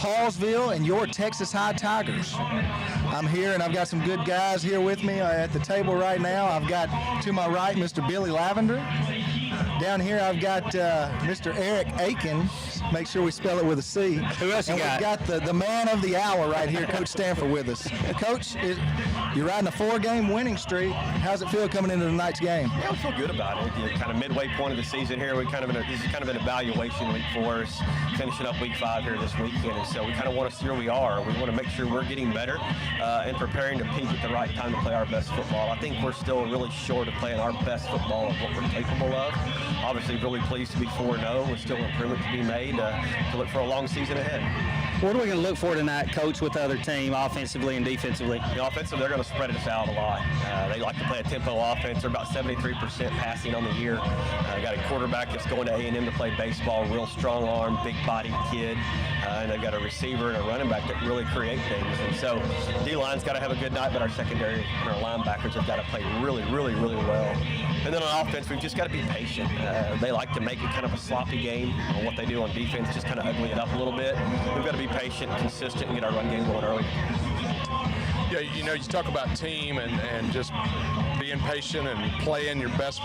Hallsville and your Texas High Tigers. I'm here, and I've got some good guys here with me at the table right now. I've got, to my right, Mr. Billy Lavender. Down here, I've got Mr. Eric Aiken. Make sure we spell it with a C. Who else you got? We've got the man of the hour right here, Coach Stanford, with us. Coach, you're riding a 4-game winning streak. How's it feel coming into tonight's game? Yeah, we feel good about it. Kind of midway point of the season here. This is kind of an evaluation week for us, finishing up week 5 here this weekend. And so we kind of want to see where we are. We want to make sure we're getting better and preparing to peak at the right time to play our best football. I think we're still really short of playing our best football of what we're capable of. Obviously, really pleased to be 4-0. We're still improvement to be made to look for a long season ahead. What are we going to look for tonight, Coach, with the other team, offensively and defensively? Offensively, they're going to spread us out a lot. They like to play a tempo offense. They're about 73% passing on the year. Got a quarterback that's going to A&M to play baseball, real strong arm, big-bodied kid. And they've got a receiver and a running back that really create things. And so D-line's got to have a good night, but our secondary and our linebackers have got to play really, really, really well. And then on offense, we've just got to be patient. They like to make it kind of a sloppy game. What they do on defense, just kind of ugly it up a little bit. We've got to be patient, consistent, and get our run game going early. Yeah, you know, you talk about team and just being patient and playing your best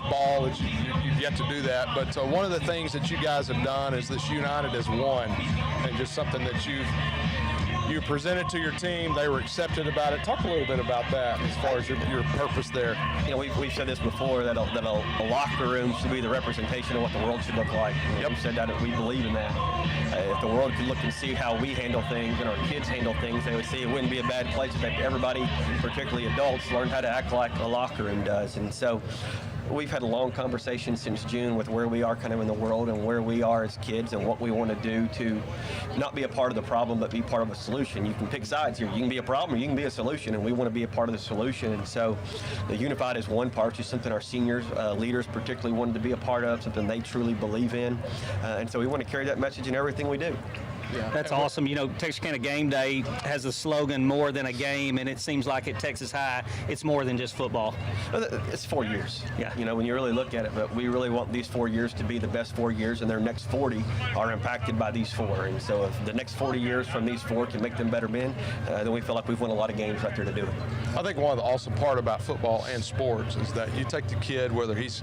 ball. You've yet to do that. But one of the things that you guys have done is this united as one, and just something that you presented to your team. They were accepted about it. Talk a little bit about that as far as your purpose there. You know, we've said this before, that a locker room should be the representation of what the world should look like. Yep. We've said that, we believe in that. If the world could look and see how we handle things and our kids handle things, they would see it wouldn't be a bad place. In fact, everybody, particularly adults, learn how to act like a locker room does. And so we've had a long conversation since June with where we are kind of in the world and where we are as kids and what we want to do to not be a part of the problem but be part of a solution. You can pick sides here. You can be a problem or you can be a solution, and we want to be a part of the solution. And so the unified is one part, which is something our seniors, leaders particularly wanted to be a part of, something they truly believe in. And so we want to carry that message in everything we do. Yeah. That's awesome. You know, Texarkana Gameday has a slogan, more than a game, and it seems like at Texas High, it's more than just football. It's 4 years. Yeah. You know, when you really look at it, but we really want these 4 years to be the best 4 years, and their next 40 are impacted by these 4. And so if the next 40 years from these 4 can make them better men, then we feel like we've won a lot of games right there to do it. I think one of the awesome part about football and sports is that you take the kid, whether he's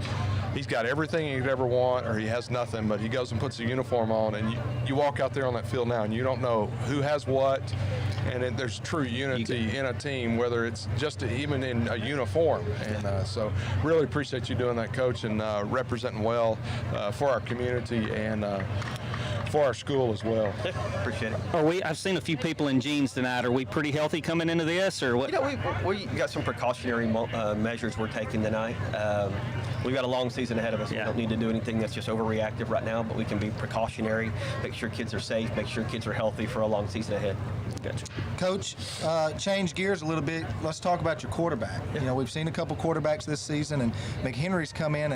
got everything he could ever want or he has nothing, but he goes and puts a uniform on, and you walk out there on that field now and you don't know who has what, and there's true unity in a team, whether it's just even in a uniform. And so really appreciate you doing that, Coach, and representing well for our community and for our school as well. Appreciate it. I've seen a few people in jeans tonight. Are we pretty healthy coming into this, or what? You know, we got some precautionary measures we're taking tonight. We've got a long season ahead of us. Yeah. We don't need to do anything that's just overreactive right now, but we can be precautionary, make sure kids are safe, make sure kids are healthy for a long season ahead. Gotcha. Coach, change gears a little bit. Let's talk about your quarterback. Yeah. You know, we've seen a couple quarterbacks this season, and McHenry's come in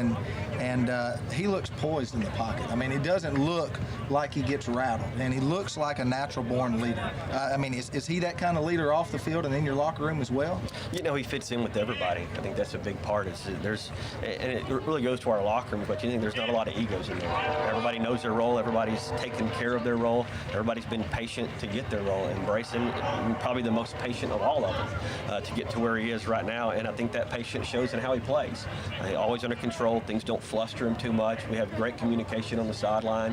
and he looks poised in the pocket. I mean, he doesn't look like he gets rattled, and he looks like a natural-born leader. I mean, is he that kind of leader off the field and in your locker room as well? You know, he fits in with everybody. I think that's a big part. And it really goes to our locker room, but you think there's not a lot of egos in there. Everybody knows their role. Everybody's taken care of their role. Everybody's been patient to get their role. And Bryson, probably the most patient of all of them to get to where he is right now. And I think that patience shows in how he plays. He's always under control. Things don't fluster him too much. We have great communication on the sideline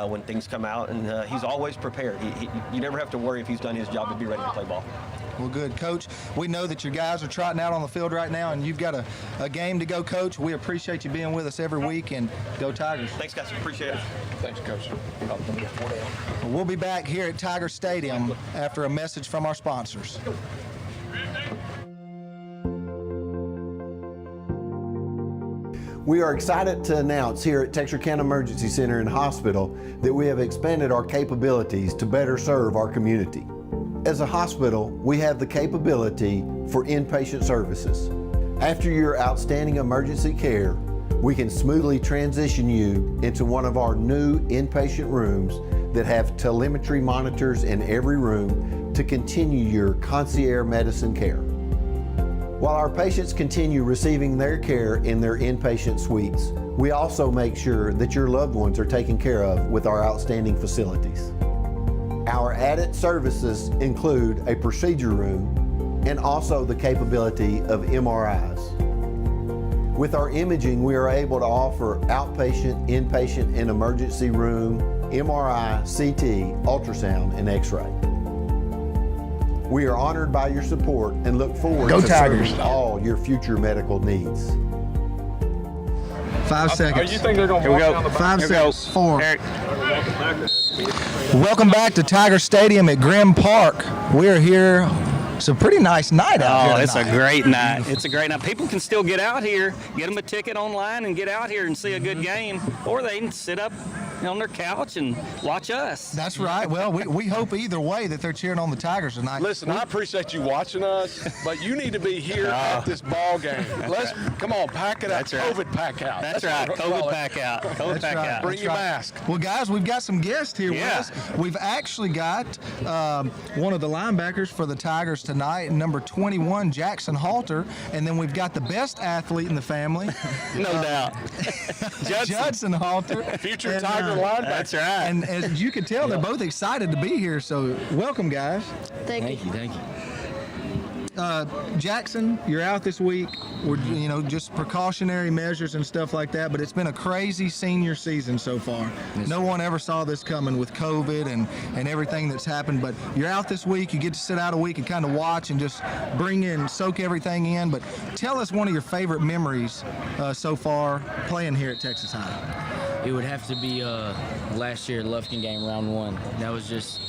when things come out, and he's always prepared. You never have to worry if he's done his job to be ready to play ball. Well, good. Coach, we know that your guys are trotting out on the field right now, and you've got a game to go, Coach. We appreciate you being with us every week, and go Tigers. Thanks, guys. Appreciate it. Thanks, Coach. We'll be back here at Tiger Stadium after a message from our sponsors. We are excited to announce here at Texarkana Emergency Center and Hospital that we have expanded our capabilities to better serve our community. As a hospital, we have the capability for inpatient services. After your outstanding emergency care, we can smoothly transition you into one of our new inpatient rooms that have telemetry monitors in every room to continue your concierge medicine care. While our patients continue receiving their care in their inpatient suites, we also make sure that your loved ones are taken care of with our outstanding facilities. Our added services include a procedure room and also the capability of MRIs. With our imaging, we are able to offer outpatient, inpatient, and emergency room, MRI, CT, ultrasound, and X-ray. We are honored by your support and look forward to serving all your future medical needs. 5 seconds. You think they're going to walk down the 5 seconds. 4. Eric. Welcome back to Tiger Stadium at Grimm Park. We're here. It's a pretty nice night out here. Oh, it's a tonight. great night. It's a great night. People can still get out here, get them a ticket online and get out here and see a good game, or they can sit up on their couch and watch us. That's right. Well, we hope either way that they're cheering on the Tigers tonight. Listen, I appreciate you watching us, but you need to be here at this ball game. Come on, pack it out. That's right. COVID pack out. That's right. COVID pack out. COVID pack out. Bring your mask. Well, guys, we've got some guests here with Yeah. us. We've actually got one of the linebackers for the Tigers tonight, number 21, Jackson Halter, and then we've got the best athlete in the family, No doubt. Judson Halter. Future And, Tiger linebacker. That's right. And as you can tell, they're both excited to be here. So welcome, guys. Thank you. Jackson, you're out this week. We're, just precautionary measures and stuff like that, but it's been a crazy senior season so far. No one ever saw this coming with COVID and everything that's happened, but you're out this week. You get to sit out a week and kind of watch and just soak everything in. But tell us one of your favorite memories so far playing here at Texas High. It would have to be last year, Lufkin game, round 1. That was just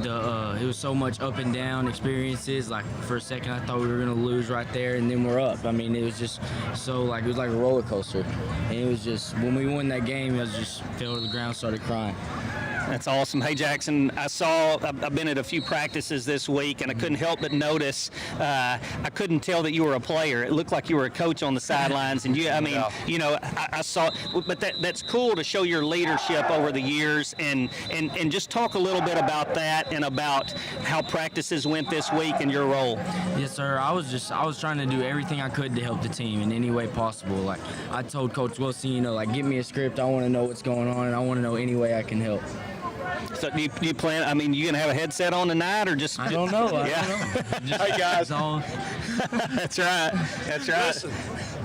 it was so much up and down experiences. Like for a second, I thought we were gonna lose right there, and then we're up. I mean, it was just so it was like a roller coaster. And it was just when we won that game, I just fell to the ground, started crying. That's awesome. Hey, Jackson, I've been at a few practices this week, and I couldn't help but notice, I couldn't tell that you were a player. It looked like you were a coach on the sidelines, and I saw, but that's cool to show your leadership over the years, and just talk a little bit about that and about how practices went this week and your role. Yes, sir. I was trying to do everything I could to help the team in any way possible. Like I told Coach Wilson, give me a script. I want to know what's going on, and I want to know any way I can help. So do you plan, you going to have a headset on tonight or just? I don't know. Hey, guys. That's right. That's right. Listen,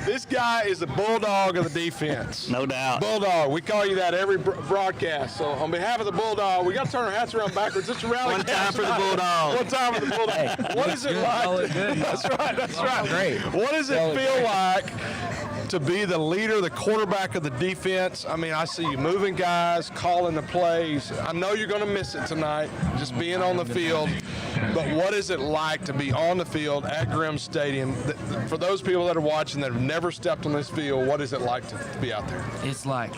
this guy is a bulldog of the defense. No doubt. Bulldog. We call you that every broadcast. So on behalf of the Bulldog, we got to turn our hats around backwards. Just rally. One time for the Bulldog. One time for the Bulldog. What is it like? That's right. That's right. Great. What does it feel like to be the leader, the quarterback of the defense? I see you moving guys, calling the plays. I know you're going to miss it tonight, just being on the field. But what is it like to be on the field at Grimm Stadium? For those people that are watching that have never stepped on this field, what is it like to be out there? It's like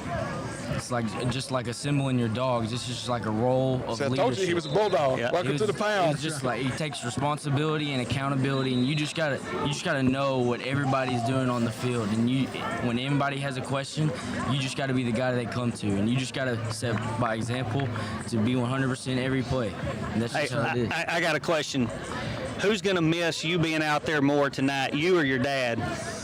just like assembling your dogs. It's just like a role of leadership. I told you he was a bulldog. Yeah. Welcome to the pound. It's just like he takes responsibility and accountability, and you just gotta know what everybody's doing on the field. And when anybody has a question, you just gotta be the guy they come to, and you just gotta set by example to be 100% every play. And that's just how it is. I got a question. Who's going to miss you being out there more tonight, you or your dad?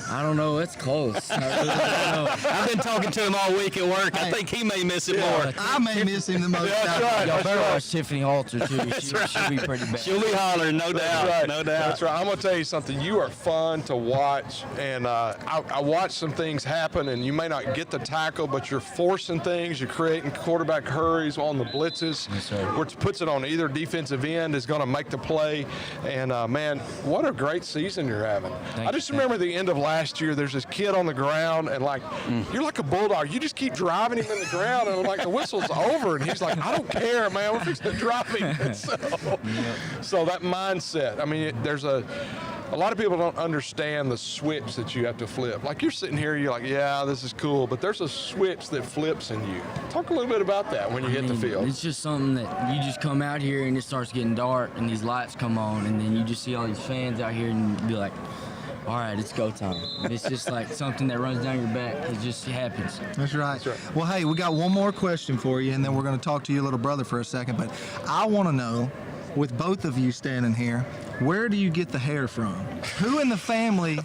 I don't know. It's close. I really don't know. I've been talking to him all week at work. I think he may miss it more. I may miss him the most. That's right. Y'all better watch Tiffany Halter too. She'll be pretty bad. She'll be hollering, no doubt. That's right. No doubt. That's right. I'm going to tell you something. You are fun to watch, and I watch some things happen, and you may not get the tackle, but you're forcing things. You're creating quarterback hurries on the blitzes, Yes, sir. which puts it on either defensive end is going to make the play. And, man, what a great season you're having. I just remember the end of last year, there's this kid on the ground, and, you're like a bulldog. You just keep driving him in the ground, and, the whistle's over, and he's like, I don't care, man. We're fixing to drop him. And so that mindset, there's a lot of people don't understand the switch that you have to flip. Like you're sitting here, you're like, yeah, this is cool, but there's a switch that flips in you. Talk a little bit about that when you hit the field. It's just something that you just come out here and it starts getting dark and these lights come on and then you just see all these fans out here and you be like, all right, it's go time. It's just like something that runs down your back. It just happens. That's right. Well, hey, we got one more question for you, and then we're going to talk to your little brother for a second. But I want to know, with both of you standing here, where do you get the hair from? Who in the family,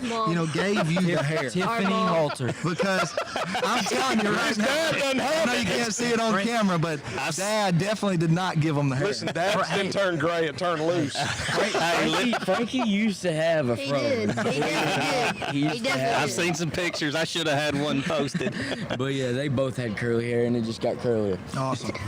gave you the hair? Tiffany Halter. Because I'm telling you right now, I know you can't see it on camera, but Dad definitely did not give him the hair. Listen, Dad didn't turn gray, it turned loose. Frankie used to have a He fro. did. He used to definitely have I've did. seen some pictures. I should have had one posted. But yeah, they both had curly hair, and it just got curlier.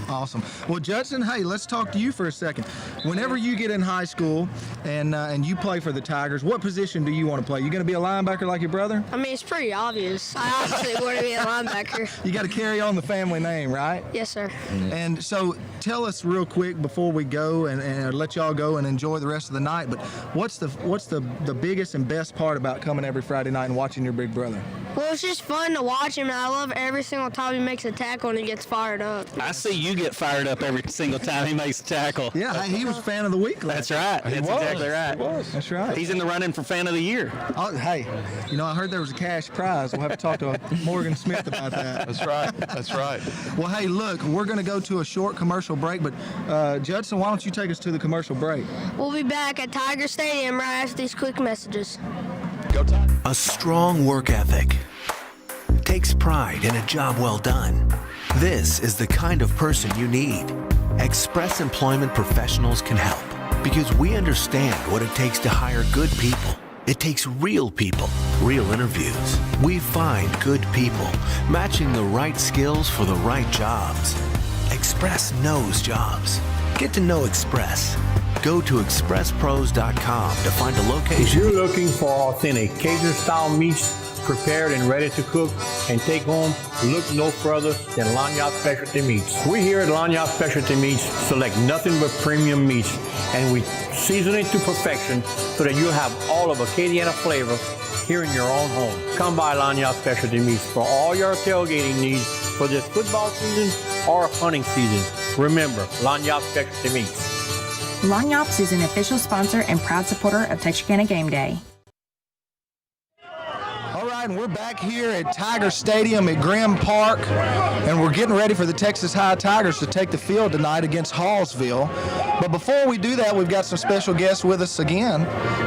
Awesome. Well, Judson, hey, let's talk to you for a second. Whenever you get in high school and you play for the Tigers, what position do you want to play? You going to be a linebacker like your brother? I mean, it's pretty obvious. I obviously want to be a linebacker. You got to carry on the family name, right? Yes, sir. And so tell us real quick before we go and let y'all go and enjoy the rest of the night, but what's the biggest and best part about coming every Friday night and watching your big brother? Well, it's just fun to watch him, and I love every single time he makes a tackle and he gets fired up. I see you get fired up every single time he makes a tackle. Yeah, hey, he was fan of the week last That's right. That's exactly right. That's right. He's in the running for fan of the year. Oh, hey, I heard there was a cash prize. We'll have to talk to Morgan Smith about that. That's right. That's right. Well, hey, look, we're going to go to a short commercial break, but Judson, why don't you take us to the commercial break? We'll be back at Tiger Stadium right after these quick messages. Go Tigers. A strong work ethic takes pride in a job well done. This is the kind of person you need. Express Employment Professionals can help because we understand what it takes to hire good people. It takes real people, real interviews. We find good people, matching the right skills for the right jobs. Express knows jobs. Get to know Express. Go to expresspros.com to find a location. If you're looking for authentic Cajun-style meats prepared and ready to cook and take home, look no further than Lanyard Specialty Meats. We here at Lanyard Specialty Meats select nothing but premium meats, and we season it to perfection so that you'll have all of Acadiana flavor here in your own home. Come by Lanyard Specialty Meats for all your tailgating needs for this football season or hunting season. Remember, Lanyard Specialty Meats. Lanyards is an official sponsor and proud supporter of Texarkana Gameday. All right, and we're back here at Tiger Stadium at Grimm Park, and we're getting ready for the Texas High Tigers to take the field tonight against Hallsville. But before we do that, we've got some special guests with us again.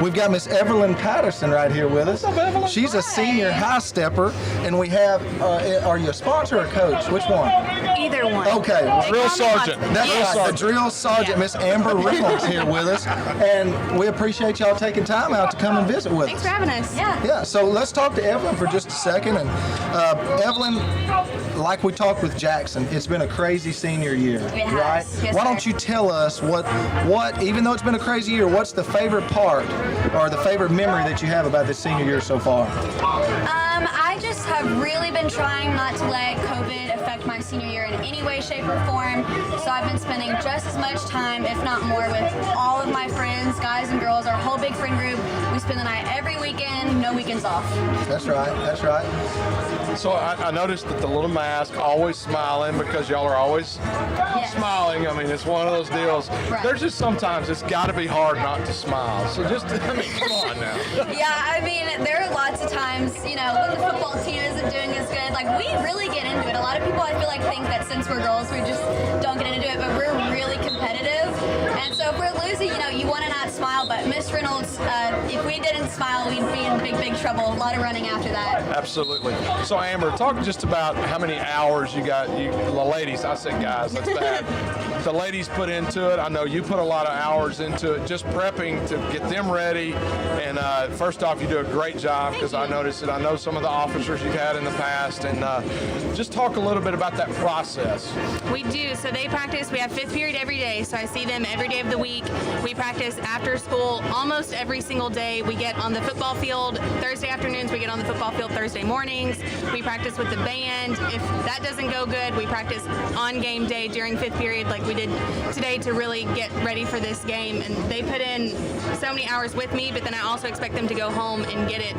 We've got Miss Evelyn Patterson right here with us. What's up, Evelyn? She's a senior high stepper, and we have, are you a sponsor or a coach? Which one? Either one. Okay, well, Drill sergeant. that's right, the drill sergeant, Miss Amber Reynolds here with us, and we appreciate y'all taking time out to come and visit with Thanks us. for having us. Yeah, so let's talk to Evelyn for just a second. And Evelyn, like we talked with Jackson, it's been a crazy senior year, has. right? Yes, Why sir. don't you tell us what, even though it's been a crazy year, what's the favorite part or the favorite memory that you have about this senior year so far? I just have really been trying not to let COVID affect my senior year in any way, shape, or form. So I've been spending just as much time, if not more, with all of my friends, guys and girls, our whole big friend group. We spend the night every weekend, no weekends off. That's right, that's right. So I noticed that the little mask, always smiling because y'all are always smiling. I mean, it's one of those deals. Right. There's just sometimes it's got to be hard not to smile. So just, I mean, come on now. Yeah, I mean, there are lots of times, when the football team isn't doing as good, like, we really get into it. A lot of people, I feel like, think that since we're girls, we just don't get into it, but we're really competitive. And so if we're losing, you want to not smile, but Miss Reynolds, if we didn't smile, we'd be in big trouble. A lot of running after that. Absolutely. So Amber, talk just about how many hours you got, the ladies, I said guys, that's bad. The ladies put into it. I know you put a lot of hours into it, just prepping to get them ready. And first off, you do a great job because I noticed it. I know some of the officers you've had in the past. And just talk a little bit about that process. We do. So they practice. We have fifth period every day. So I see them every day of the week. We practice after school almost every single day. We get on the football field Thursday afternoons. We get on the football field Thursday mornings. We practice with the band. If that doesn't go good, we practice on game day during fifth period like we did today to really get ready for this game. And they put in so many hours with me, but then I also expect them to go home and get it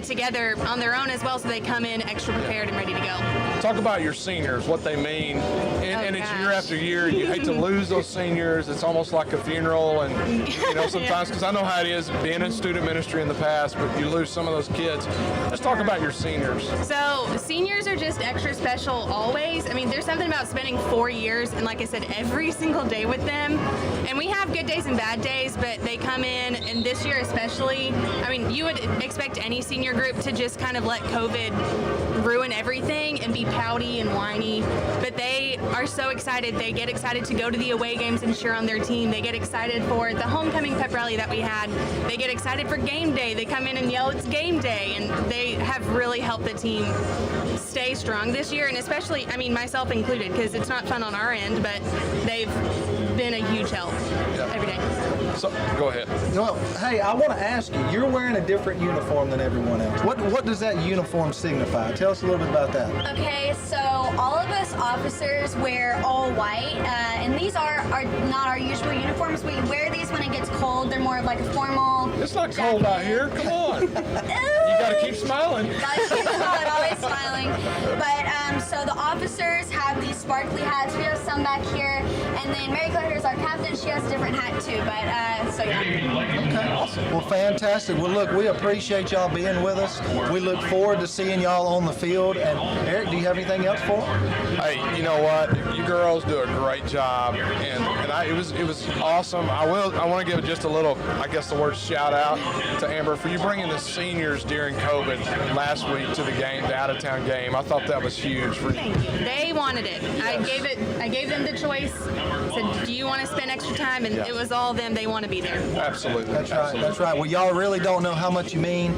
together on their own as well, so they come in extra prepared and ready to go. Talk about your seniors, what they mean, and it's year after year. You hate to lose those seniors. It's almost like a funeral, and sometimes, because I know how it is being in student ministry in the past, but you lose some of those kids. Let's talk about your seniors. So seniors are just extra special always. I mean, there's something about spending 4 years and, like I said, every single day with them. And we have good days and bad days, but they come in, and this year especially, I mean, you would expect any senior group to just kind of let COVID ruin everything and be pouty and whiny, but they are so excited. They get excited to go to the away games and cheer on their team. They get excited for the homecoming pep rally that we had. They get excited for game day. They come in and yell, "It's game day," and they have really helped the team stay strong this year, and especially, I mean, myself included, because it's not fun on our end, but they've been a huge help every day. So, go ahead. Well, hey, I want to ask you, you're wearing a different uniform than everyone else. What does that uniform signify? Tell us a little bit about that. Okay, so all of us officers wear all white, and these are not our usual uniforms. We wear these when it gets cold. They're more of like a formal. It's not cold out here. Come on. You got to keep smiling. Gotta keep smiling, always smiling. But so the officers have these sparkly hats. We have some back here, and then Mary Claire is our captain. She has a different hat too. But so yeah. Okay, awesome. Well, fantastic. Well, look, we appreciate y'all being with us. We look forward to seeing y'all on the field. And Eric, do you have anything else for them? Hey, you know what? You girls do a great job, and it was awesome. I want to give just a little, I guess the word shout out to Amber for you bringing the seniors during COVID last week to the game, the out-of-town game. I thought that was huge for you. They wanted it. Yes. I gave them the choice. Said, "Do you want to spend extra time?" And it was all them. They want to be there. Absolutely. That's right. That's right. Well, y'all really don't know how much you mean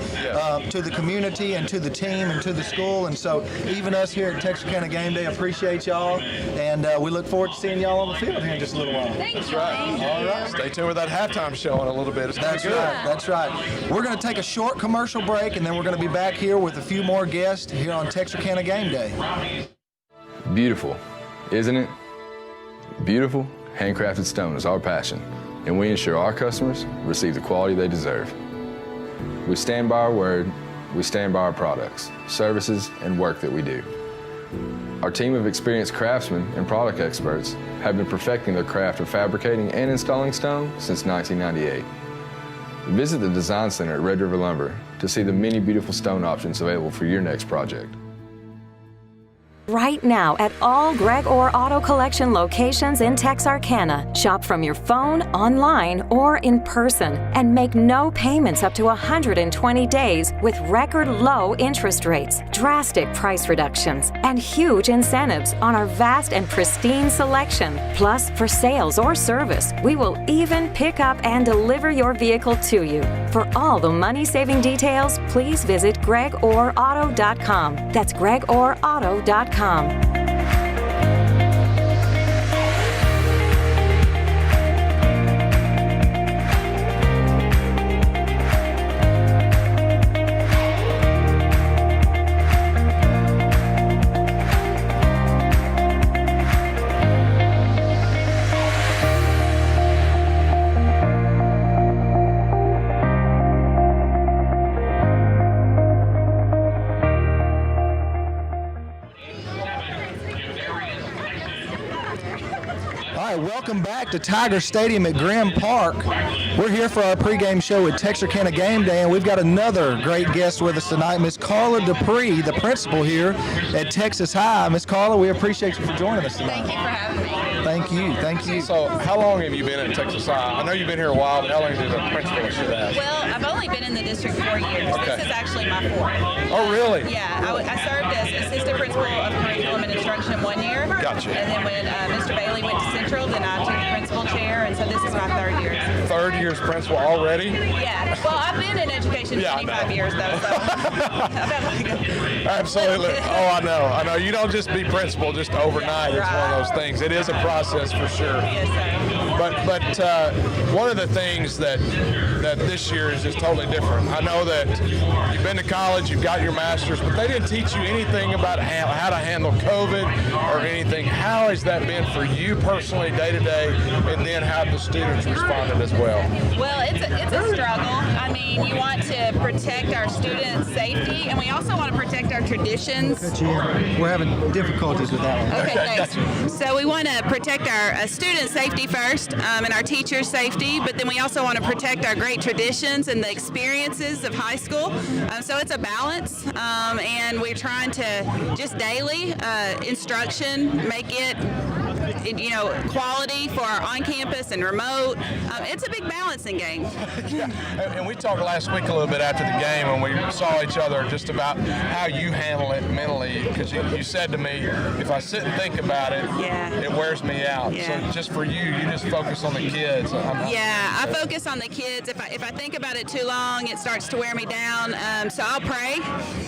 to the community and to the team and to the school. And so even us here at Texarkana Gameday appreciate y'all. And we look forward to seeing y'all on the field here in just a little while. Thank you. All right. Stay tuned with that halftime show in a little bit. It's That's good. right. That's right. We're going to take a short commercial break, and then we're going to be back here with a few more guests here on Texarkana Gameday. Beautiful, isn't it? Beautiful, handcrafted stone is our passion, and we ensure our customers receive the quality they deserve. We stand by our word, we stand by our products, services, and work that we do. Our team of experienced craftsmen and product experts have been perfecting their craft of fabricating and installing stone since 1998. Visit the Design Center at Red River Lumber to see the many beautiful stone options available for your next project. Right now at all Greg Orr Auto Collection locations in Texarkana. Shop from your phone, online, or in person, and make no payments up to 120 days with record low interest rates, drastic price reductions, and huge incentives on our vast and pristine selection. Plus, for sales or service, we will even pick up and deliver your vehicle to you. For all the money-saving details, please visit gregorauto.com. That's gregorauto.com. Welcome back to Tiger Stadium at Graham Park. We're here for our pregame show at Texarkana Gameday, and we've got another great guest with us tonight, Miss Carla Dupree, the principal here at Texas High. Miss Carla, we appreciate you for joining us tonight. Thank you for having me. Thank you. Thank you. So, how long have you been at Texas High? I know you've been here a while, but how long have you been a principal at that? Well, I've only been in the district 4 years. Okay. This is actually my fourth. Oh, really? Yeah, I served as assistant principal of curriculum and instruction 1 year. Gotcha. And then when Mr. Bailey went to Central, then I took the principal chair, and so this is my 3rd year. 3rd year's principal already? Yeah. Well, I've been in education 25 years, though, so Absolutely. Oh, I know. You don't just be principal just overnight. It's one of those things. It is a process for sure. Yes, sir. But one of the things that this year is just totally different. I know that you've been to college, you've got your master's, but they didn't teach you anything about how to handle COVID or anything. How has that been for you personally, day to day, and then how the students responded as well? Well, it's a struggle. I mean, you want to protect our students' safety, and we also want to protect our traditions. We're having difficulties with that one. Okay, thanks. So we want to protect our student safety first, foremost, and our teachers' safety, but then we also want to protect our great traditions and the experiences of high school. So it's a balance, and we're trying to just daily instruction, make it quality for our on-campus and remote. It's a big balancing game. Yeah. And we talked last week a little bit after the game when we saw each other just about how you handle it mentally, because you said to me, if I sit and think about it, it wears me out. Yeah. So just for you just focus on the kids. I focus on the kids. If I think about it too long, it starts to wear me down. So I'll pray.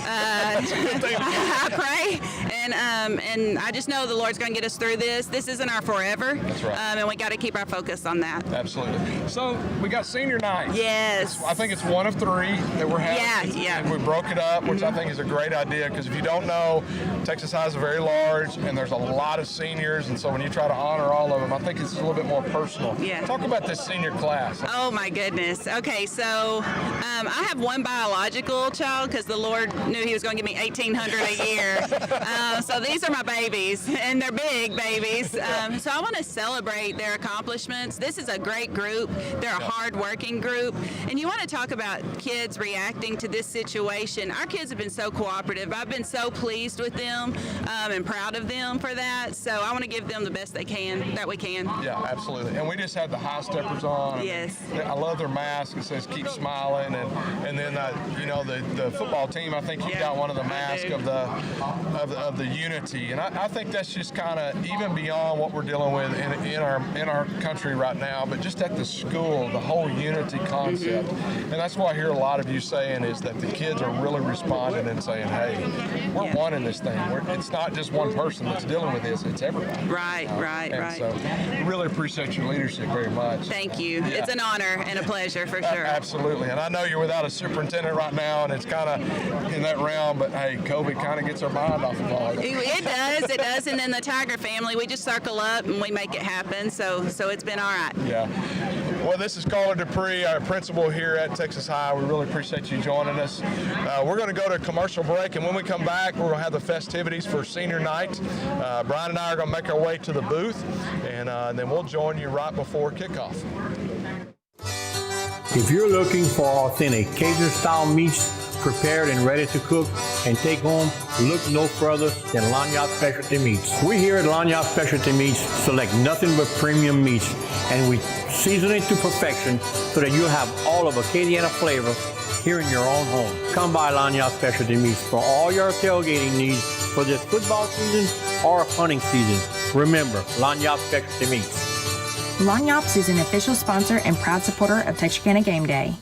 I pray, and I just know the Lord's going to get us through this. This isn't our forever. That's right. And we got to keep our focus on that. Absolutely. So we got senior night. Yes. I think it's one of 3 that we're having. Yeah. And we broke it up, which I think is a great idea, because if you don't know, Texas High is very large, and there's a lot of seniors, and so when you try to honor all of them, I think it's a little bit more personal. Yeah. Talk about this senior class. Oh my goodness. Okay, so I have one biological child because the Lord knew He was going to give me $1,800 a year. So these are my babies, and they're big babies. So I want to celebrate their accomplishments. This is a great group. They're a hard-working group, and you want to talk about kids reacting to this situation. Our kids have been so cooperative. I've been so pleased with them and proud of them for that. So I want to give them the best that we can. Yeah, absolutely. And we just had the high steppers on. Yes. I love their mask. It says "Keep smiling," and then the football team. I think you got one of the masks of the unity, and I think that's just kind of even beyond what we're dealing with in our country right now, but just at the school, the whole unity concept. And that's what I hear a lot of you saying is that the kids are really responding and saying, hey, we're one in this thing. It's not just one person that's dealing with this, it's everybody. Right. So really appreciate your leadership very much. Thank you. Yeah. It's an honor and a pleasure for sure. Absolutely. And I know you're without a superintendent right now, and it's kind of in that realm, but hey, COVID kind of gets our mind off of all of it. It does. And then the Tiger family, we just circle up and we make it happen. So it's been all right. Yeah. Well, this is Caller Dupree, our principal here at Texas High. We really appreciate you joining us. We're going to go to a commercial break, and when we come back, we're going to have the festivities for senior night. Brian and I are going to make our way to the booth, and then we'll join you right before kickoff. If you're looking for authentic Cajun-style meats prepared and ready to cook and take home, look no further than Lanyard Specialty Meats. We here at Lanyard Specialty Meats select nothing but premium meats, and we season it to perfection so that you'll have all of Acadiana flavor here in your own home. Come by Lanyard Specialty Meats for all your tailgating needs for this football season or hunting season. Remember, Lanyard Specialty Meats. Lanyards is an official sponsor and proud supporter of Texarkana Gameday.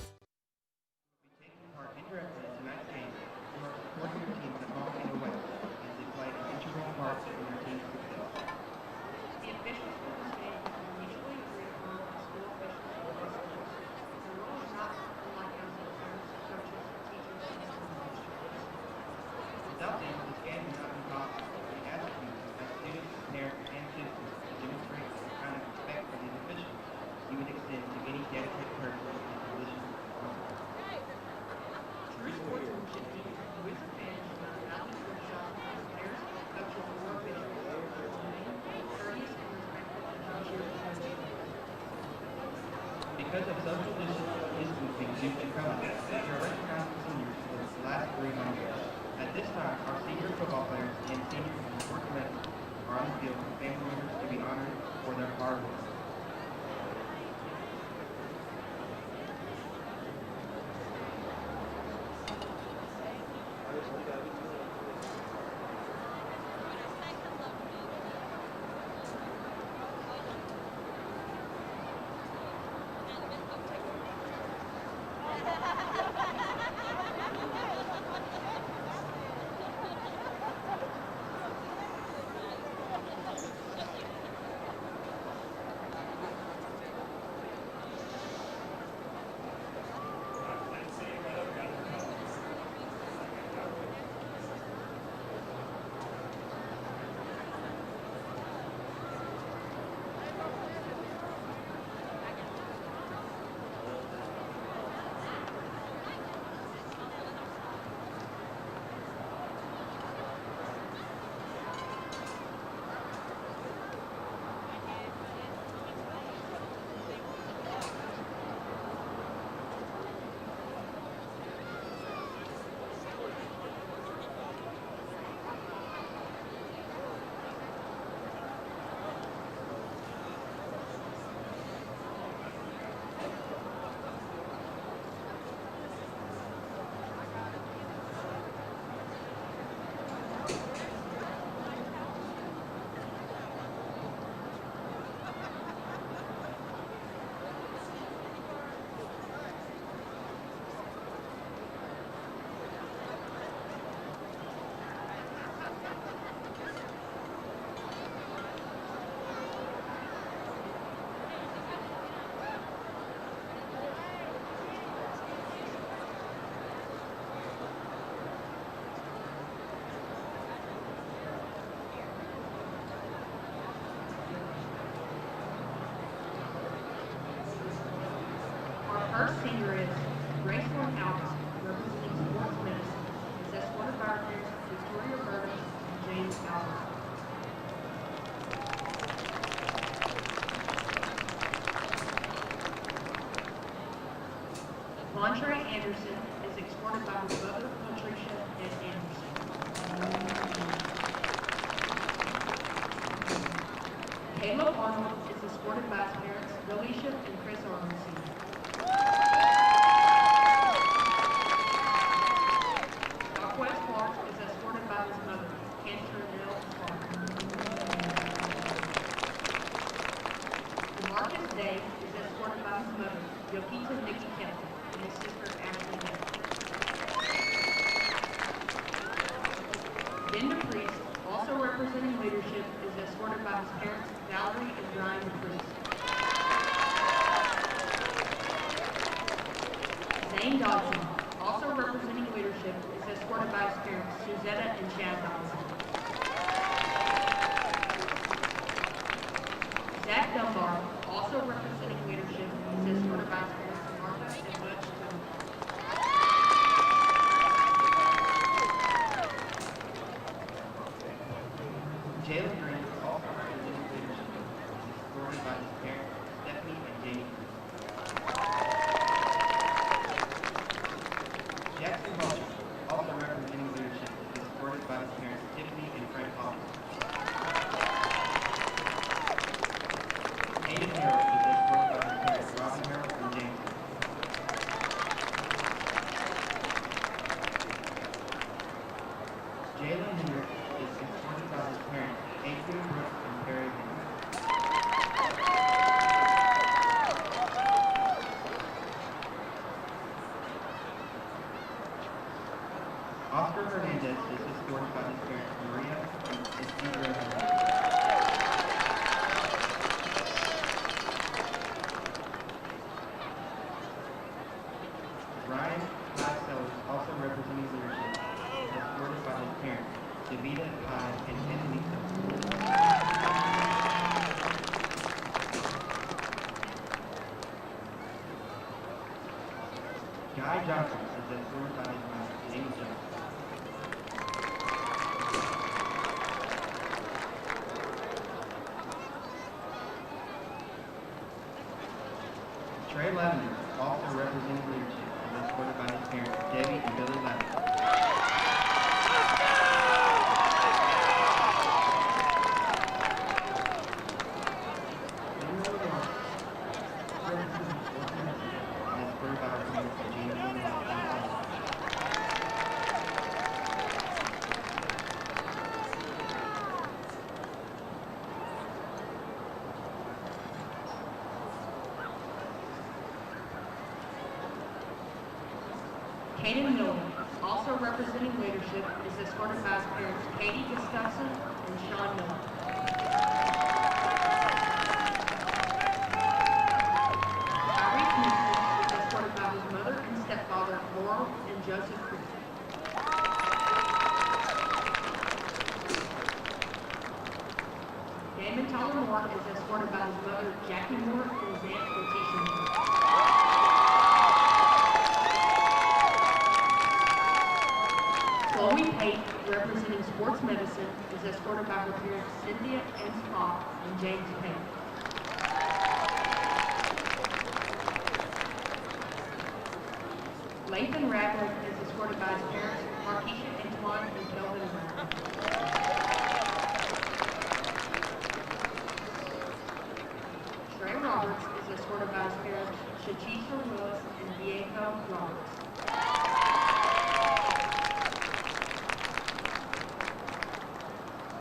Because of social distancing due to COVID, we are recognizing seniors for the last 3 months. At this time, our senior football players and seniors in sport committees are on the field with family members to be honored for their hard work. first senior is Grace Alves, representing sports medicine, is escorted by our parents Victoria Burton and James Alves. Andre Anderson is escorted by his mother, Patricia, and Anderson. Caleb Arnold is escorted by his parents, Alicia and Chris Arnold Sr. West Clark is escorted by his mother, Cantrell Clark. Marcus Day is escorted by his mother, Yokita Nikki Kelly, and his sister, Ashley Day. Ben DePriest, also representing leadership, is escorted by his parents, Valerie and Brian DePriest. Zane Dodson, also representing leadership, is escorted by his parents, Suzetta and Chad Dodson. Zach Dunbar, also representing leadership, is escorted by his parents, Martha and Butch Dunbar. Jalen Green, also representing leadership, is escorted by his parents, Stephanie and Jamie. Jackson Butcher, also representing leadership, is escorted by his parents, Tiffany and Frank Hawkins. Hayden Harrell is escorted by his parents, Robin Harrell and James. Jalen Hendrick is escorted by his parents, Adrian Brooks and Perry Hendrick. Oscar Hernandez is escorted by his parents, Maria and Isidro Hernandez. Ryan Sellers, also representing leadership, is escorted by his parents, Davida Hyde and Anthony Sellers. Guy Johnson is escorted by his mother, James Johnson. Trey Lavender, also representing leadership, is escorted by his parents, Debbie and Billy Lavender. Caden Miller, also representing leadership, is escorted by his parents, Katie Gustafson and Sean Miller. Tyrese Nixon is escorted by his mother and stepfather, Laurel and Joseph Christie. Damon Tyler Moore is escorted by his mother, Jackie Moore, and his aunt, Letitia Moore. Chloe Pate, representing sports medicine, is escorted by her parents Cynthia and Scott and James Pate. Lathan Radcliffe is escorted by his parents Markeisha Antoine and Kelvin Radcliffe. Trey Roberts is escorted by his parents Shachisha Willis and Diego Roberts.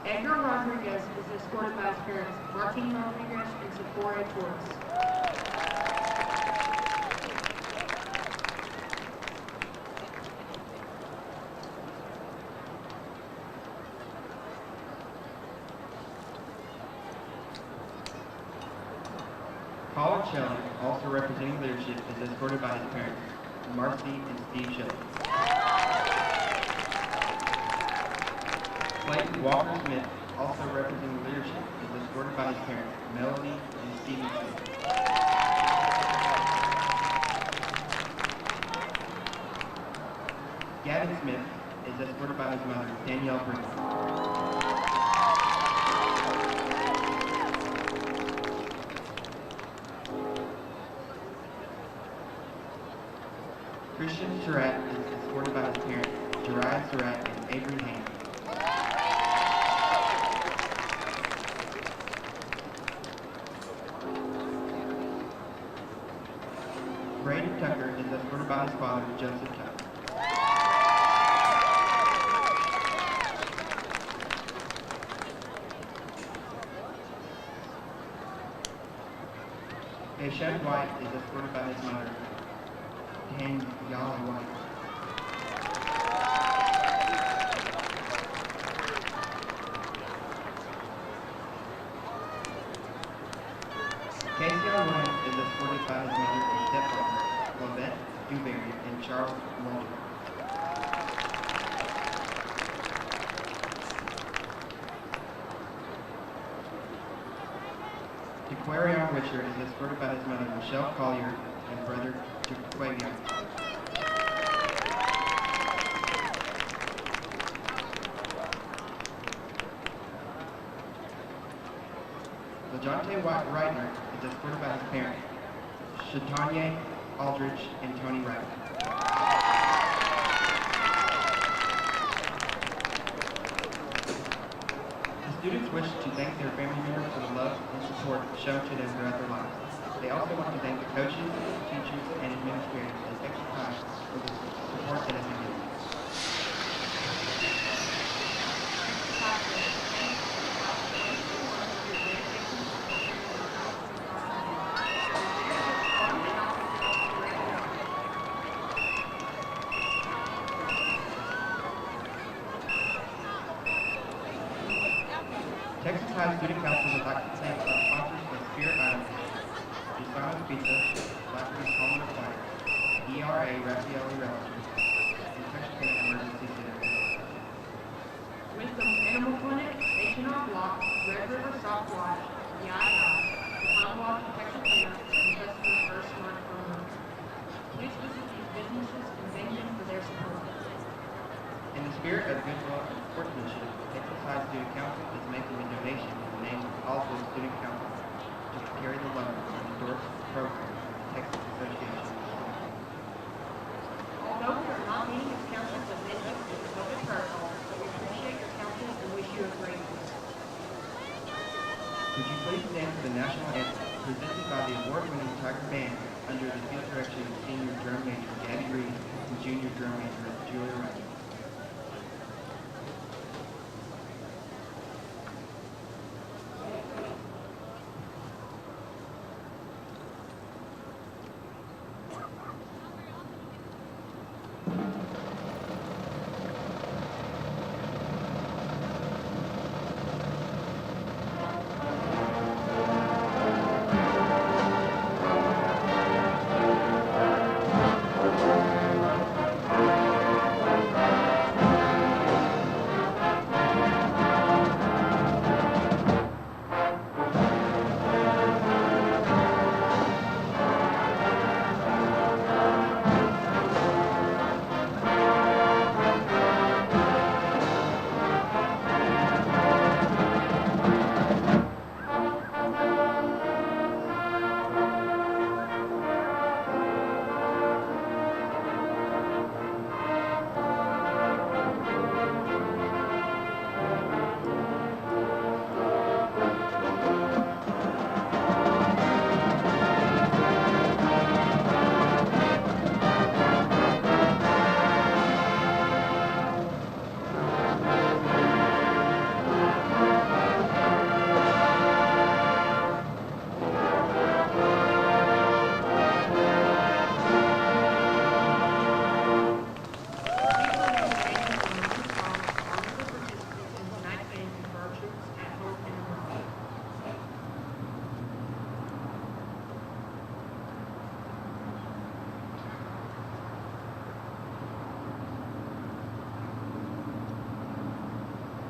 Edgar Rodriguez is escorted by his parents, Martin Rodriguez and Sephora Torres. Colin Shelley, also representing leadership, is escorted by his parents, Marcy and Steve Shelley. Clayton Walker Smith, also representing leadership, is escorted by his parents, Melanie and Stephen Smith. Smith is escorted by his mother, Danielle Briggs. Christian Surratt is escorted by his parents, Jeriah Surratt and Avery Haynes. Brady Tucker is escorted by his father, Joseph Tucker. Aishan White is escorted by his mother, Dan Yala White. Casey Williams is escorted by his mother and stepfather, Lavette Dewberry and Charles Mulder. Jaquarion Richard is escorted by his mother, Michelle Collier, and brother Jaquarion. LaJonte Reitner is escorted by his parents, Shatanya Aldridge and Tony Wright. The students wish to thank their family members for the love and support shown to them throughout their lives. They also want to thank the coaches, teachers, and administrators at Texarkana for the support that has been given. Texas High Student Council would like to thank our sponsors for Spirit Island, Gisano's Pizza, Blackerby's Home Choir, ERA Raffaelli Relatives, and Texarkana Emergency Center. Wisdom Animal Clinic, H&R Block, Red River Soft Wash, Beyond God, Home Wash in Texarkana, and Customer First Smartphone. Please visit these businesses and thank them for their support. In the spirit of goodwill and sportsmanship, Texas High Student Council is making a donation in the name of Hallsville Student Council to carry the loan and endorse the program of the Texas Association. Although we are not meeting as councils of business with the COVID protocol, but we appreciate your council and wish you a great week. Would you please stand for the national anthem presented by the award-winning Tiger Band under the field direction of senior drum major Gabby Reed and junior drum major Julia Wright.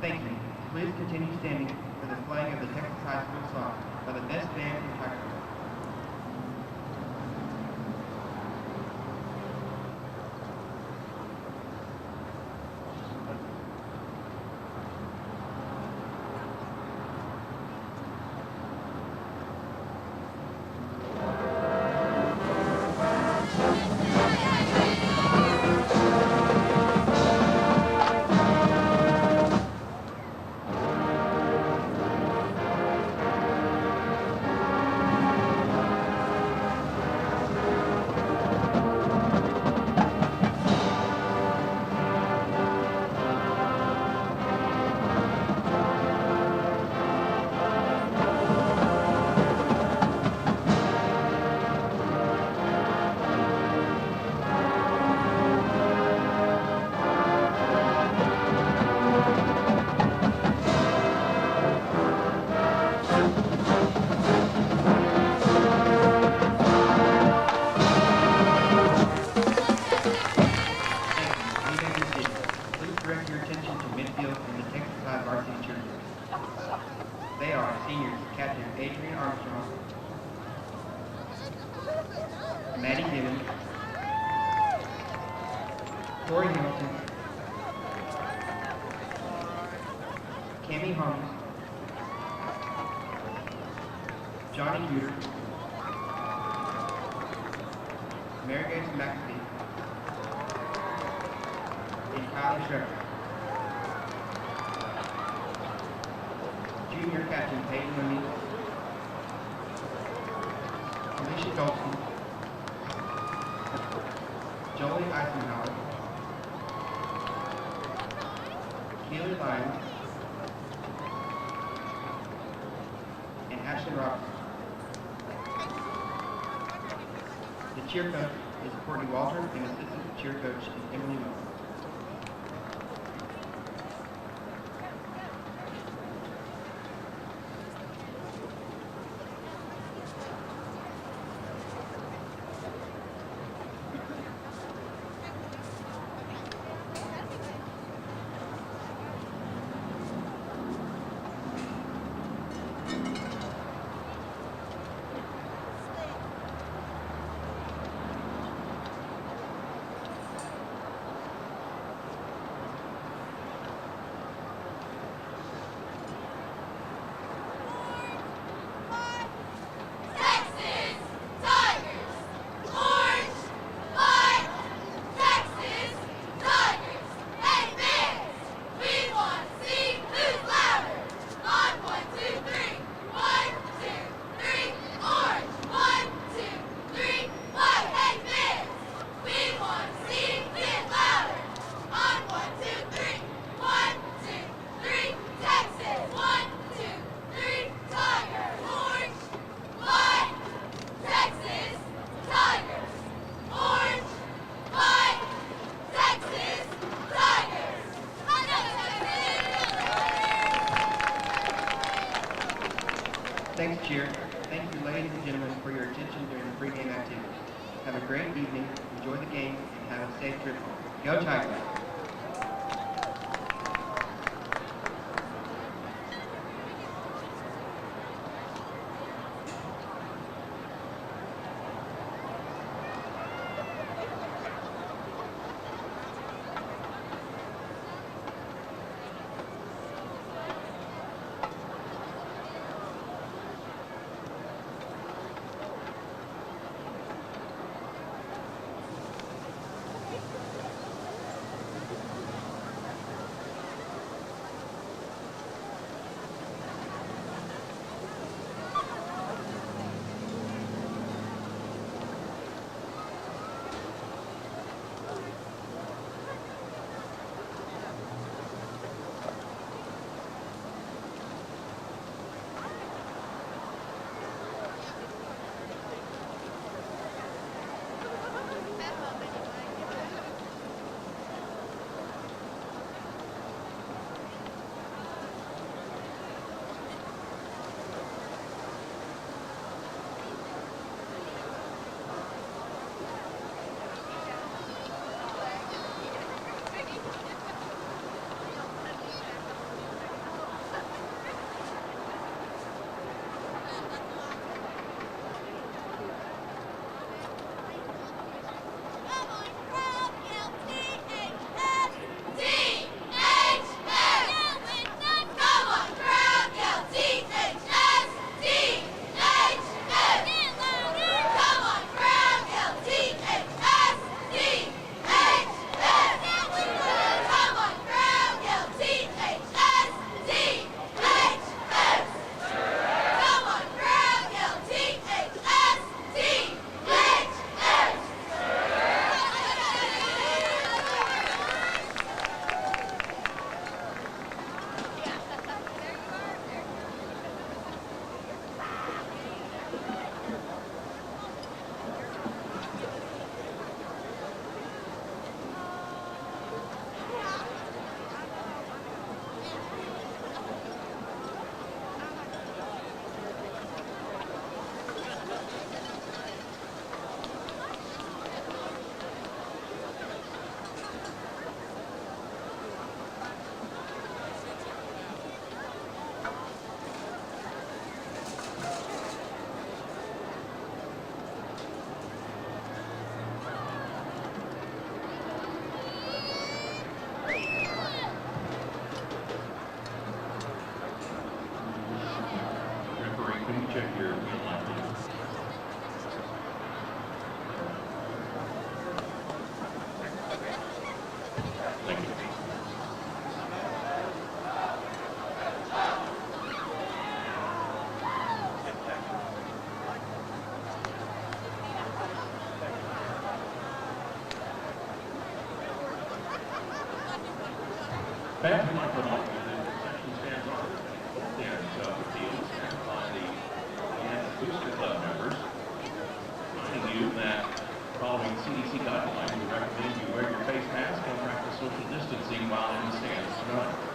Thank you. Please continue standing for the playing of the Texas High School song by the best band from Texas. Corey Hamilton, Cammie Holmes, Johnny Guter, Mary Grace McAfee, and Kylie Shepard. Junior Captain Peyton Lemmy, Alicia Golson, Jolie Eisenhower, Keely Lyons, and Ashley Robertson. The cheer coach is Courtney Walter, and assistant cheer coach is Emily Moe. Thanks, cheer. Thank you, ladies and gentlemen, for your attention during the pregame activities. Have a great evening, enjoy the game, and have a safe trip home. Go Tigers! Fans would like to know that the concession stands are both ends of the field staffed by the Booster Club members, reminding you that following CDC guidelines, we recommend you wear your face mask and practice social distancing while in the stands tonight.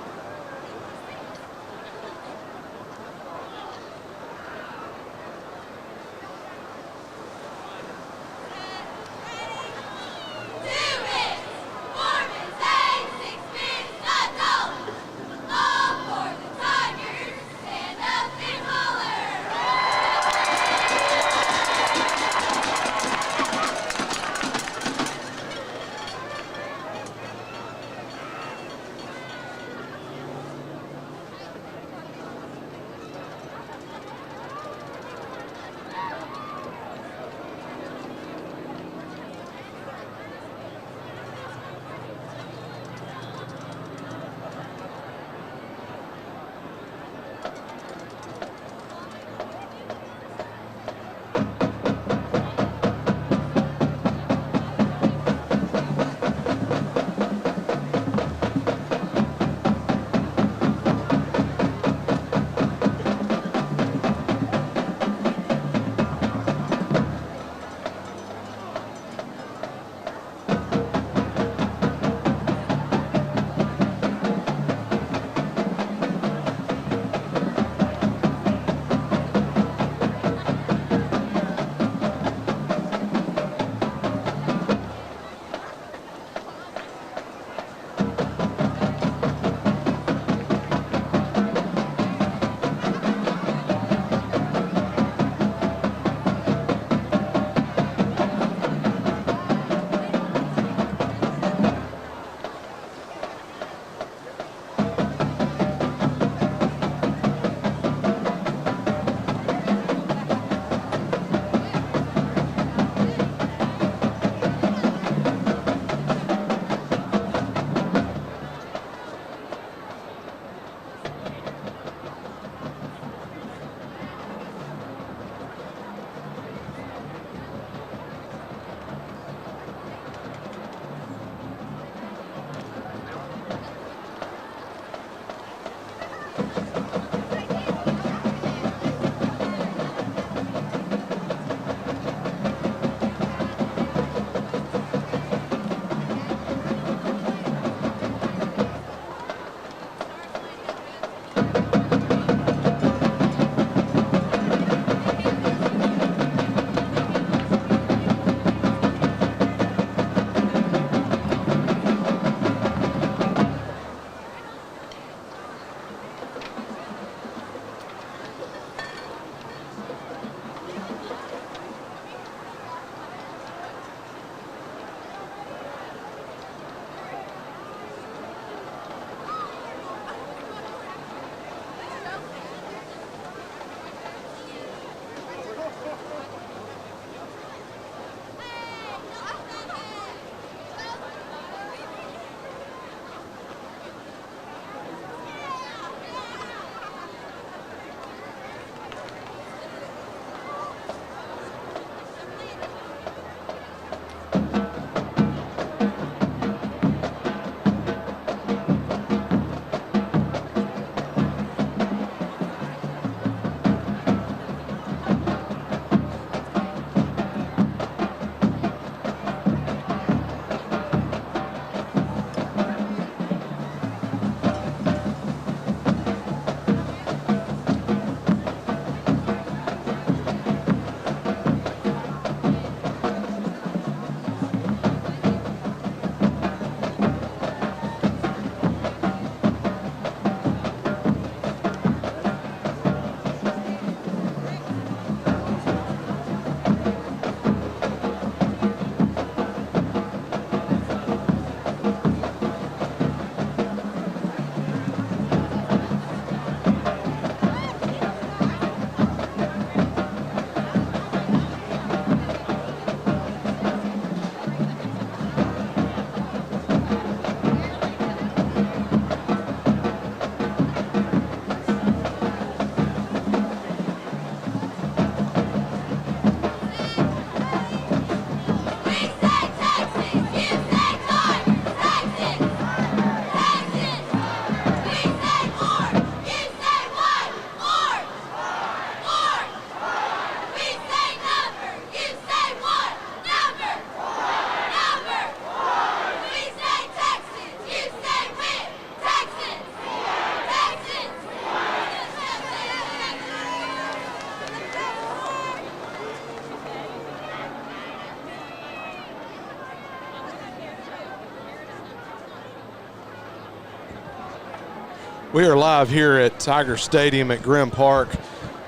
We are live here at Tiger Stadium at Grimm Park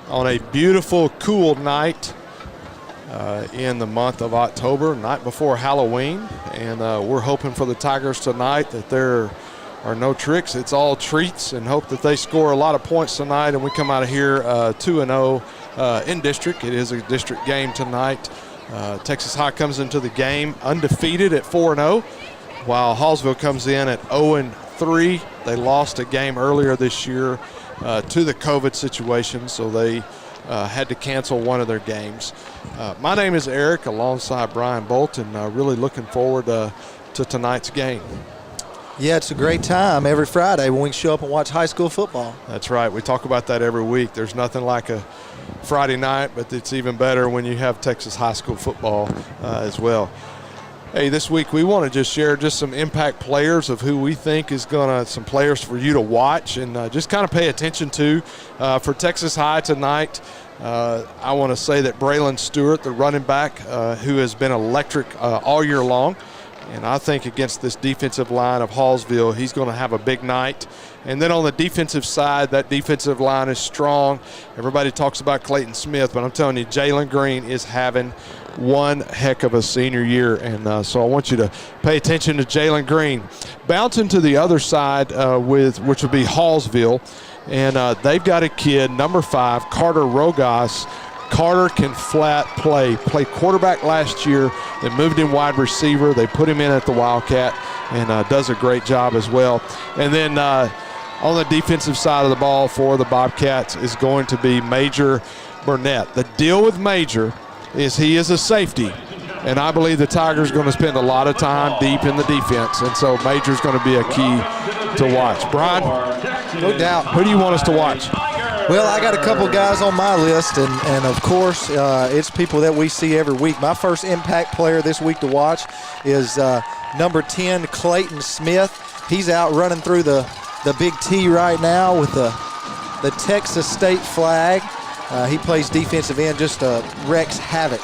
on a beautiful, cool night in the month of October, night before Halloween. And we're hoping for the Tigers tonight that there are no tricks. It's all treats, and hope that they score a lot of points tonight and we come out of here 2-0 in district. It is a district game tonight. Texas High comes into the game undefeated at 4-0, while Hallsville comes in at 0-3. They lost a game earlier this year to the COVID situation, so they had to cancel one of their games. My name is Eric, alongside Brian Bolton. Really looking forward to tonight's game. Yeah, it's a great time every Friday when we show up and watch high school football. That's right. We talk about that every week. There's nothing like a Friday night, but it's even better when you have Texas high school football as well. Hey, this week we want to just share just some impact players of who we think is some players for you to watch and just kind of pay attention to. For Texas High tonight, I want to say that Braylon Stewart, the running back, who has been electric all year long, and I think against this defensive line of Hallsville, he's going to have a big night. And then on the defensive side, that defensive line is strong. Everybody talks about Clayton Smith, but I'm telling you, Jalen Green is having one heck of a senior year. And so I want you to pay attention to Jalen Green. Bouncing to the other side, which would be Hallsville. And they've got a kid, number 5, Carter Rogas. Carter can flat play. Played quarterback last year. They moved him wide receiver. They put him in at the Wildcat and does a great job as well. And then on the defensive side of the ball for the Bobcats is going to be Major Burnett. The deal with Major is he is a safety, and I believe the Tigers are going to spend a lot of time deep in the defense, and so Major's going to be a key to watch. Brian? No doubt. Who do you want us to watch? Well, I got a couple guys on my list, and of course, it's people that we see every week. My first impact player this week to watch is number 10, Clayton Smith. He's out running through the Big T right now with the Texas state flag. He plays defensive end, just wreaks havoc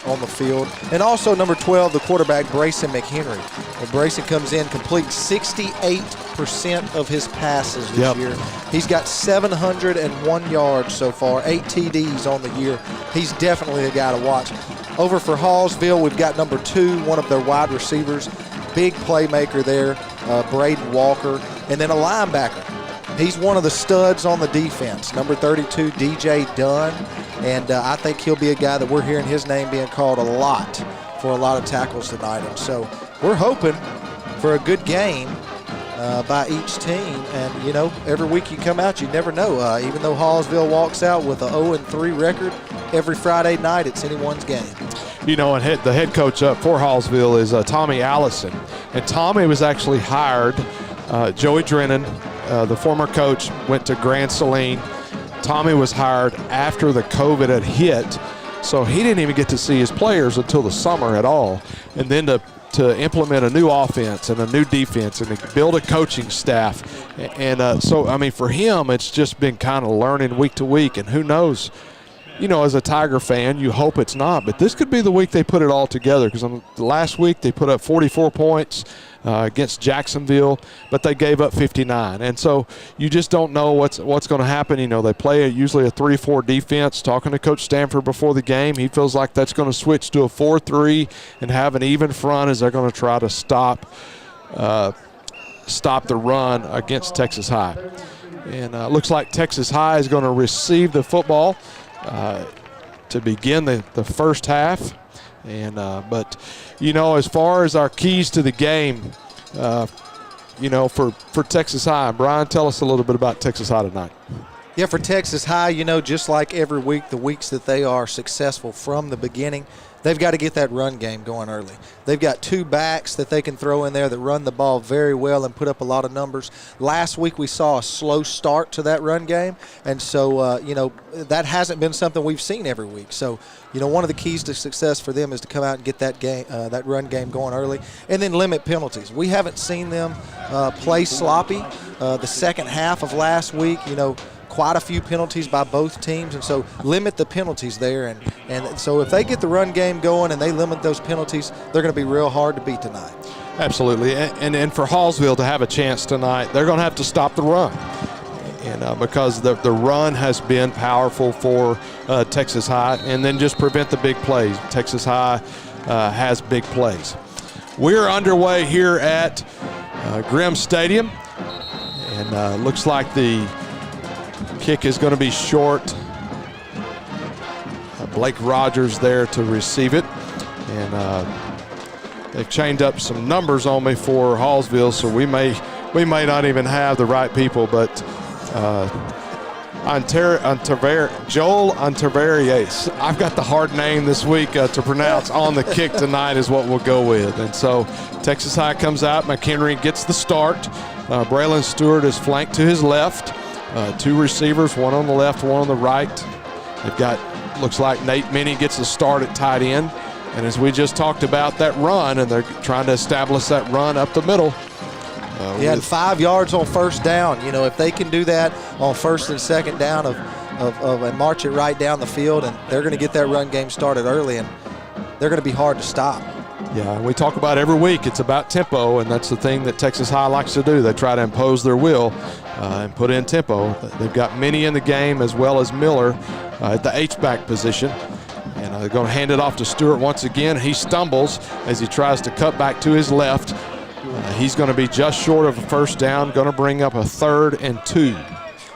on the field. And also number 12, the quarterback, Brayson McHenry. Well, Brayson comes in, completes 68% of his passes this year. He's got 701 yards so far, 8 TDs on the year. He's definitely a guy to watch. Over for Hallsville, we've got number 2, one of their wide receivers, big playmaker there, Braden Walker, and then a linebacker. He's one of the studs on the defense, number 32, DJ Dunn, and I think he'll be a guy that we're hearing his name being called a lot for a lot of tackles tonight. And so we're hoping for a good game by each team. And, you know, every week you come out, you never know. Even though Hallsville walks out with a 0-3 record, every Friday night it's anyone's game. You know, and the head coach up for Hallsville is Tommy Allison. And Tommy was actually hired. Joey Drennan, the former coach, went to Grand Saline. Tommy was hired after the COVID had hit, so he didn't even get to see his players until the summer at all. And then to implement a new offense and a new defense and to build a coaching staff. And so, I mean, for him, it's just been kind of learning week to week. And who knows, you know, as a Tiger fan, you hope it's not. But this could be the week they put it all together, because last week they put up 44 points against Jacksonville, but they gave up 59. And so you just don't know what's going to happen. You know, they play usually a 3-4 defense. Talking to Coach Stanford before the game, he feels like that's going to switch to a 4-3 and have an even front as they're going to try to stop the run against Texas High. And looks like Texas High is going to receive the football to begin the first half. And but you know, as far as our keys to the game, you know, for Texas High, Brian, tell us a little bit about Texas High tonight. Yeah, for Texas High, you know, just like every week, the weeks that they are successful from the beginning, they've got to get that run game going early. They've got 2 backs that they can throw in there that run the ball very well and put up a lot of numbers. Last week we saw a slow start to that run game, and so, you know, that hasn't been something we've seen every week. So, you know, one of the keys to success for them is to come out and get that game, that run game going early, and then limit penalties. We haven't seen them play sloppy. The second half of last week, you know, quite a few penalties by both teams, and so limit the penalties there. And so if they get the run game going and they limit those penalties, they're going to be real hard to beat tonight. Absolutely. And for Hallsville to have a chance tonight, they're going to have to stop the run. And because the run has been powerful for Texas High, and then just prevent the big plays. Texas High has big plays. We're underway here at Grimm Stadium, and looks like the kick is going to be short. Blake Rogers there to receive it, and they've changed up some numbers on me for Hallsville, so we may not even have the right people, but Joel Onterverier. I've got the hard name this week to pronounce on the kick tonight is what we'll go with. And so Texas High comes out. McHenry gets the start. Braylon Stewart is flanked to his left. Two receivers, one on the left, one on the right. They've got, looks like Nate Minnie gets the start at tight end. And as we just talked about, that run, and they're trying to establish that run up the middle. And 5 yards on first down. You know, if they can do that on first and second down and march it right down the field, and they're going to get that run game started early, and they're going to be hard to stop. Yeah, and we talk about every week, it's about tempo, and that's the thing that Texas High likes to do. They try to impose their will and put in tempo. They've got Minnie in the game as well as Miller at the H-back position. And they're going to hand it off to Stewart once again. He stumbles as he tries to cut back to his left. He's going to be just short of a first down, going to bring up a 3rd and 2.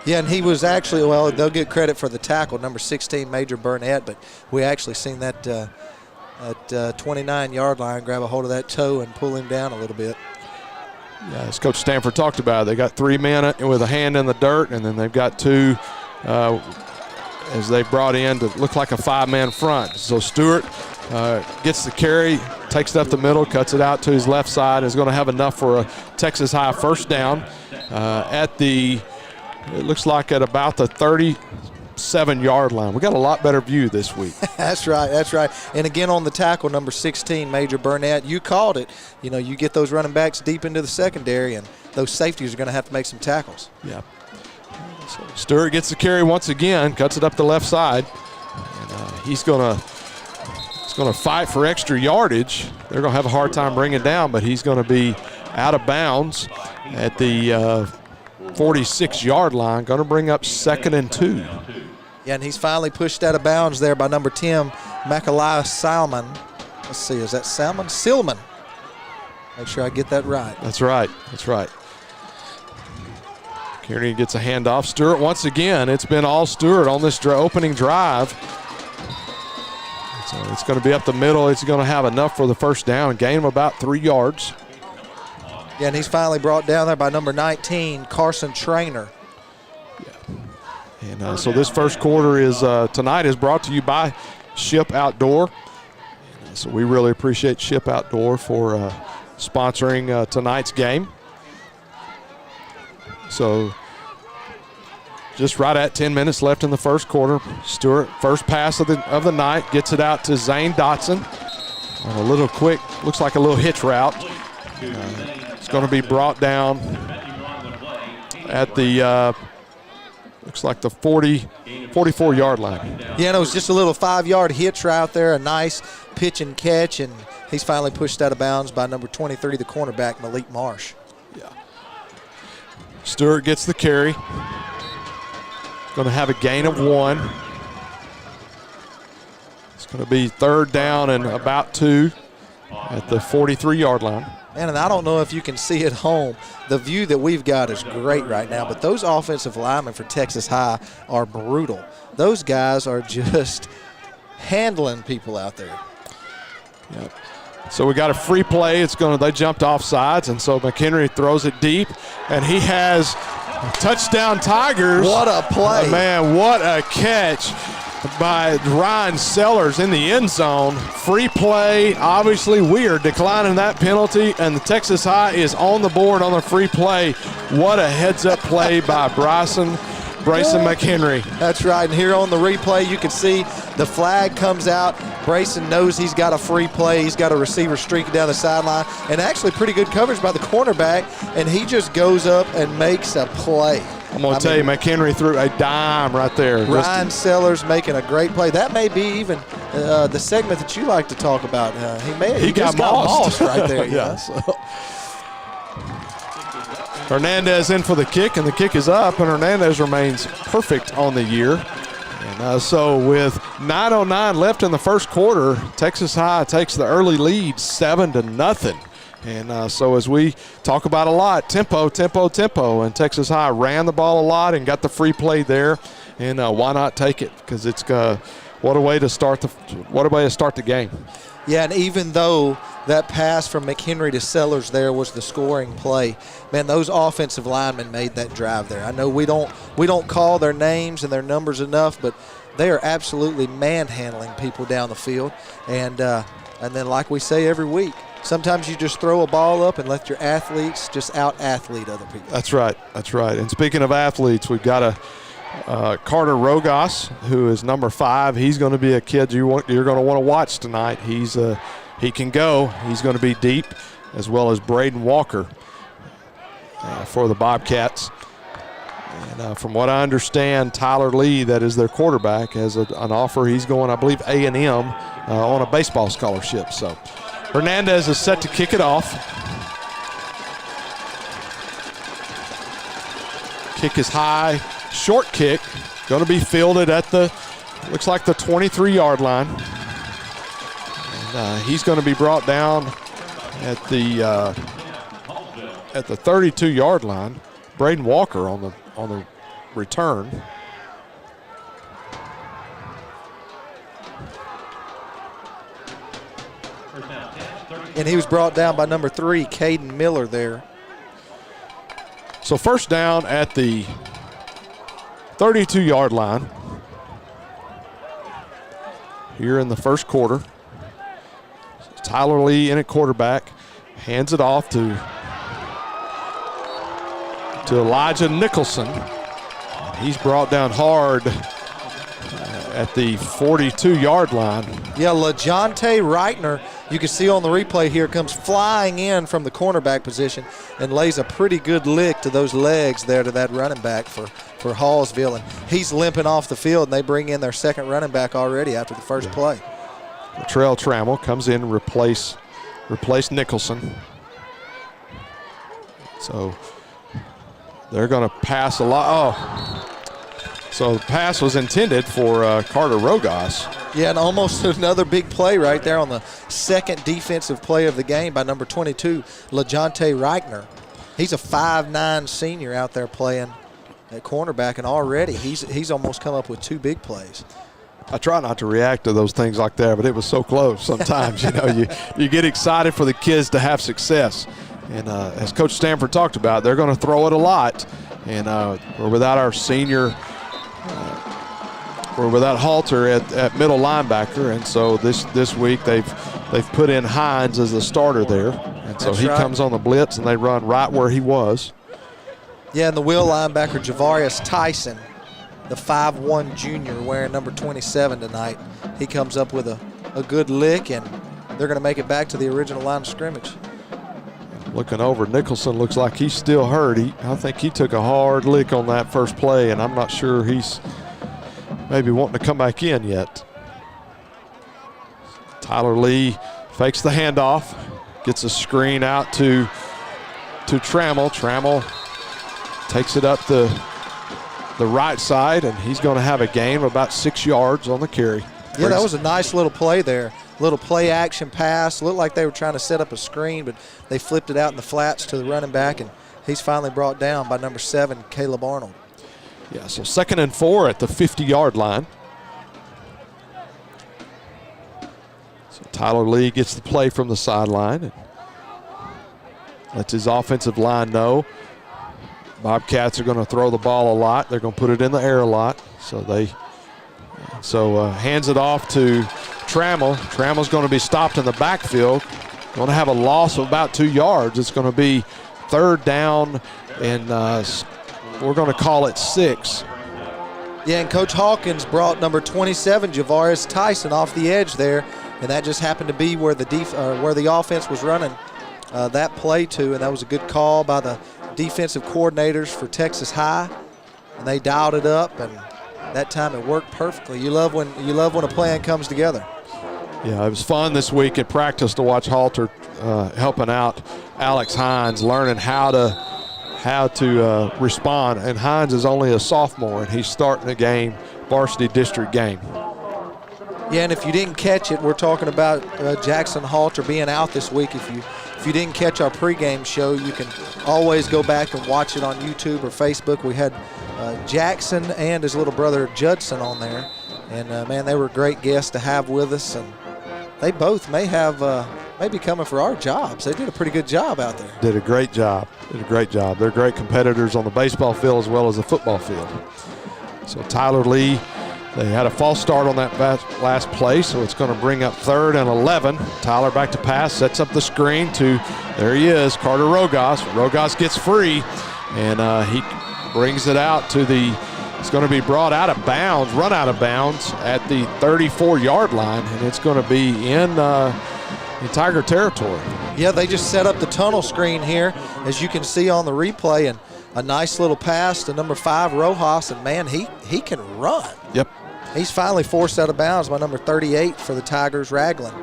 Yeah, and he was actually, well, they'll get credit for the tackle, number 16, Major Burnett, but we actually seen that at 29-yard line grab a hold of that toe and pull him down a little bit. Yeah, as Coach Stanford talked about, they got 3 men with a hand in the dirt, and then they've got 2 as they brought in to look like a 5-man front. So Stewart gets the carry, takes it up the middle, cuts it out to his left side, is going to have enough for a Texas High first down at the, it looks like at about the 37-yard line. We got a lot better view this week. That's right, that's right. And again on the tackle, number 16, Major Burnett, you called it. You know, you get those running backs deep into the secondary, and those safeties are going to have to make some tackles. Yeah. So Stewart gets the carry once again, cuts it up the left side, and he's going to fight for extra yardage. They're going to have a hard time bringing it down, but he's going to be out of bounds at the 46-yard line, going to bring up 2nd and 2. Yeah, and he's finally pushed out of bounds there by number 10, Makaliah Salmon. Let's see, is that Salmon? Silman. Make sure I get that right. That's right, that's right. Kearney gets a handoff. Stewart once again. It's been all Stewart on this opening drive. So it's going to be up the middle. It's going to have enough for the first down and gain him about 3 yards. Yeah, and he's finally brought down there by number 19, Carson Trainer. Yeah. And so this first quarter is tonight is brought to you by Ship Outdoor. So we really appreciate Ship Outdoor for sponsoring tonight's game. So just right at 10 minutes left in the first quarter. Stewart, first pass of the night, gets it out to Zane Dotson. A little quick, looks like a little hitch route. It's going to be brought down at the, looks like the 44-yard line. Yeah, and it was just a little 5-yard hitch route there, a nice pitch and catch, and he's finally pushed out of bounds by number 23, the cornerback, Malik Marsh. Yeah. Stewart gets the carry. Going to have a gain of 1. It's going to be 3rd down and about 2 at the 43-yard line. Man, and I don't know if you can see at home, the view that we've got is great right now, but those offensive linemen for Texas High are brutal. Those guys are just handling people out there. Yep. So we got a free play. They jumped off sides, and so McHenry throws it deep, and he has touchdown Tigers. What a play. Man, what a catch by Ryan Sellers in the end zone. Free play. Obviously, we are declining that penalty, and the Texas High is on the board on the free play. What a heads-up play by Bryson McHenry. That's right, and here on the replay, you can see the flag comes out. Brayson knows he's got a free play. He's got a receiver streaking down the sideline, and actually pretty good coverage by the cornerback, and he just goes up and makes a play. I'm going to tell you, McHenry threw a dime right there. Ryan Sellers making a great play. That may be even the segment that you like to talk about. He got mossed right there. Yeah. So. Hernandez in for the kick, and the kick is up, and Hernandez remains perfect on the year. And so with 9:09 left in the first quarter, Texas High takes the early lead 7-0. And so as we talk about a lot, tempo, tempo, tempo, and Texas High ran the ball a lot and got the free play there. And why not take it? Because it's what a way to start the game. Yeah, and even though that pass from McHenry to Sellers there was the scoring play, man, those offensive linemen made that drive there. I know we don't call their names and their numbers enough, but they are absolutely manhandling people down the field. And then, like we say every week, sometimes you just throw a ball up and let your athletes just out-athlete other people. That's right. That's right. And speaking of athletes, we've got Carter Rogas, who is number 5. He's going to be a kid you're going to want to watch tonight. He can go. He's going to be deep, as well as Braden Walker for the Bobcats. And from what I understand, Tyler Lee, that is their quarterback, has an offer. He's going, I believe, A&M on a baseball scholarship. So Hernandez is set to kick it off. Kick is high. Short kick, going to be fielded at looks like the 23-yard line. And he's going to be brought down at the 32-yard line. Braden Walker on the return. And he was brought down by number 3, Caden Miller there. So first down at the 32-yard line here in the first quarter. Tyler Lee in at quarterback, hands it off to Elijah Nicholson. He's brought down hard at the 42-yard line. Yeah, LaJonte Reitner, you can see on the replay here, comes flying in from the cornerback position and lays a pretty good lick to those legs there to that running back for Hallsville. And he's limping off the field, and they bring in their second running back already after the first play. Latrell Trammell comes in and replace Nicholson. So they're going to pass a lot. Oh, so the pass was intended for Carter Rogas. Yeah, and almost another big play right there on the second defensive play of the game by number 22, LaJonte Reitner. He's a 5'9" senior out there playing at cornerback, and already he's almost come up with 2 big plays. I try not to react to those things like that, but it was so close sometimes. You get excited for the kids to have success. And as Coach Stanford talked about, they're going to throw it a lot. And we're without our senior, we're without Halter at middle linebacker. And so this week they've put in Hines as the starter there. And so he comes on the blitz, and they run right where he was. Yeah, and the will linebacker, Javarius Tyson, the 5'1" junior wearing number 27 tonight. He comes up with a good lick, and they're going to make it back to the original line of scrimmage. Looking over, Nicholson looks like he's still hurt. I think he took a hard lick on that first play, and I'm not sure he's maybe wanting to come back in yet. Tyler Lee fakes the handoff, gets a screen out to Trammell. Trammell takes it up the right side, and he's going to have a gain of about 6 yards on the carry. Yeah, that was a nice little play there. Little play action pass. Looked like they were trying to set up a screen, but they flipped it out in the flats to the running back, and he's finally brought down by number 7, Caleb Arnold. Yeah, so 2nd and 4 at the 50-yard line. So Tyler Lee gets the play from the sideline and lets his offensive line know Bobcats are going to throw the ball a lot. They're going to put it in the air a lot. So hands it off to Trammell. Trammell's going to be stopped in the backfield. Going to have a loss of about 2 yards. It's going to be 3rd down, and we're going to call it 6. Yeah, and Coach Hawkins brought number 27, Javarius Tyson, off the edge there, and that just happened to be where the offense was running that play to, and that was a good call by the defensive coordinators for Texas High, and they dialed it up, and that time it worked perfectly. You love when a plan comes together. Yeah, it was fun this week at practice to watch Halter helping out Alex Hines, learning how how to respond. And Hines is only a sophomore, and he's starting a game, varsity district game. Yeah, and if you didn't catch it, we're talking about Jackson Halter being out this week. If you didn't catch our pregame show, you can always go back and watch it on YouTube or Facebook. We had Jackson and his little brother Judson on there, and man, they were great guests to have with us, and they both may be coming for our jobs. They did a pretty good job out there. Did a great job. They're great competitors on the baseball field as well as the football field. So Tyler Lee, they had a false start on that last play, so it's going to bring up 3rd and 11. Tyler back to pass, sets up the screen to, there he is, Carter Rogas. Rogas gets free, and he brings it out to it's going to be brought out of bounds, run out of bounds at the 34-yard line, and it's going to be in Tiger territory. Yeah, they just set up the tunnel screen here, as you can see on the replay, and a nice little pass to number 5, Rojas, and man, he can run. Yep. He's finally forced out of bounds by number 38 for the Tigers, Ragland.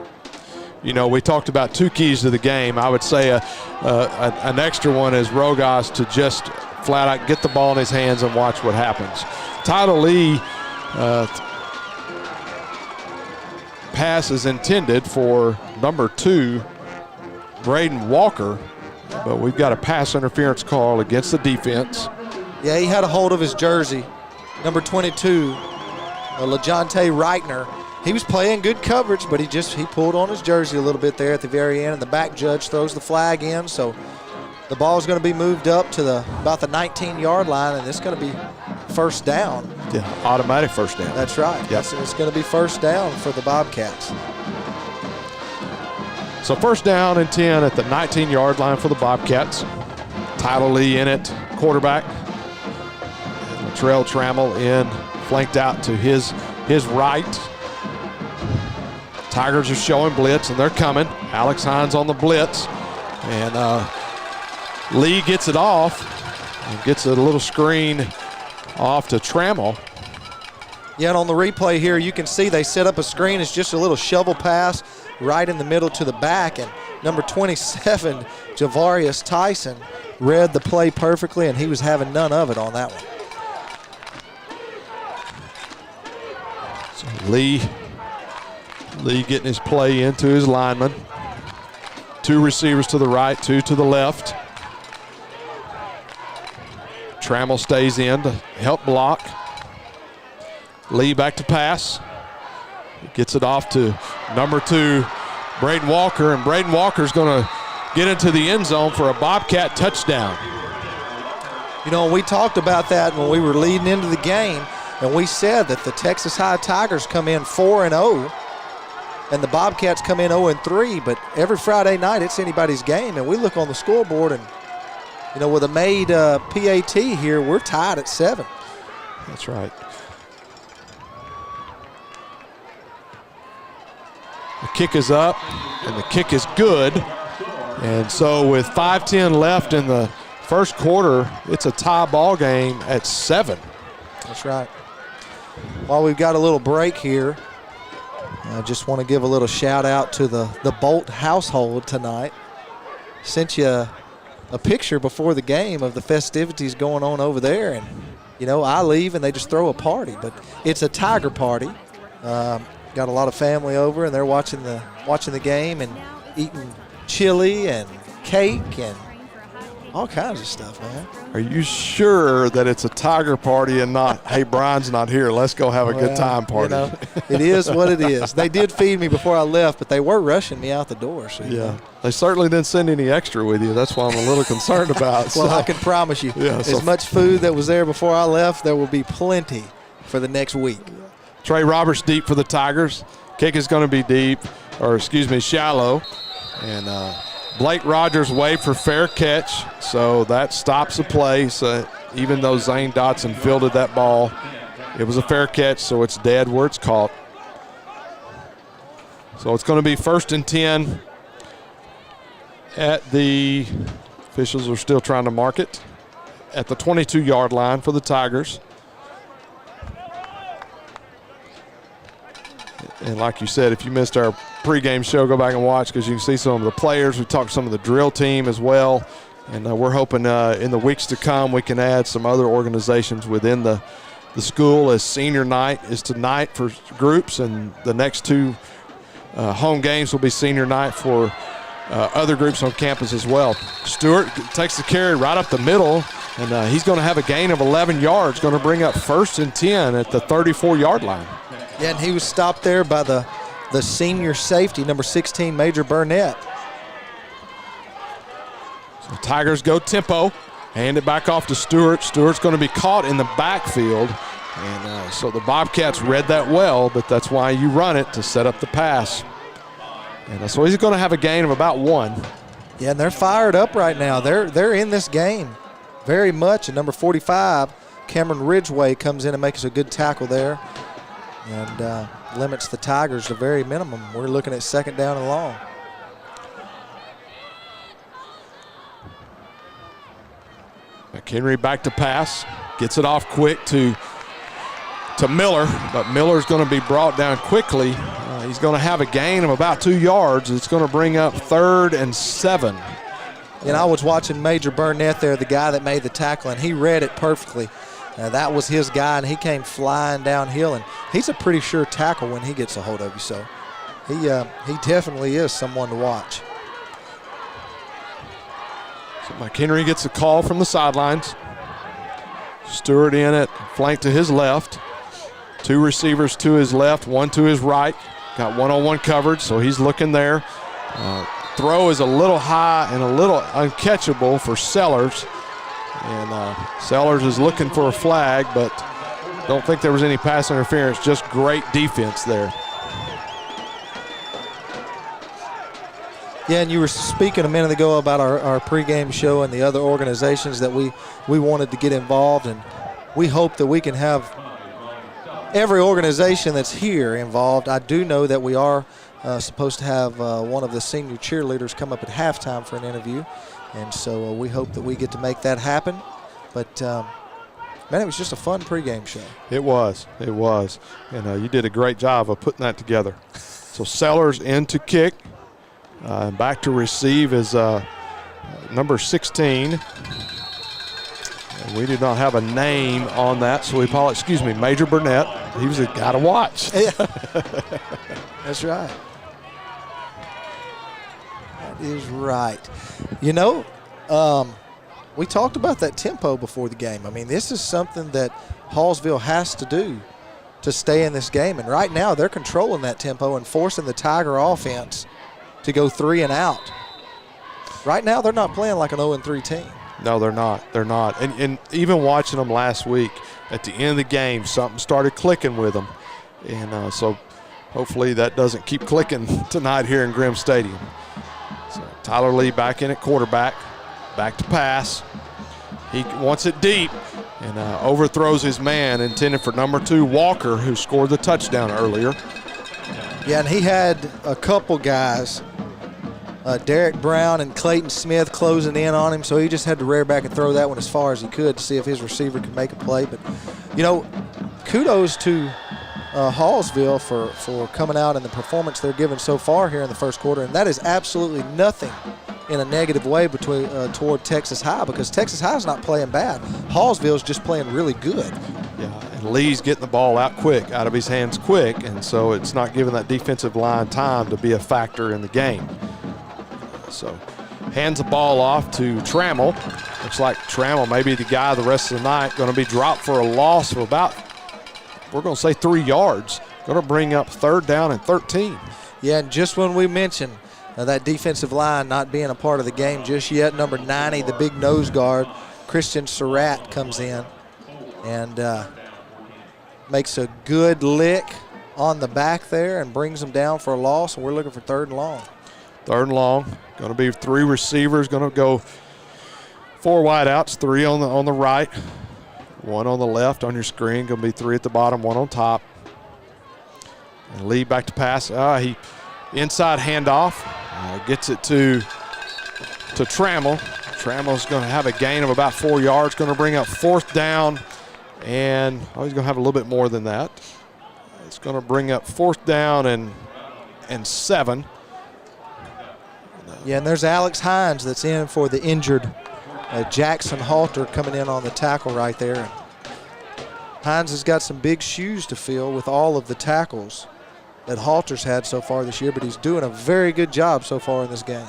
You know, we talked about 2 keys to the game. I would say an extra one is Rogas to just flat out get the ball in his hands and watch what happens. Tyler Lee pass is intended for number 2, Braden Walker, but we've got a pass interference call against the defense. Yeah, he had a hold of his jersey, number 22, LaJonte Reitner. He was playing good coverage, but he pulled on his jersey a little bit there at the very end, and the back judge throws the flag in, so the ball is going to be moved up to about the 19-yard line, and it's going to be first down. Yeah, automatic first down. That's right. Yep. It's going to be first down for the Bobcats. So first down and 10 at the 19-yard line for the Bobcats. Tyler Lee in it, quarterback. And Latrell Trammell in, flanked out to his right. Tigers are showing blitz, and they're coming. Alex Hines on the blitz. And Lee gets it off and gets a little screen off to Trammell. Yeah, and on the replay here, you can see they set up a screen. It's just a little shovel pass right in the middle to the back, and number 27, Javarius Tyson, read the play perfectly, and he was having none of it on that one. So Lee getting his play into his lineman. 2 receivers to the right, 2 to the left. Trammell stays in to help block. Lee back to pass. Gets it off to number 2, Braden Walker, and Braden Walker's going to get into the end zone for a Bobcat touchdown. You know, we talked about that when we were leading into the game, and we said that the Texas High Tigers come in 4-0, and the Bobcats come in 0-3, but every Friday night it's anybody's game, and we look on the scoreboard, and, you know, with a made PAT here, we're tied at 7. That's right. The kick is up, and the kick is good. And so with 5:10 left in the first quarter, it's a tie ball game at 7. That's right. While we've got a little break here, I just want to give a little shout out to the Bolt household tonight. Sent you a picture before the game of the festivities going on over there, and you know, I leave and they just throw a party, but it's a Tiger party. Got a lot of family over, and they're watching the game and eating chili and cake and all kinds of stuff, man. Are you sure that it's a Tiger party and not, hey, Brian's not here, let's go have a good time party? You know, it is what it is. They did feed me before I left, but they were rushing me out the door. So, yeah, they certainly didn't send any extra with you. That's what I'm a little concerned about. Well, I can promise you, as much food that was there before I left, there will be plenty for the next week. Trey Roberts deep for the Tigers. Kick is going to be deep, or excuse me, shallow. And Blake Rogers waved for fair catch, so that stops the play. So even though Zane Dotson fielded that ball, it was a fair catch, so it's dead where it's caught. So it's going to be 1st and 10 at the, officials are still trying to mark it, at the 22-yard line for the Tigers. And like you said, if you missed our pregame show, go back and watch, because you can see some of the players. We talked to some of the drill team as well. And we're hoping in the weeks to come we can add some other organizations within the school, as senior night is tonight for groups, and the next 2 home games will be senior night for other groups on campus as well. Stewart takes the carry right up the middle, and he's going to have a gain of 11 yards, going to bring up 1st and 10 at the 34-yard line. Yeah, and he was stopped there by the senior safety, number 16, Major Burnett. So Tigers go tempo, hand it back off to Stewart. Stewart's going to be caught in the backfield, and so the Bobcats read that well, but that's why you run it, to set up the pass. And so he's going to have a gain of about 1. Yeah, and they're fired up right now. They're in this game very much. And number 45, Cameron Ridgway, comes in and makes a good tackle there and limits the Tigers to very minimum. We're looking at 2nd down and long. McHenry back to pass, gets it off quick to Miller, but Miller's going to be brought down quickly. He's going to have a gain of about 2 yards. It's going to bring up 3rd and 7. And I was watching Major Burnett there, the guy that made the tackle, and he read it perfectly. That was his guy, and he came flying downhill, and he's a pretty sure tackle when he gets a hold of you. So he definitely is someone to watch. So McHenry gets a call from the sidelines. Stewart in it, flank to his left. 2 receivers to his left, 1 to his right. Got one-on-one coverage, so he's looking there. Throw is a little high and a little uncatchable for Sellers. And Sellers is looking for a flag, but don't think there was any pass interference, just great defense there. Yeah, and you were speaking a minute ago about our pregame show and the other organizations that we wanted to get involved, and we hope that we can have every organization that's here involved. I do know that we are supposed to have one of the senior cheerleaders come up at halftime for an interview, and so we hope that we get to make that happen. But man, it was just a fun pregame show. It was, and you did a great job of putting that together. So Sellers in to kick. Back to receive is number 16. And we did not have a name on that, so we apologize. Excuse me, Major Burnett. He was a guy to watch. Yeah. That's right. That is right. You know, we talked about that tempo before the game. I mean, this is something that Hallsville has to do to stay in this game. And right now they're controlling that tempo and forcing the Tiger offense to go 3 and out. Right now they're not playing like an 0-3 team. No, they're not. They're not. And even watching them last week, at the end of the game, something started clicking with them. And so hopefully that doesn't keep clicking tonight here in Grimm Stadium. So Tyler Lee back in at quarterback, back to pass. He wants it deep and overthrows his man, intended for number 2, Walker, who scored the touchdown earlier. Yeah, and he had a couple guys, Derek Brown and Clayton Smith, closing in on him, so he just had to rear back and throw that one as far as he could to see if his receiver could make a play. But, you know, kudos to Hallsville for coming out and the performance they're giving so far here in the first quarter, and that is absolutely nothing in a negative way toward Texas High, because Texas High is not playing bad. Hallsville's just playing really good. Yeah, and Lee's getting the ball out of his hands quick, and so it's not giving that defensive line time to be a factor in the game. So hands the ball off to Trammell. Looks like Trammell may be the guy the rest of the night. Going to be dropped for a loss of about, we're going to say 3 yards. Going to bring up 3rd down and 13. Yeah, and just when we mentioned that defensive line not being a part of the game just yet, number 90, the big nose guard, Christian Surratt, comes in and makes a good lick on the back there and brings them down for a loss, and we're looking for 3rd and long. 3rd and long. Going to be 3 receivers. Going to go 4 wideouts, 3 on the right, 1 on the left on your screen. Going to be 3 at the bottom, 1 on top. And Lee back to pass. He inside handoff. Gets it to Trammell. Trammell's going to have a gain of about 4 yards. Going to bring up 4th down. And he's going to have a little bit more than that. It's going to bring up 4th down and 7. Yeah, and there's Alex Hines that's in for the injured Jackson Halter coming in on the tackle right there. And Hines has got some big shoes to fill with all of the tackles that Halter's had so far this year, but he's doing a very good job so far in this game.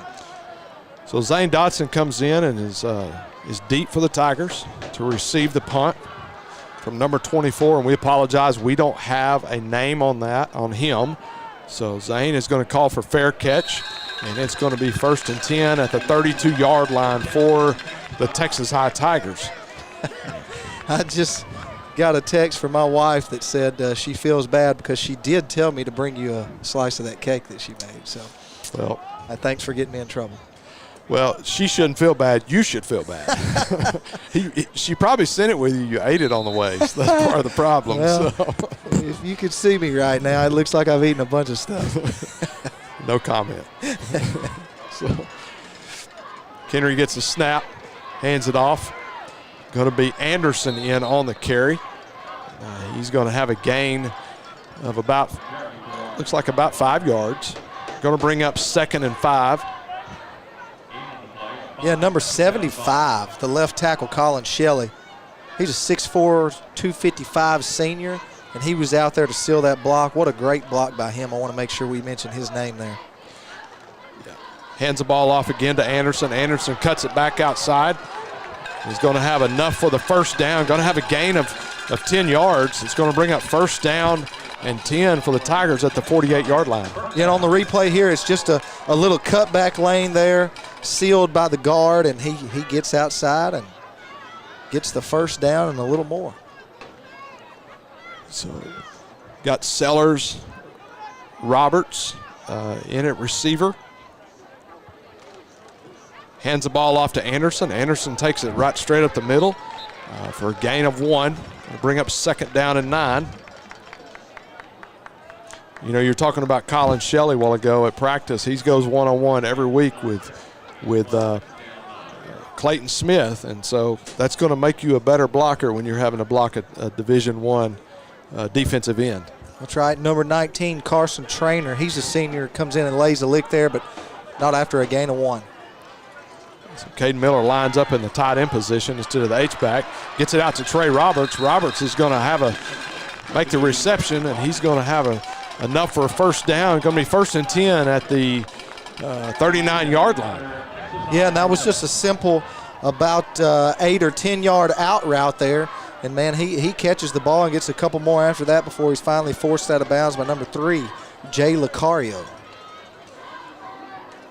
So Zane Dotson comes in and is deep for the Tigers to receive the punt from number 24, and we apologize, we don't have a name on him. So Zane is going to call for fair catch, and it's going to be 1st and 10 at the 32-yard line for the Texas High Tigers. I just got a text from my wife that said she feels bad because she did tell me to bring you a slice of that cake that she made. So, well, thanks for getting me in trouble. Well, she shouldn't feel bad. You should feel bad. She probably sent it with you. You ate it on the way. So that's part of the problem. Well, so. If you could see me right now, it looks like I've eaten a bunch of stuff. No comment. So Henry gets a snap, hands it off. Going to be Anderson in on the carry. He's going to have a gain of looks like about 5 yards. Going to bring up 2nd and 5. Yeah, number 75, the left tackle, Colin Shelley. He's a 6'4", 255 senior, and he was out there to seal that block. What a great block by him. I want to make sure we mention his name there. Yeah. Hands the ball off again to Anderson. Anderson cuts it back outside. He's going to have enough for the first down. Going to have a gain of 10 yards. It's going to bring up 1st down and 10 for the Tigers at the 48-yard line. Yeah, and on the replay here, it's just a little cutback lane there, sealed by the guard, and he gets outside and gets the 1st down and a little more. So got Sellers, Roberts in at receiver. Hands the ball off to Anderson. Anderson takes it right straight up the middle for a gain of 1. We'll bring up 2nd down and 9. You know, you're talking about Colin Shelley a while ago at practice. He goes one-on-one every week with Clayton Smith, and so that's going to make you a better blocker when you're having to block a Division I defensive end. That's right. Number 19, Carson Trainer. He's a senior, comes in and lays a lick there, but not after a gain of 1. So Caden Miller lines up in the tight end position instead of the H-back. Gets it out to Trey Roberts. Roberts is going to make the reception, and he's going to have enough for a 1st down. Going to be 1st and 10 at the 39-yard line. Yeah, and that was just a simple about 8 or 10-yard out route there. And, man, he catches the ball and gets a couple more after that before he's finally forced out of bounds by number 3, Jay Lucario.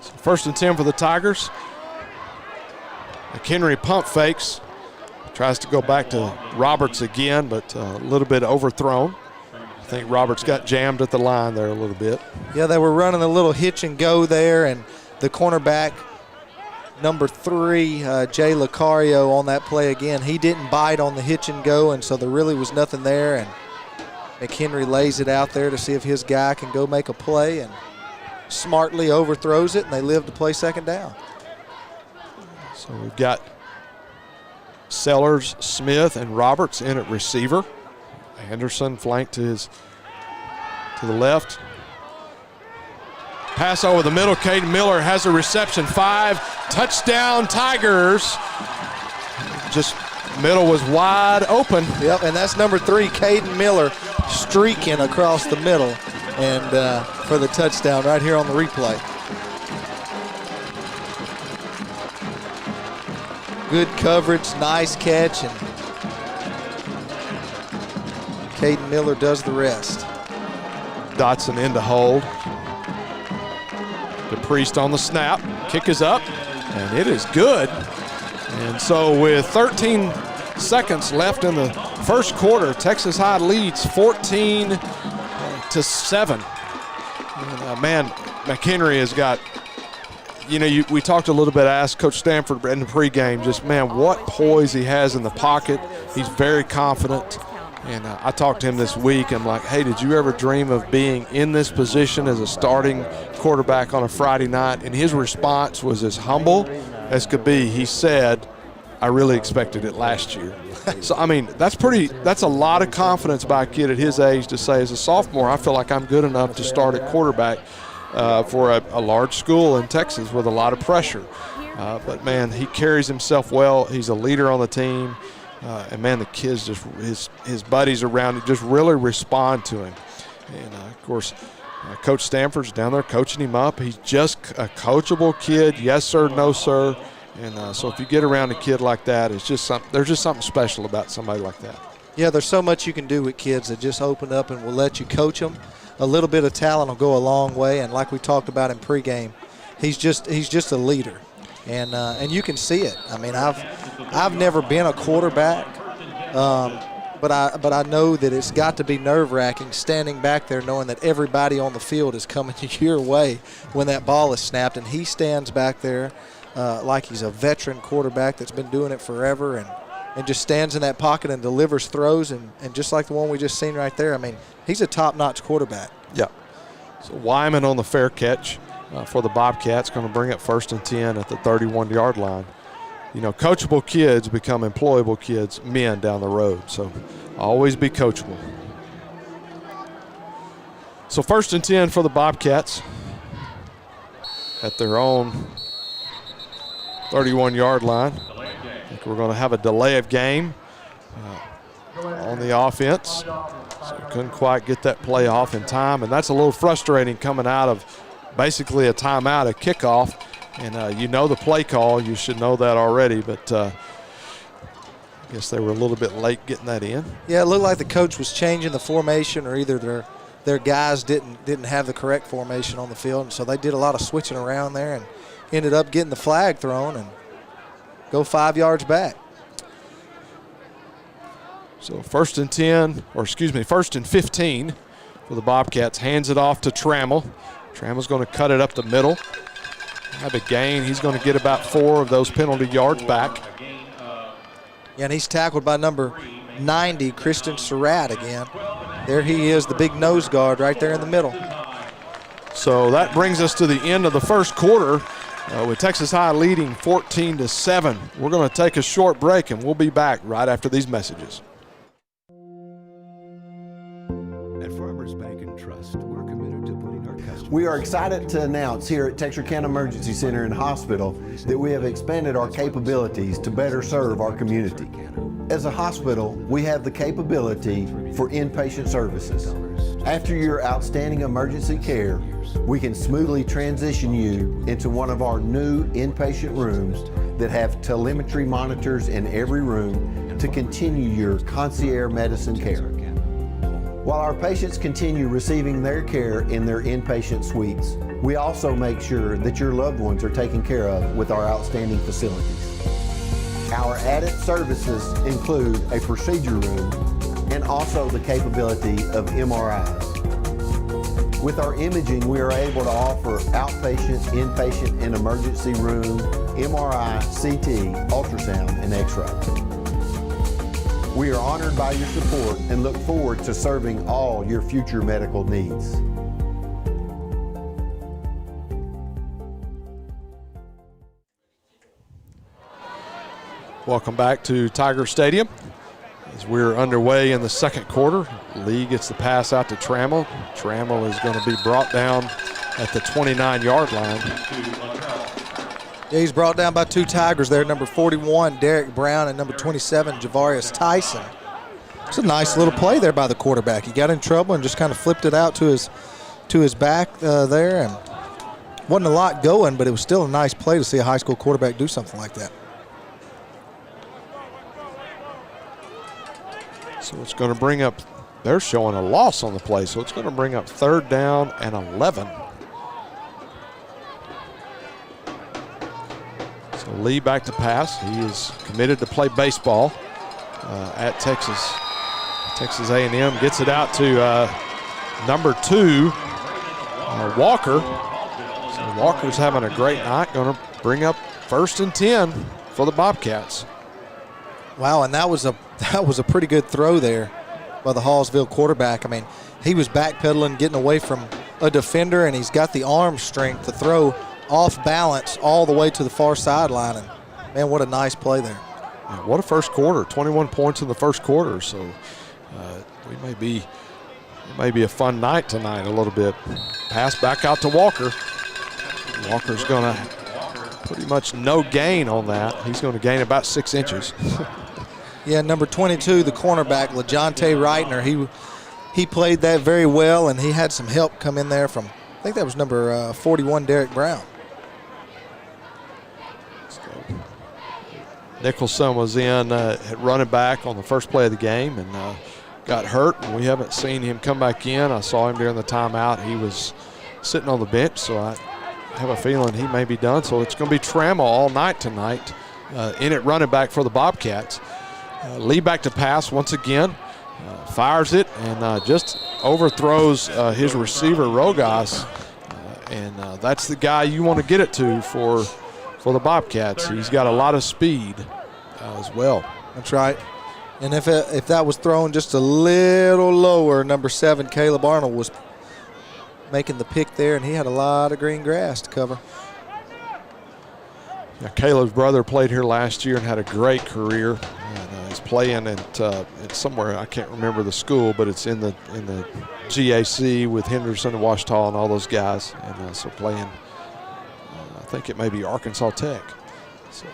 So 1st and 10 for the Tigers. McHenry pump fakes. Tries to go back to Roberts again, but a little bit overthrown. I think Roberts got jammed at the line there a little bit. Yeah, they were running a little hitch and go there, and the cornerback, number 3, Jay Lucario, on that play again. He didn't bite on the hitch and go, and so there really was nothing there, and McHenry lays it out there to see if his guy can go make a play, and smartly overthrows it, and they live to play 2nd down. So we've got Sellers, Smith, and Roberts in at receiver. Anderson flanked to the left. Pass over the middle. Caden Miller has a reception. 5, touchdown Tigers. Just middle was wide open. Yep, and that's number 3, Caden Miller, streaking across the middle and for the touchdown right here on the replay. Good coverage, nice catch, and Caden Miller does the rest. Dotson in to hold. DePriest on the snap. Kick is up, and it is good. And so with 13 seconds left in the 1st quarter, Texas High leads 14-7. And, man, McHenry has got, you know, we talked a little bit, asked Coach Stanford in the pregame, just, man, what poise he has in the pocket. He's very confident. And I talked to him this week. I'm like, hey, did you ever dream of being in this position as a starting quarterback on a Friday night? And his response was as humble as could be. He said, I really expected it last year. So, I mean, that's a lot of confidence by a kid at his age to say, as a sophomore, I feel like I'm good enough to start at quarterback for a large school in Texas with a lot of pressure. But, man, he carries himself well. He's a leader on the team. And, man, the kids, just his buddies around him just really respond to him. And, of course, Coach Stanford's down there coaching him up. He's just a coachable kid, yes, sir, no, sir. And so if you get around a kid like that, there's just something special about somebody like that. Yeah, there's so much you can do with kids that just open up and will let you coach them. A little bit of talent will go a long way, and like we talked about in pregame, he's just a leader, and you can see it. I mean, I've never been a quarterback, but I know that it's got to be nerve-wracking standing back there knowing that everybody on the field is coming your way when that ball is snapped, and he stands back there like he's a veteran quarterback that's been doing it forever, and just stands in that pocket and delivers throws, and just like the one we just seen right there, I mean, he's a top-notch quarterback. Yeah. So Wyman on the fair catch for the Bobcats, going to bring it 1st and 10 at the 31-yard line. You know, coachable kids become employable kids, men down the road. So always be coachable. So 1st and 10 for the Bobcats at their own 31-yard line. I think we're going to have a delay of game on the offense. So couldn't quite get that play off in time, and that's a little frustrating coming out of basically a timeout, a kickoff. And you know the play call. You should know that already, but I guess they were a little bit late getting that in. Yeah, it looked like the coach was changing the formation, or either their guys didn't have the correct formation on the field, and so they did a lot of switching around there and ended up getting the flag thrown and go 5 yards back. So 1st and 10, or excuse me, 1st and 15 for the Bobcats. Hands it off to Trammell. Trammell's going to cut it up the middle. Have a gain. He's going to get about 4 of those penalty yards back. Yeah, and he's tackled by number 90, Christian Surratt again. There he is, the big nose guard right there in the middle. So that brings us to the end of the first quarter with Texas High leading 14-7. We're going to take a short break, and we'll be back right after these messages. We are excited to announce here at Texarkana Emergency Center and Hospital that we have expanded our capabilities to better serve our community. As a hospital, we have the capability for inpatient services. After your outstanding emergency care, we can smoothly transition you into one of our new inpatient rooms that have telemetry monitors in every room to continue your concierge medicine care. While our patients continue receiving their care in their inpatient suites, we also make sure that your loved ones are taken care of with our outstanding facilities. Our added services include a procedure room and also the capability of MRIs. With our imaging, we are able to offer outpatient, inpatient, and emergency room MRI, CT, ultrasound, and X-ray. We are honored by your support and look forward to serving all your future medical needs. Welcome back to Tiger Stadium. As we're underway in the second quarter, Lee gets the pass out to Trammell. Trammell is going to be brought down at the 29-yard line. Yeah, he's brought down by 2 Tigers there, number 41, Derek Brown, and number 27, Javarius Tyson. It's a nice little play there by the quarterback. He got in trouble and just kind of flipped it out to his back there, and wasn't a lot going, but it was still a nice play to see a high school quarterback do something like that. So it's going to bring up, they're showing a loss on the play, so it's going to bring up 3rd down and 11. So Lee back to pass. He is committed to play baseball at Texas. Texas A&M gets it out to number 2, Walker. So Walker's having a great night. Going to bring up 1st and 10 for the Bobcats. Wow, and that was a pretty good throw there by the Hallsville quarterback. I mean, he was backpedaling, getting away from a defender, and he's got the arm strength to throw off balance all the way to the far sideline. And man, what a nice play there. Yeah, what a first quarter, 21 points in the first quarter. So it may be a fun night tonight a little bit. Pass back out to Walker. Walker's going to pretty much no gain on that. He's going to gain about 6 inches. Yeah, number 22, the cornerback, LaJonte Reitner, he played that very well, and he had some help come in there from, I think that was number 41, Derek Brown. Nicholson was in at running back on the first play of the game and got hurt. We haven't seen him come back in. I saw him during the timeout. He was sitting on the bench, so I have a feeling he may be done. So it's going to be Trammell all night tonight in at running back for the Bobcats. Lee back to pass once again, fires it and just overthrows his receiver, Rogas. And that's the guy you want to get it to for the Bobcats. He's got a lot of speed as well. That's right. And if that was thrown just a little lower, number 7, Caleb Arnold, was making the pick there, and he had a lot of green grass to cover. Now, Caleb's brother played here last year and had a great career. And he's playing at somewhere, I can't remember the school, but it's in the GAC with Henderson and Washita and all those guys. And so playing, I think it may be Arkansas Tech. So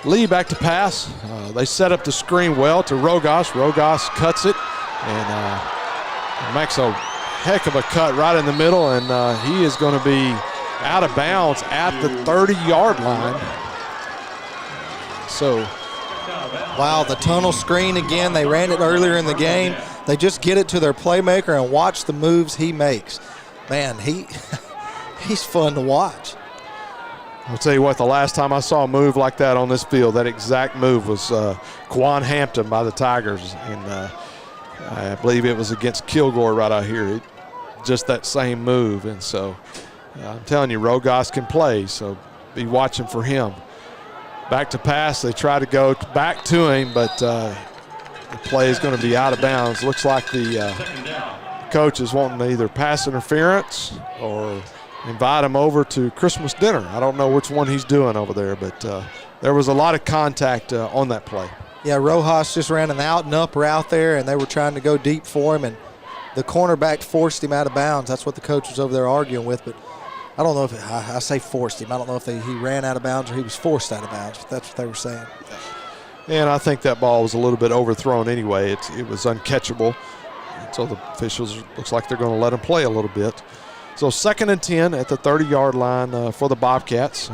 Lee back to pass. They set up the screen well to Rogas. Rogas cuts it and makes a heck of a cut right in the middle, and he is going to be out of bounds at the 30-yard line. So, wow, the tunnel screen again. They ran it earlier in the game. They just get it to their playmaker and watch the moves he makes. Man, he's fun to watch. I'll tell you what, the last time I saw a move like that on this field, that exact move was Quan Hampton by the Tigers, and I believe it was against Kilgore right out here. Just that same move, and so I'm telling you, Rogas can play, so be watching for him. Back to pass, they try to go back to him, but the play is going to be out of bounds. Looks like the coach is wanting either pass interference or invite him over to Christmas dinner. I don't know which one he's doing over there, but there was a lot of contact on that play. Yeah, Rojas just ran an out and up route there, and they were trying to go deep for him, and the cornerback forced him out of bounds. That's what the coach was over there arguing with, but I don't know if I say forced him. I don't know if he ran out of bounds or he was forced out of bounds, but that's what they were saying. And I think that ball was a little bit overthrown anyway. It was uncatchable. And so the officials, looks like they're going to let him play a little bit. So 2nd and 10 at the 30-yard line for the Bobcats.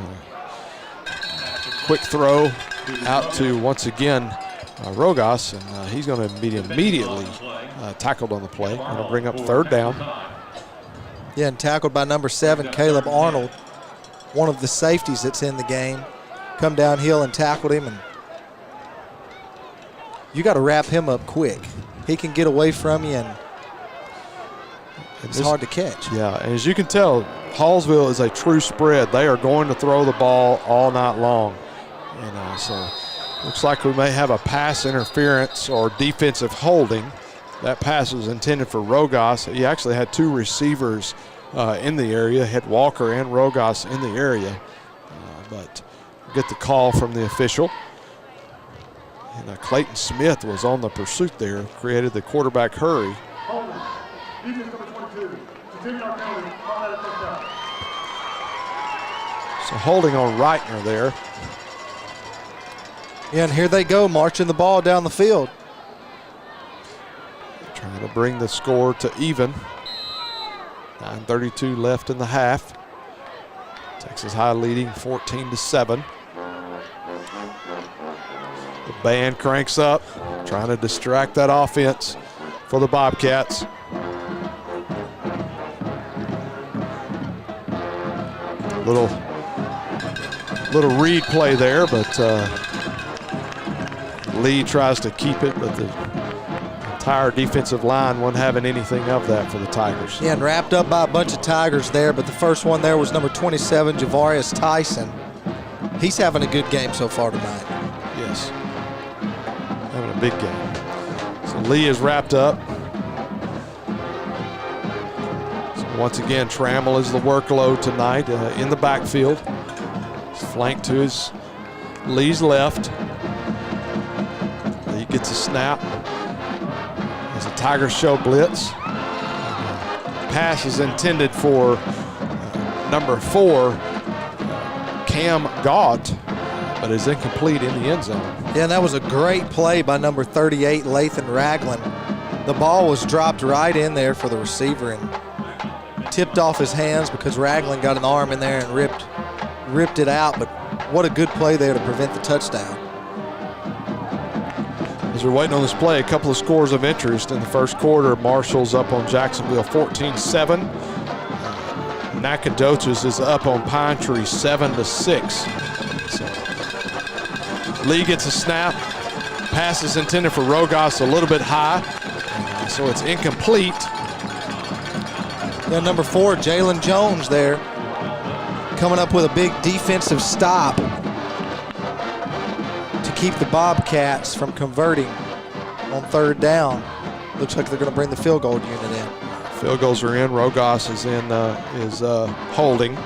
Quick throw out to, once again, Rogas, and he's going to be immediately tackled on the play. Going to bring up 3rd down. Yeah, and tackled by number 7, Caleb Arnold, one of the safeties that's in the game. Come downhill and tackled him, and you got to wrap him up quick. He can get away from you, and it's hard to catch. Yeah, and as you can tell, Hallsville is a true spread. They are going to throw the ball all night long. And so looks like we may have a pass interference or defensive holding. That pass was intended for Rogas. He actually had 2 receivers in the area, had Walker and Rogas in the area. But get the call from the official. And Clayton Smith was on the pursuit there, created the quarterback hurry. So holding on Reitner there. Yeah, and here they go, marching the ball down the field. Trying to bring the score to even. 9:32 left in the half. Texas High leading 14-7. The band cranks up, trying to distract that offense for the Bobcats. Little read play there, but Lee tries to keep it, but the entire defensive line wasn't having anything of that for the Tigers. Yeah, and wrapped up by a bunch of Tigers there, but the first one there was number 27, Javarius Tyson. He's having a good game so far tonight. Yes, having a big game. So Lee is wrapped up. So once again, Trammell is the workload tonight in the backfield. He's flanked to his Lee's left. Lee gets a snap. As the Tigers show blitz. Pass is intended for number 4, Cam Gott, but is incomplete in the end zone. Yeah, and that was a great play by number 38, Lathan Ragland. The ball was dropped right in there for the receiver and tipped off his hands because Ragland got an arm in there and ripped it out, but what a good play there to prevent the touchdown. As we're waiting on this play, a couple of scores of interest in the first quarter. Marshall's up on Jacksonville 14-7. Nacogdoches is up on Pine Tree 7-6. So, Lee gets a snap. Pass is intended for Rogas a little bit high, so it's incomplete. Yeah, number 4, Jalen Jones there, coming up with a big defensive stop to keep the Bobcats from converting on 3rd down. Looks like they're going to bring the field goal unit in. Field goals are in. Rogas is in, holding.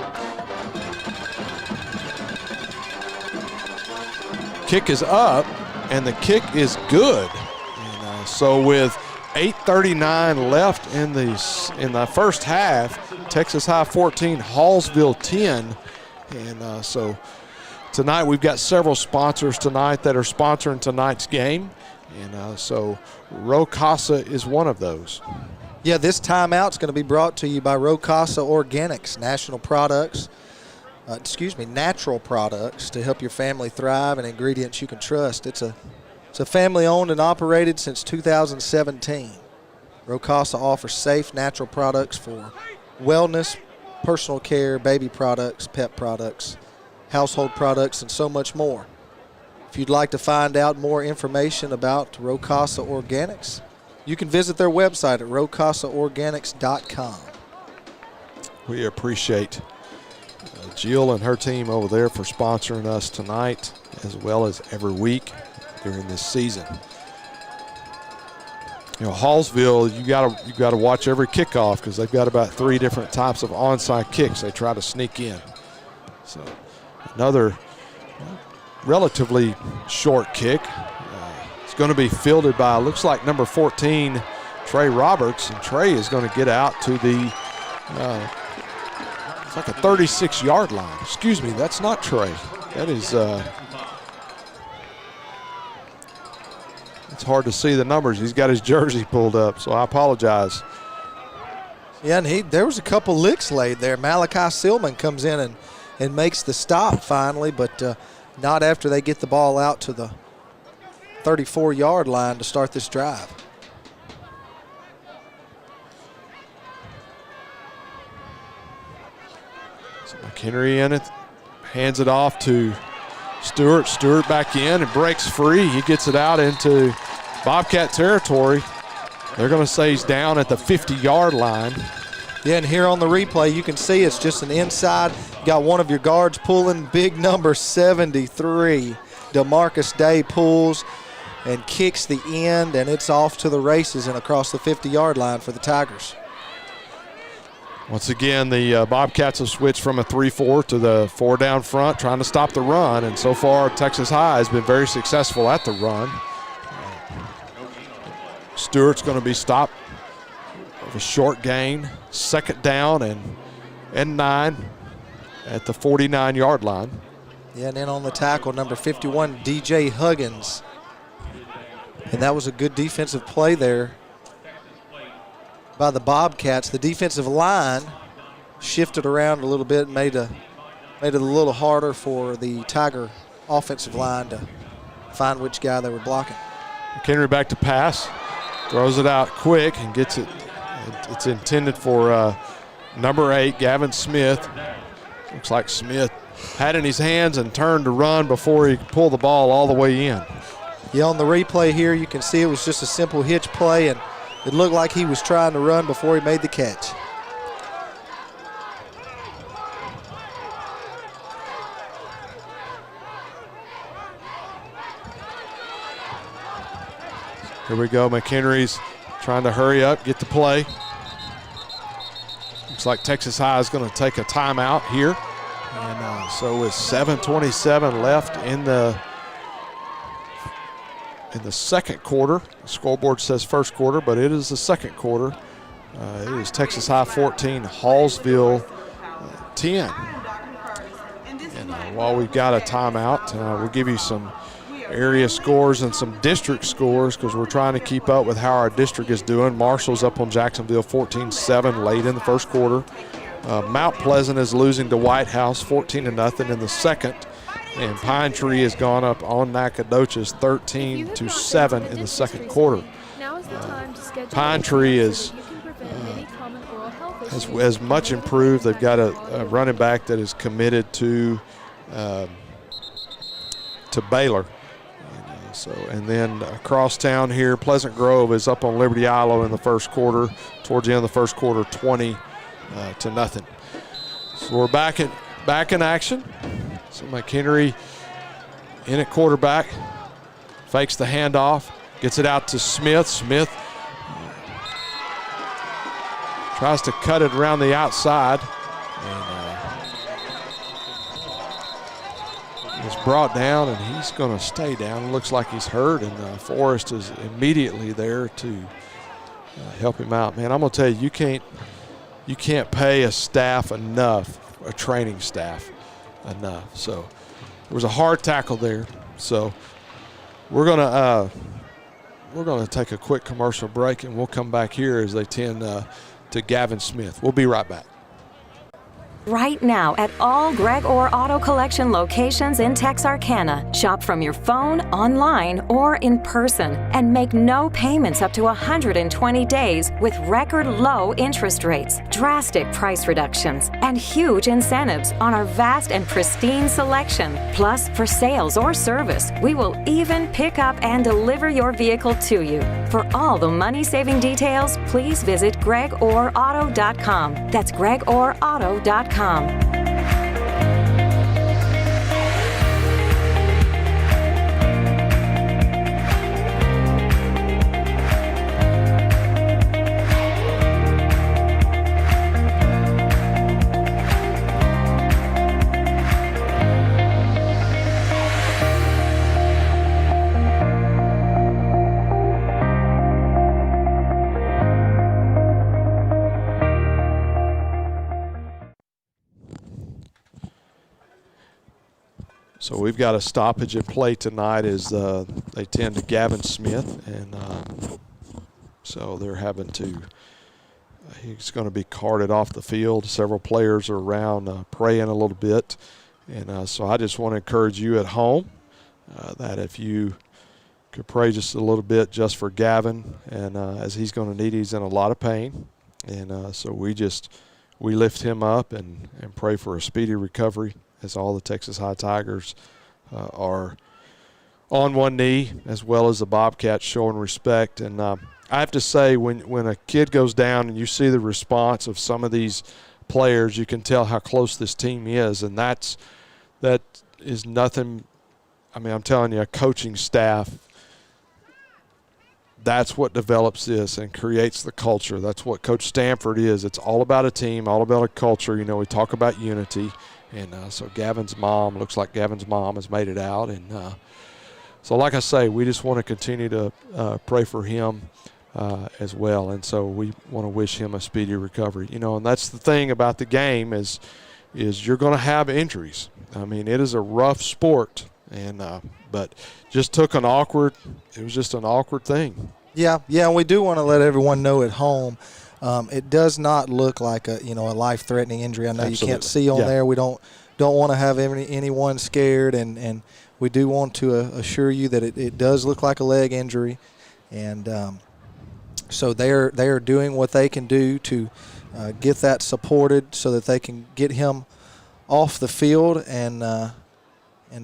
Kick is up, and the kick is good. And, so with 8:39 left in the first half, Texas High 14, Hallsville 10, and so tonight we've got several sponsors tonight that are sponsoring tonight's game, and so Rocasa is one of those. Yeah, this timeout's going to be brought to you by Rocasa Organics, natural products to help your family thrive and ingredients you can trust. It's a family owned and operated since 2017. Rocasa offers safe, natural products for wellness, personal care, baby products, pet products, household products, and so much more. If you'd like to find out more information about Rocasa Organics, you can visit their website at rocasaorganics.com. We appreciate Jill and her team over there for sponsoring us tonight, as well as every week during this season. You know, Hallsville, you got to watch every kickoff because they've got about 3 different types of onside kicks they try to sneak in. So another relatively short kick. It's going to be fielded by, looks like number 14, Trey Roberts, and Trey is going to get out to the, it's like a 36-yard line. Excuse me, that's not Trey. That is, it's hard to see the numbers. He's got his jersey pulled up, so I apologize. Yeah, and there was a couple licks laid there. Malachi Silman comes in and makes the stop finally, but not after they get the ball out to the 34-yard line to start this drive. So McHenry in it, hands it off to Stewart. Stewart back in and breaks free. He gets it out into Bobcat territory. They're going to say he's down at the 50-yard line. Yeah, and here on the replay, you can see it's just an inside. Got one of your guards pulling, big number 73. DeMarcus Day pulls and kicks the end, and it's off to the races and across the 50-yard line for the Tigers. Once again, the Bobcats have switched from a 3-4 to the 4 down front, trying to stop the run, and so far Texas High has been very successful at the run. Stewart's going to be stopped with a short gain, 2nd down and 9 at the 49-yard line. Yeah, and then on the tackle, number 51, DJ Huggins. And that was a good defensive play there by the Bobcats. The defensive line shifted around a little bit and made it a little harder for the Tiger offensive line to find which guy they were blocking. McHenry back to pass, throws it out quick and gets it. It's intended for number 8, Gavin Smith. Looks like Smith had it in his hands and turned to run before he could pull the ball all the way in. Yeah, on the replay here, you can see it was just a simple hitch play, and it looked like he was trying to run before he made the catch. Here we go. McHenry's trying to hurry up, get the play. Looks like Texas High is going to take a timeout here. And so with 7:27 left in the second quarter, the scoreboard says first quarter, but it is the second quarter. It is Texas High 14, Hallsville 10. And while we've got a timeout, we'll give you some area scores and some district scores because we're trying to keep up with how our district is doing. Marshall's up on Jacksonville 14-7 late in the first quarter. Mount Pleasant is losing to White House 14-0 in the second. And Pine Tree has gone up on Nacogdoches 13-7 in the second quarter. Pine Tree has much improved. They've got a running back that is committed to Baylor. And then across town here, Pleasant Grove is up on Liberty Isle in the first quarter. Towards the end of the first quarter, 20-0. So we're back in action. So McHenry in at quarterback, fakes the handoff, gets it out to Smith. Smith tries to cut it around the outside. And is brought down, and he's going to stay down. It looks like he's hurt, and Forrest is immediately there to help him out. Man, I'm going to tell you, you can't pay a staff enough, a training staff enough. So there was a hard tackle there. So we're gonna take a quick commercial break, and we'll come back here as they tend to Gavin Smith. We'll be right back. Right now at all Greg Orr Auto Collection locations in Texarkana. Shop from your phone, online, or in person and make no payments up to 120 days with record low interest rates, drastic price reductions, and huge incentives on our vast and pristine selection. Plus, for sales or service, we will even pick up and deliver your vehicle to you. For all the money-saving details, please visit gregorauto.com. That's gregorauto.com. So we've got a stoppage at play tonight as they tend to Gavin Smith, and so they're having to he's going to be carted off the field. Several players are around praying a little bit, and so I just want to encourage you at home that if you could pray just a little bit just for Gavin, and as he's going to need, he's in a lot of pain, and so we lift him up and pray for a speedy recovery, as all the Texas High Tigers are on one knee, as well as the Bobcats showing respect. And I have to say, when a kid goes down and you see the response of some of these players, you can tell how close this team is, and that is nothing. I mean, I'm telling you, a coaching staff, that's what develops this and creates the culture. That's what Coach Stanford is. It's all about a team, all about a culture. You know, we talk about unity. And so looks like Gavin's mom has made it out. And so like I say, we just want to continue to pray for him as well. And so we want to wish him a speedy recovery. You know, and that's the thing about the game is you're going to have injuries. I mean, it is a rough sport. And but it was just an awkward thing. Yeah, and we do want to let everyone know at home, it does not look like a life-threatening injury. I know Absolutely. You can't see on there. We don't want to have anyone scared, and we do want to assure you that it does look like a leg injury, and so they are doing what they can do to get that supported so that they can get him off the field and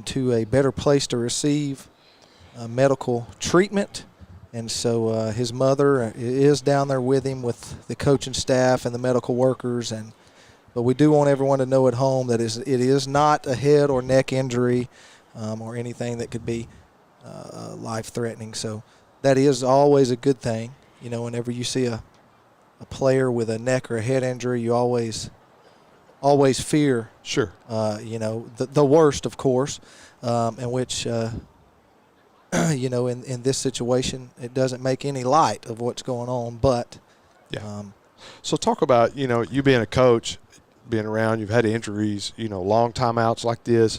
to a better place to receive medical treatment. And so his mother is down there with him with the coaching staff and the medical workers. But we do want everyone to know at home that it is not a head or neck injury or anything that could be life-threatening. So that is always a good thing. You know, whenever you see a player with a neck or a head injury, you always fear. Sure. The worst, of course, in which in this situation, it doesn't make any light of what's going on. But so talk about you being a coach. being around. You've had injuries, long timeouts like this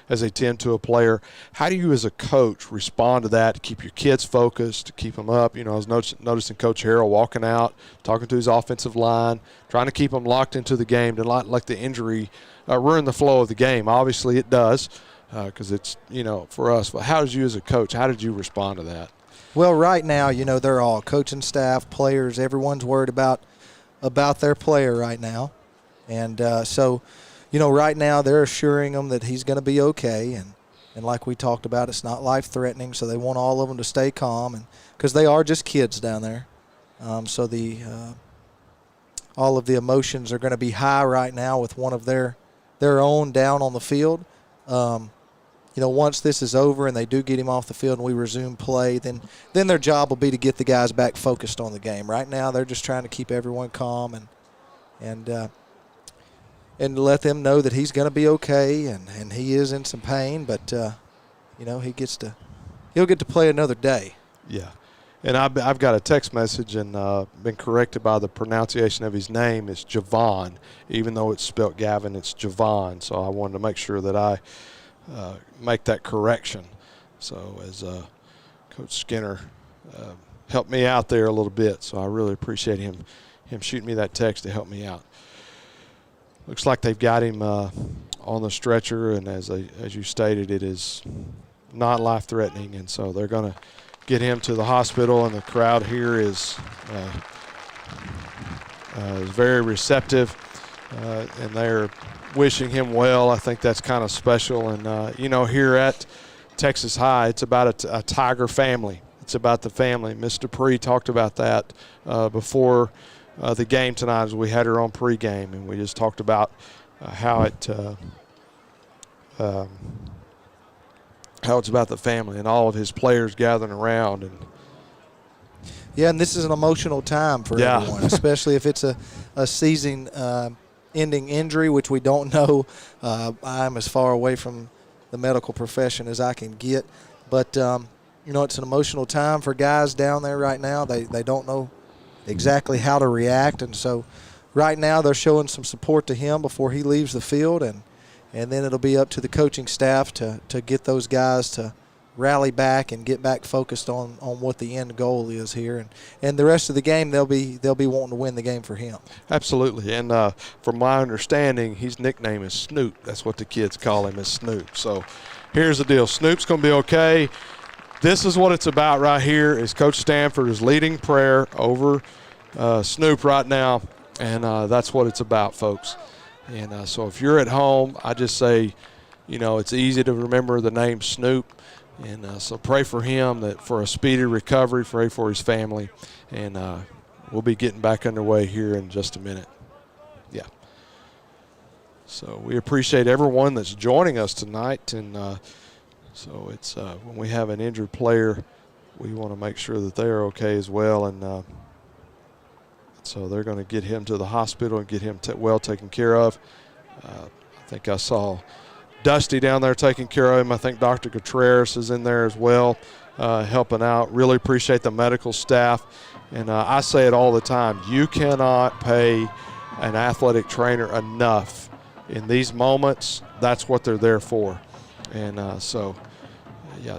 as they tend to a player. How do you as a coach respond to that to keep your kids focused, to keep them up? I was noticing Coach Harrell walking out, talking to his offensive line, trying to keep them locked into the game, to not let the injury ruin the flow of the game. Obviously it does because it's, for us. But how did you as a coach, how did you respond to that? Well, right now, they're all coaching staff, players, everyone's worried about their player right now. And so, right now they're assuring them that he's going to be okay. And like we talked about, it's not life-threatening, so they want all of them to stay calm, and because they are just kids down there. So all of the emotions are going to be high right now with one of their own down on the field. Once this is over and they do get him off the field and we resume play, then their job will be to get the guys back focused on the game. Right now they're just trying to keep everyone calm and let them know that he's going to be okay, and he is in some pain, but he'll get to play another day. Yeah. And I've got a text message and been corrected by the pronunciation of his name. It's Javon. Even though it's spelled Gavin, it's Javon. So I wanted to make sure that I make that correction. So as Coach Skinner helped me out there a little bit, so I really appreciate him shooting me that text to help me out. Looks like they've got him on the stretcher, and as you stated, it is not life-threatening, and so they're going to get him to the hospital, and the crowd here is very receptive, and they're wishing him well. I think that's kind of special. And, here at Texas High, it's about a Tiger family. It's about the family. Ms. Dupree talked about that before the game tonight as we had her on pregame, and we just talked about how it's about the family and all of his players gathering around. Yeah, and this is an emotional time for everyone, especially if it's a season-ending injury, which we don't know. I'm as far away from the medical profession as I can get. But, it's an emotional time for guys down there right now. They don't know exactly how to react. And so right now they're showing some support to him before he leaves the field. And then it'll be up to the coaching staff to get those guys to rally back and get back focused on what the end goal is here. And the rest of the game, they'll be wanting to win the game for him. Absolutely. And from my understanding, his nickname is Snoop. That's what the kids call him, is Snoop. So here's the deal. Snoop's going to be okay. This is what it's about right here, is Coach Stanford is leading prayer over Snoop right now, and that's what it's about, folks. And so if you're at home, I just say, it's easy to remember the name Snoop. And so pray for him, for a speedy recovery, pray for his family. And we'll be getting back underway here in just a minute. Yeah. So we appreciate everyone that's joining us tonight. And so it's when we have an injured player, we want to make sure that they're okay as well. And so they're going to get him to the hospital and get him well taken care of. I think I saw Dusty down there taking care of him. I think Dr. Contreras is in there as well, helping out. Really appreciate the medical staff. And I say it all the time, you cannot pay an athletic trainer enough. In these moments, that's what they're there for. And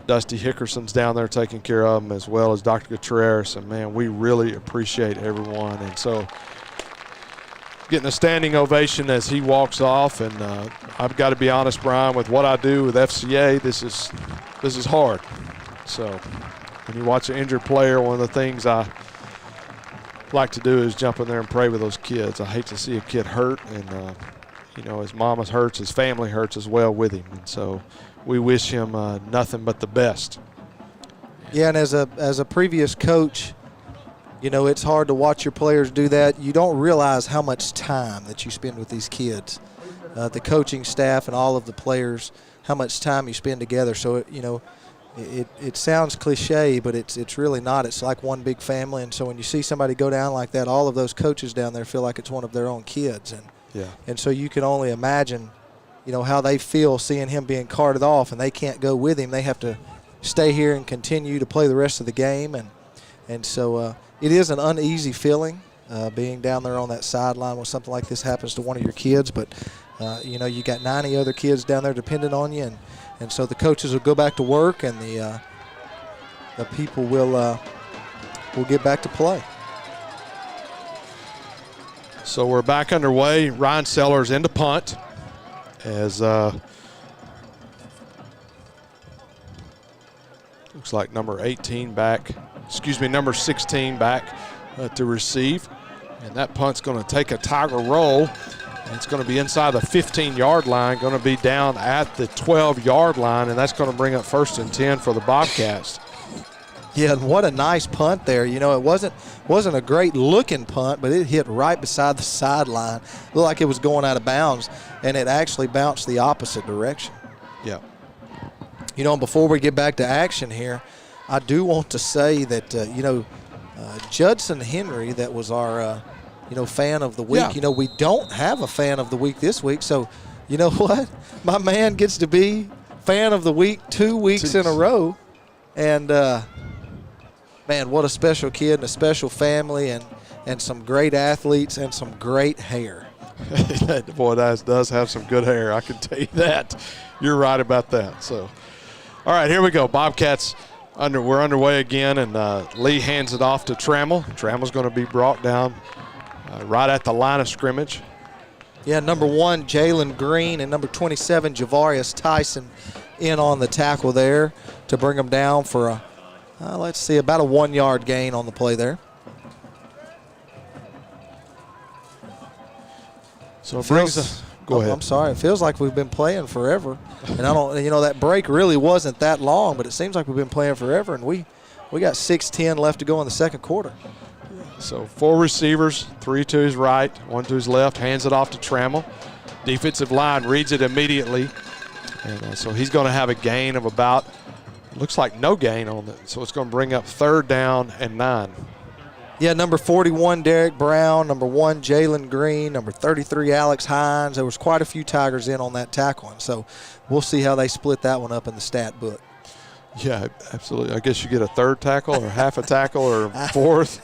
Dusty Hickerson's down there taking care of him, as well as Dr. Contreras. And, man, we really appreciate everyone. And so getting a standing ovation as he walks off. And I've got to be honest, Brian, with what I do with FCA, this is hard. So when you watch an injured player, one of the things I like to do is jump in there and pray with those kids. I hate to see a kid hurt, and his mama hurts, his family hurts as well with him. And so we wish him nothing but the best. Yeah, and as a previous coach, it's hard to watch your players do that. You don't realize how much time that you spend with these kids, the coaching staff and all of the players, how much time you spend together. So, it sounds cliche, but it's really not. It's like one big family. And so when you see somebody go down like that, all of those coaches down there feel like it's one of their own kids. And so you can only imagine, how they feel seeing him being carted off, and they can't go with him. They have to stay here and continue to play the rest of the game. And so it is an uneasy feeling. being down there on that sideline when something like this happens to one of your kids. But, you know, you got 90 other kids down there depending on you. And so the coaches will go back to work, and the people will get back to play. So we're back underway. Ryan Sellers into punt as looks like number 16 back to receive. And that punt's going to take a Tiger roll. And it's going to be inside the 15-yard line, going to be down at the 12-yard line, and that's going to bring up 1st and 10 for the Bobcats. Yeah, and what a nice punt there. You know, it wasn't a great looking punt, but it hit right beside the sideline. Looked like it was going out of bounds, and it actually bounced the opposite direction. Yeah. You know, and before we get back to action here, I do want to say that, you know, Judson Henry, that was our, you know, fan of the week. Yeah. You know, we don't have a fan of the week this week, so you know what? My man gets to be fan of the week 2 weeks in a row. And, man, what a special kid and a special family and some great athletes and some great hair. Boy, that does have some good hair. I can tell you that. You're right about that. So, all right, here we go. Bobcats, we're underway again, and Lee hands it off to Trammell. Trammell's going to be brought down right at the line of scrimmage. Yeah, number 1, Jalen Green, and number 27, Javarius Tyson, in on the tackle there to bring them down for a, let's see, about a 1-yard gain on the play there. So it brings us. Go ahead. I'm sorry. It feels like we've been playing forever, and I don't. You know, that break really wasn't that long, but it seems like we've been playing forever, and we got 6:10 left to go in the second quarter. So 4 receivers, 3 to his right, 1 to his left, hands it off to Trammell. Defensive line reads it immediately, and so he's going to have a gain of about, looks like no gain on it. So it's going to bring up 3rd down and 9. Yeah, number 41, Derek Brown, number 1, Jalen Green, number 33, Alex Hines. There was quite a few Tigers in on that tackle, and so we'll see how they split that one up in the stat book. Yeah, absolutely. I guess you get a 3rd tackle or half a tackle or 4th.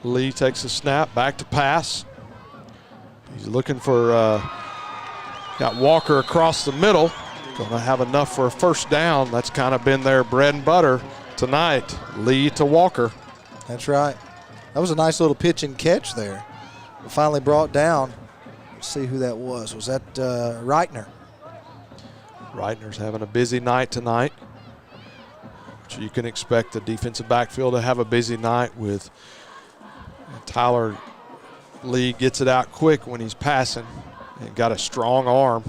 Lee takes a snap, back to pass. He's looking for, got Walker across the middle. Going to have enough for a 1st down. That's kind of been their bread and butter tonight. Lee to Walker. That's right. That was a nice little pitch and catch there. Finally brought down. Let's see who that was. Was that Reitner? Reitner's having a busy night tonight. Which you can expect the defensive backfield to have a busy night with. Tyler Lee gets it out quick when he's passing and got a strong arm.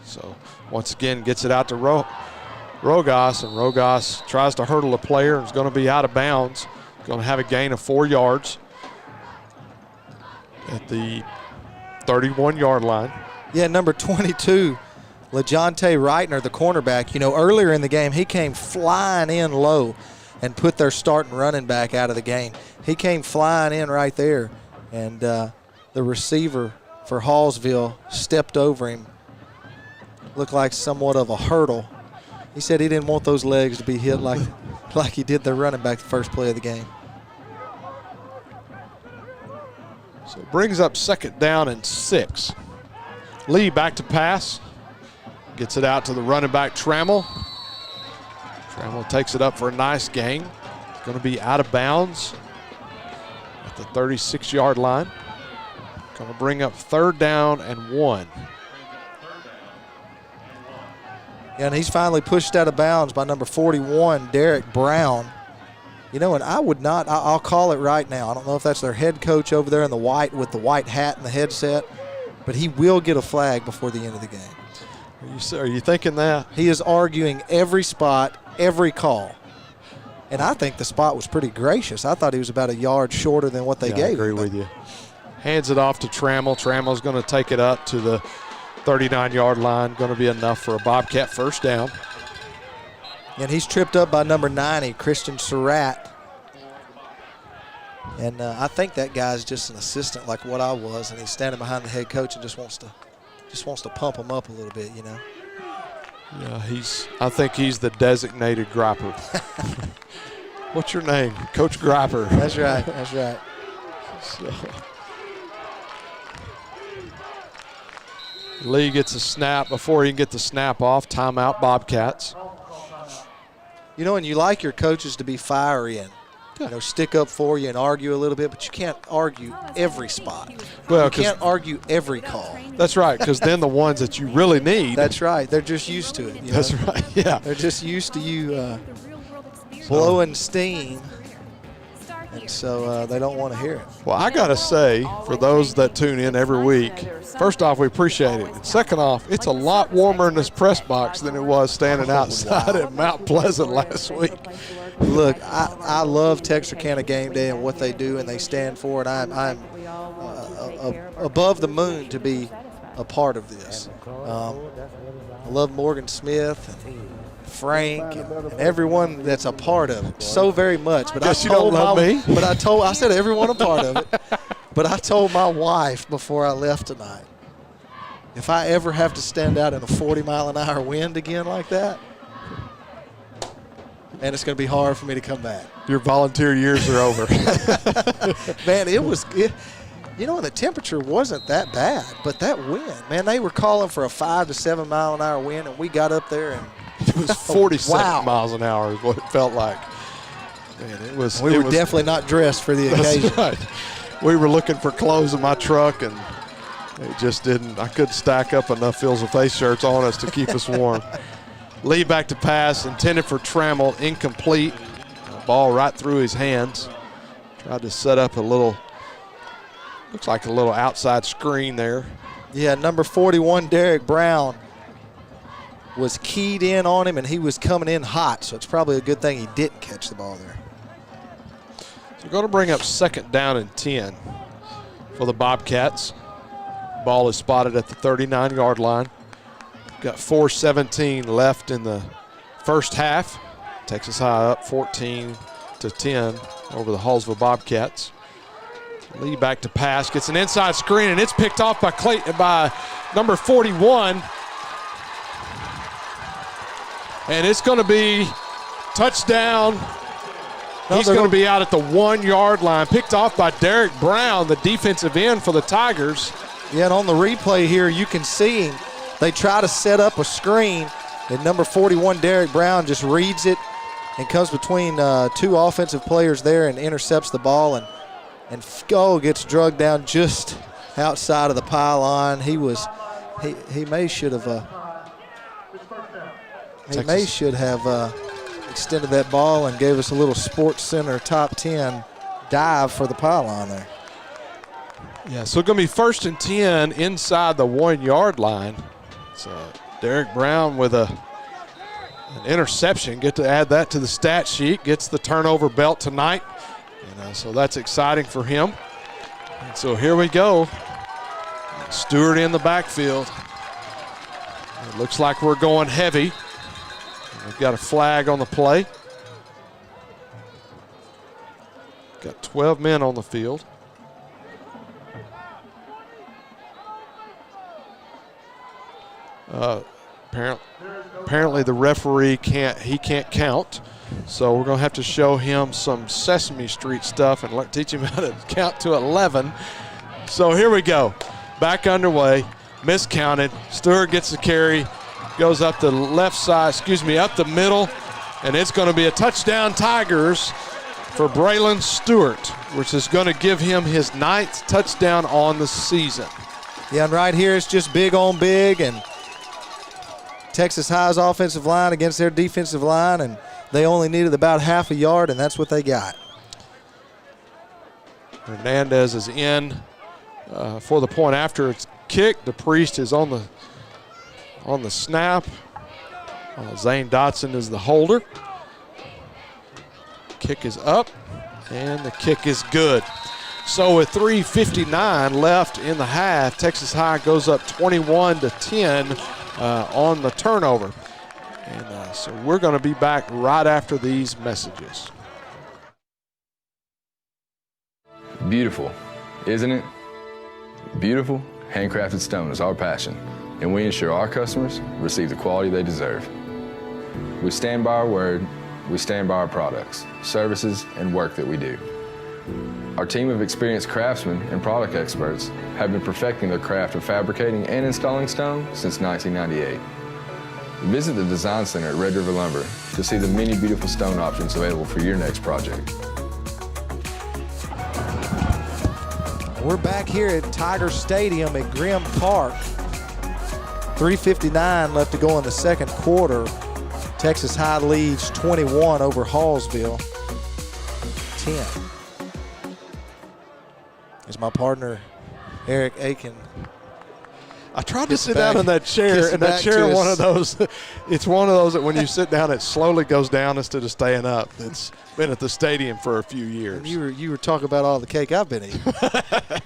So once again gets it out to Rogas, and Rogas tries to hurdle a player and is going to be out of bounds. Going to have a gain of 4 yards at the 31-yard line. Yeah, number 22, LeJonte Reitner, the cornerback. You know, earlier in the game, he came flying in low and put their starting running back out of the game. He came flying in right there, and the receiver for Hallsville stepped over him. Looked like somewhat of a hurdle. He said he didn't want those legs to be hit like he did the running back the first play of the game. So it brings up 2nd down and 6. Lee back to pass. Gets it out to the running back, Trammell. Trammell takes it up for a nice gain. Going to be out of bounds at the 36-yard line. Going to bring up 3rd down and 1. Yeah, and he's finally pushed out of bounds by number 41, Derek Brown. You know, and I would not, I'll call it right now. I don't know if that's their head coach over there in the white with the white hat and the headset, but he will get a flag before the end of the game. Are you thinking that? He is arguing every spot, every call. And I think the spot was pretty gracious. I thought he was about a yard shorter than what they gave him. I agree with you. Hands it off to Trammell. Trammell's going to take it up to the 39-yard line. Going to be enough for a Bobcat 1st down. And he's tripped up by number 90, Christian Surratt. And I think that guy's just an assistant like what I was, and he's standing behind the head coach and just wants to pump him up a little bit, you know. Yeah, I think he's the designated griper. What's your name? Coach Griper. That's right. That's right. So, Lee gets a snap. Before he can get the snap off, timeout, Bobcats. You know, and you like your coaches to be fiery and stick up for you and argue a little bit, but you can't argue every spot. Well, you can't argue every call. That's right, because then the ones that you really need. That's right. They're just used to it. That's right, yeah. They're just used to you blowing steam, and so they don't want to hear it. Well, I got to say, for those that tune in every week, first off, we appreciate it. And second off, it's a lot warmer in this press box than it was standing outside at Mount Pleasant last week. Look, I love Texarkana Gameday and what they do and they stand for, and I'm above the moon to be a part of this. I love Morgan Smith and Frank and everyone that's a part of it so very much. But you don't love me. But I said everyone a part of it. But I told my wife before I left tonight, if I ever have to stand out in a 40-mile-an-hour wind again like that, and it's going to be hard for me to come back. Your volunteer years are over. Man, and the temperature wasn't that bad, but that wind, man, they were calling for a 5 to 7 mile an hour wind, and we got up there and it was 47 wow. miles an hour is what it felt like. Man, we were definitely not dressed for the occasion. That's right. We were looking for clothes in my truck, and it just didn't. I couldn't stack up enough Fields of Faith shirts on us to keep us warm. Lee back to pass, intended for Trammell, incomplete. Ball right through his hands. Tried to set up looks like a little outside screen there. Yeah, number 41, Derek Brown, was keyed in on him, and he was coming in hot, so it's probably a good thing he didn't catch the ball there. So we're going to bring up 2nd down and 10 for the Bobcats. Ball is spotted at the 39-yard line. Got 4:17 left in the first half. Texas High up 14-10 over the Hallsville Bobcats. Lee back to pass, gets an inside screen, and it's picked off by number 41. And it's going to be touchdown. He's going to be out at the 1-yard line, picked off by Derek Brown, the defensive end for the Tigers. Yeah, and on the replay here, you can see him. They try to set up a screen, and number 41, Derek Brown, just reads it and comes between two offensive players there and intercepts the ball and gets drugged down just outside of the pylon. He may should have extended that ball and gave us a little Sports Center top 10 dive for the pylon there. Yeah, so it's going to be 1st and 10 inside the 1-yard line. So Derek Brown with an interception. Get to add that to the stat sheet. Gets the turnover belt tonight. And so that's exciting for him. And so here we go. Stewart in the backfield. It looks like we're going heavy. We've got a flag on the play. Got 12 men on the field. Apparently the referee can't count, so we're going to have to show him some Sesame Street stuff and teach him how to count to 11. So here we go, back underway, miscounted. Stewart gets the carry, goes up the left side, up the middle, and it's going to be a touchdown Tigers for Braylon Stewart, which is going to give him his 9th touchdown on the season. Yeah, and right here it's just big on big, and Texas High's offensive line against their defensive line, and they only needed about half a yard, and that's what they got. Hernandez is in for the point after it's kicked. The Priest is on the snap. Zane Dotson is the holder. Kick is up, and the kick is good. So with 3:59 left in the half, Texas High goes up 21-10 on the turnover. And so we're going to be back right after these messages. Beautiful, isn't it? Beautiful, handcrafted stone is our passion, and we ensure our customers receive the quality they deserve. We stand by our word, we stand by our products, services, and work that we do. Our team of experienced craftsmen and product experts have been perfecting their craft of fabricating and installing stone since 1998. Visit the Design Center at Red River Lumber to see the many beautiful stone options available for your next project. We're back here at Tiger Stadium at Grimm Park. 3:59 left to go in the second quarter. Texas High leads 21 over Hallsville, 10. Here's my partner, Eric Aiken. I tried to sit down in that chair, and that chair, one of those, it's one of those that when you sit down, it slowly goes down instead of staying up. It's been at the stadium for a few years. And you were talking about all the cake I've been eating.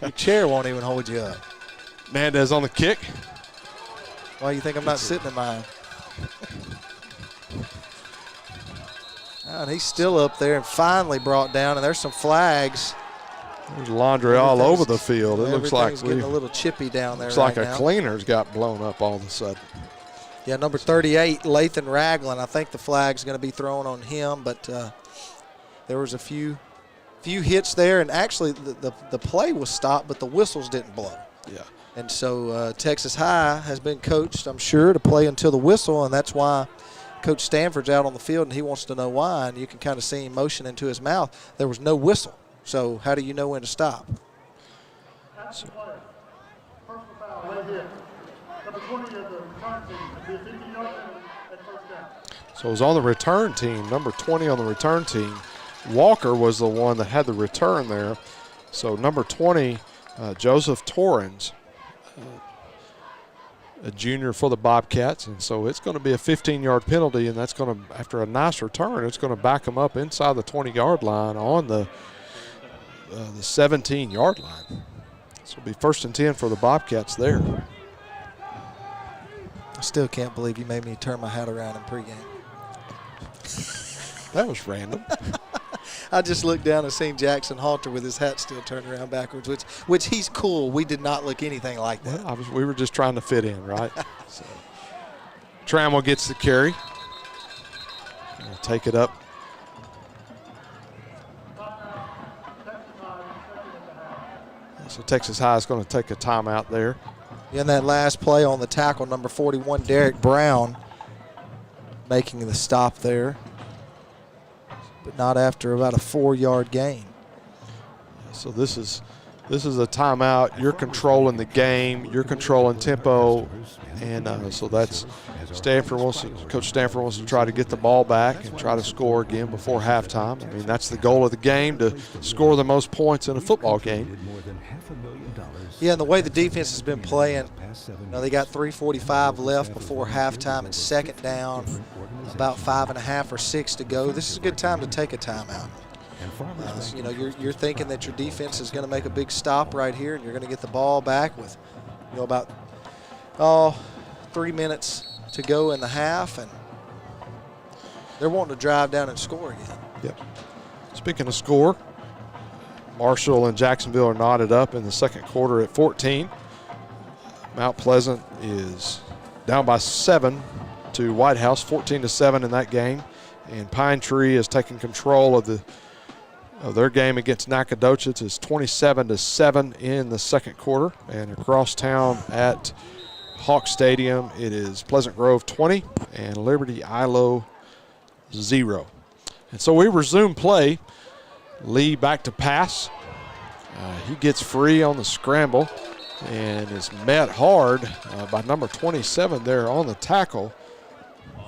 Your chair won't even hold you up. Nandez on the kick. Why do you think I'm not sitting in mine? And he's still up there and finally brought down, and there's some flags. There's laundry all over the field. It looks like getting a little chippy down there. Looks like a cleaner's got blown up all of a sudden. Yeah, number 38, Lathan Ragland. I think the flag's going to be thrown on him, but there was a few hits there, and actually the play was stopped, but the whistles didn't blow. Yeah. And so Texas High has been coached, I'm sure, to play until the whistle, and that's why Coach Stanford's out on the field, and he wants to know why, and you can kind of see him motion into his mouth. There was no whistle. So how do you know when to stop? So it was on the return team, number 20 on the return team. Walker was the one that had the return there. So number 20, Joseph Torrens, a junior for the Bobcats, and so it's going to be a 15-yard penalty, and that's going to, after a nice return, it's going to back them up inside the 20-yard line on the 17-yard line. This will be 1st and 10 for the Bobcats there. I still can't believe you made me turn my hat around in pregame. That was random. I just looked down and seen Jackson Halter with his hat still turned around backwards, which he's cool. We did not look anything like that. Well, we were just trying to fit in, right? So, Trammell gets the carry. Gonna take it up. So Texas High is going to take a timeout there. In that last play on the tackle, number 41, Derek Brown, making the stop there, but not after about a 4-yard gain. So this is a timeout. You're controlling the game. You're controlling tempo, and so that's Coach Stanford wants to try to get the ball back and try to score again before halftime. I mean, that's the goal of the game, to score the most points in a football game. Yeah, and the way the defense has been playing, they got 3:45 left before halftime. It's second down, about 5.5 or 6 to go. This is a good time to take a timeout. You're thinking that your defense is going to make a big stop right here, and you're going to get the ball back with, about 3 minutes to go in the half, and they're wanting to drive down and score again. Yep. Speaking of score, Marshall and Jacksonville are knotted up in the second quarter at 14. Mount Pleasant is down by 7 to White House, 14-7 in that game, and Pine Tree is taking control of their game against Nacogdoches. It's 27-7 in the second quarter, and across town at Hawk Stadium, it is Pleasant Grove 20 and Liberty Ilo 0. And so we resume play. Lee back to pass. He gets free on the scramble and is met hard by number 27 there on the tackle.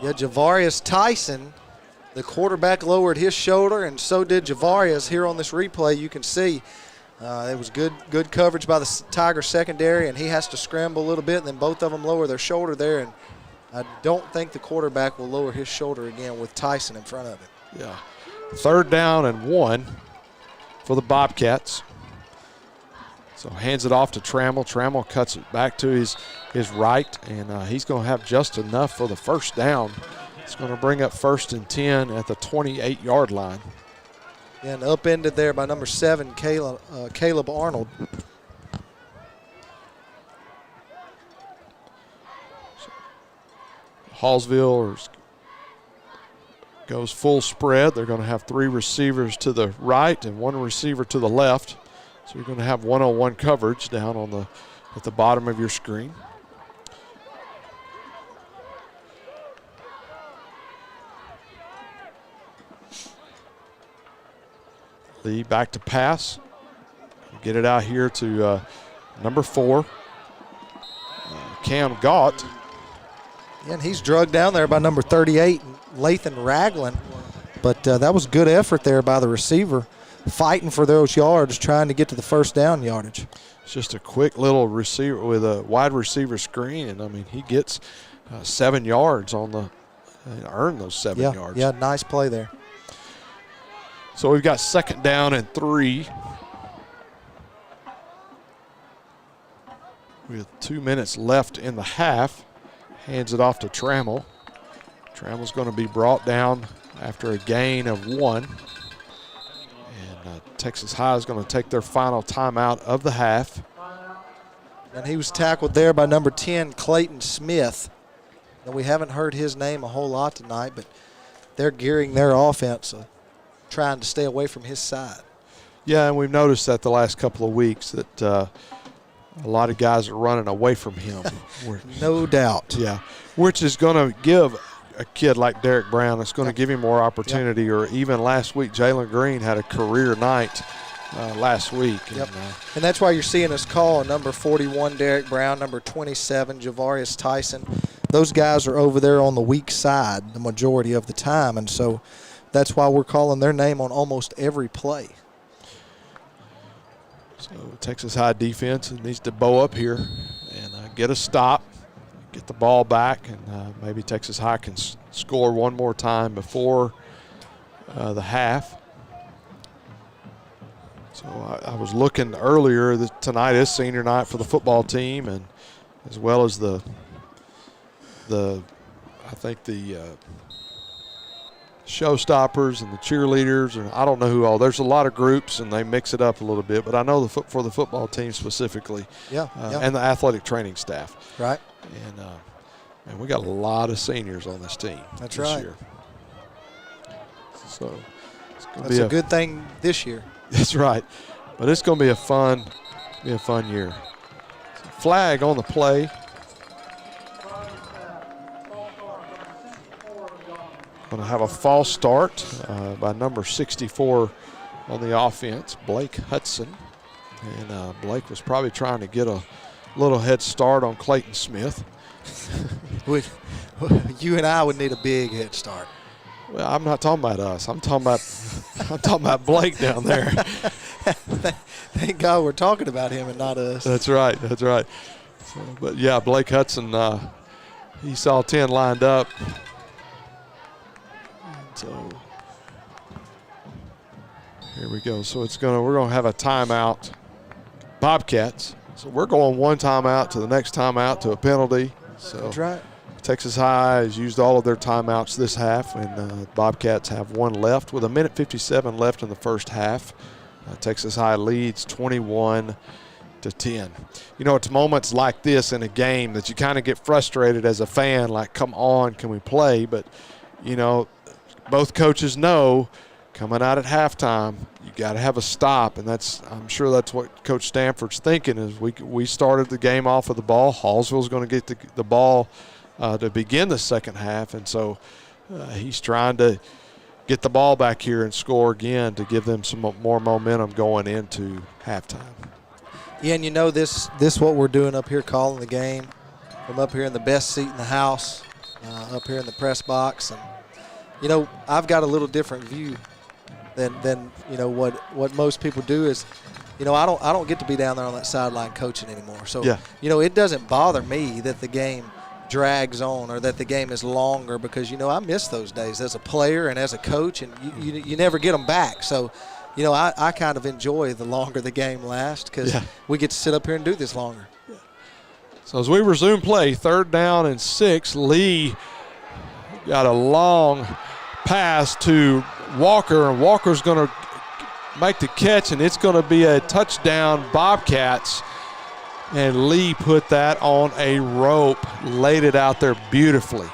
Yeah, Javarius Tyson, the quarterback, lowered his shoulder, and so did Javarius. Here on this replay, you can see it was good coverage by the Tiger secondary, and he has to scramble a little bit, and then both of them lower their shoulder there, and I don't think the quarterback will lower his shoulder again with Tyson in front of him. Yeah. 3rd down and 1 for the Bobcats. So hands it off to Trammell. Trammell cuts it back to his right, and he's going to have just enough for the first down. It's going to bring up 1st and 10 at the 28-yard line. And upended there by number 7, Caleb Arnold. Hallsville goes full spread. They're going to have 3 receivers to the right and 1 receiver to the left. So you're going to have one-on-one coverage down on at the bottom of your screen. Lee back to pass. Get it out here to number 4, Cam Gaunt. And he's drugged down there by number 38, Lathan Ragland. But that was good effort there by the receiver, fighting for those yards, trying to get to the first down yardage. It's just a quick little receiver with a wide receiver screen, and I mean he gets 7 yards on the earned those 7 yards. Yeah, nice play there. So we've got 2nd down and 3. With 2 minutes left in the half. Hands it off to Trammell. Trammell's going to be brought down after a gain of 1. And Texas High is going to take their final timeout of the half. And he was tackled there by number 10, Clayton Smith. Now, we haven't heard his name a whole lot tonight, but they're gearing their offense, trying to stay away from his side. Yeah, and we've noticed that the last couple of weeks that a lot of guys are running away from him. No doubt. Yeah, which is going to give a kid like Derek Brown, it's going to give him more opportunity. Or even last week, Jalen Green had a career night last week. Yep. And that's why you're seeing us call number 41, Derek Brown, number 27, Javarius Tyson. Those guys are over there on the weak side the majority of the time, and so that's why we're calling their name on almost every play. So Texas High defense needs to bow up here and get a stop, get the ball back, and maybe Texas High can score one more time before the half. So I was looking earlier that tonight is senior night for the football team, and as well as the showstoppers and the cheerleaders, and I don't know who all. There's a lot of groups, and they mix it up a little bit. But I know for the football team specifically, and the athletic training staff. Right. And we got a lot of seniors on this team. That's this right. year. So that's a good thing this year. That's right. But it's going to be a fun year. Flag on the play. Going to have a false start by number 64 on the offense, Blake Hudson. And Blake was probably trying to get a little head start on Clayton Smith. You and I would need a big head start. Well, I'm not talking about us. I'm talking about Blake down there. Thank God we're talking about him and not us. That's right. That's right. So, but yeah, Blake Hudson, he saw 10 lined up. So here we go. So we're gonna have a timeout. Bobcats. So we're going one timeout to the next timeout to a penalty. So that's right. Texas High has used all of their timeouts this half, and Bobcats have one left with 1:57 left in the first half. Texas High leads 21-10. You know, it's moments like this in a game that you kind of get frustrated as a fan, like, come on, can we play? But, you know, both coaches know coming out at halftime, you got to have a stop, and I'm sure that's what Coach Stanford's thinking. Is we started the game off with the ball. Hallsville's going to get the ball to begin the second half, and so he's trying to get the ball back here and score again to give them some more momentum going into halftime. Yeah, and you know this what we're doing up here, calling the game from up here in the best seat in the house, up here in the press box, and you know I've got a little different view than you know what most people do. Is you know I don't get to be down there on that sideline coaching anymore. So you know it doesn't bother me that the game drags on or that the game is longer, because you know I miss those days as a player and as a coach, and you never get them back. So you know I kind of enjoy the longer the game lasts, because we get to sit up here and do this longer. So as we resume play, 3rd down and 6, Lee got a long pass to Walker, and Walker's going to make the catch, and it's going to be a touchdown Bobcats. And Lee put that on a rope, laid it out there beautifully.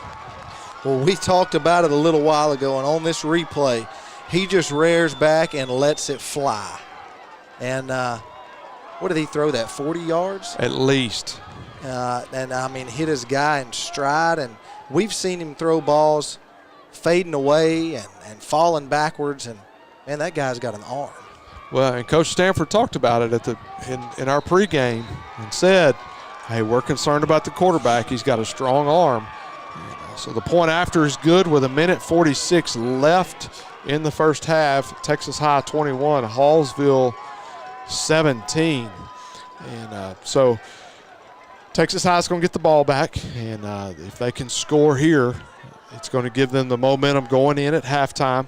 Well, we talked about it a little while ago, and on this replay, he just rears back and lets it fly. And what did he throw that, 40 yards? At least. And, I mean, hit his guy in stride. And we've seen him throw balls fading away and falling backwards. And, man, that guy's got an arm. Well, and Coach Stanford talked about it in our pregame and said, hey, we're concerned about the quarterback. He's got a strong arm. So the point after is good with 1:46 left in the first half. Texas High 21, Hallsville 17. And so Texas High is going to get the ball back. And if they can score here, it's going to give them the momentum going in at halftime.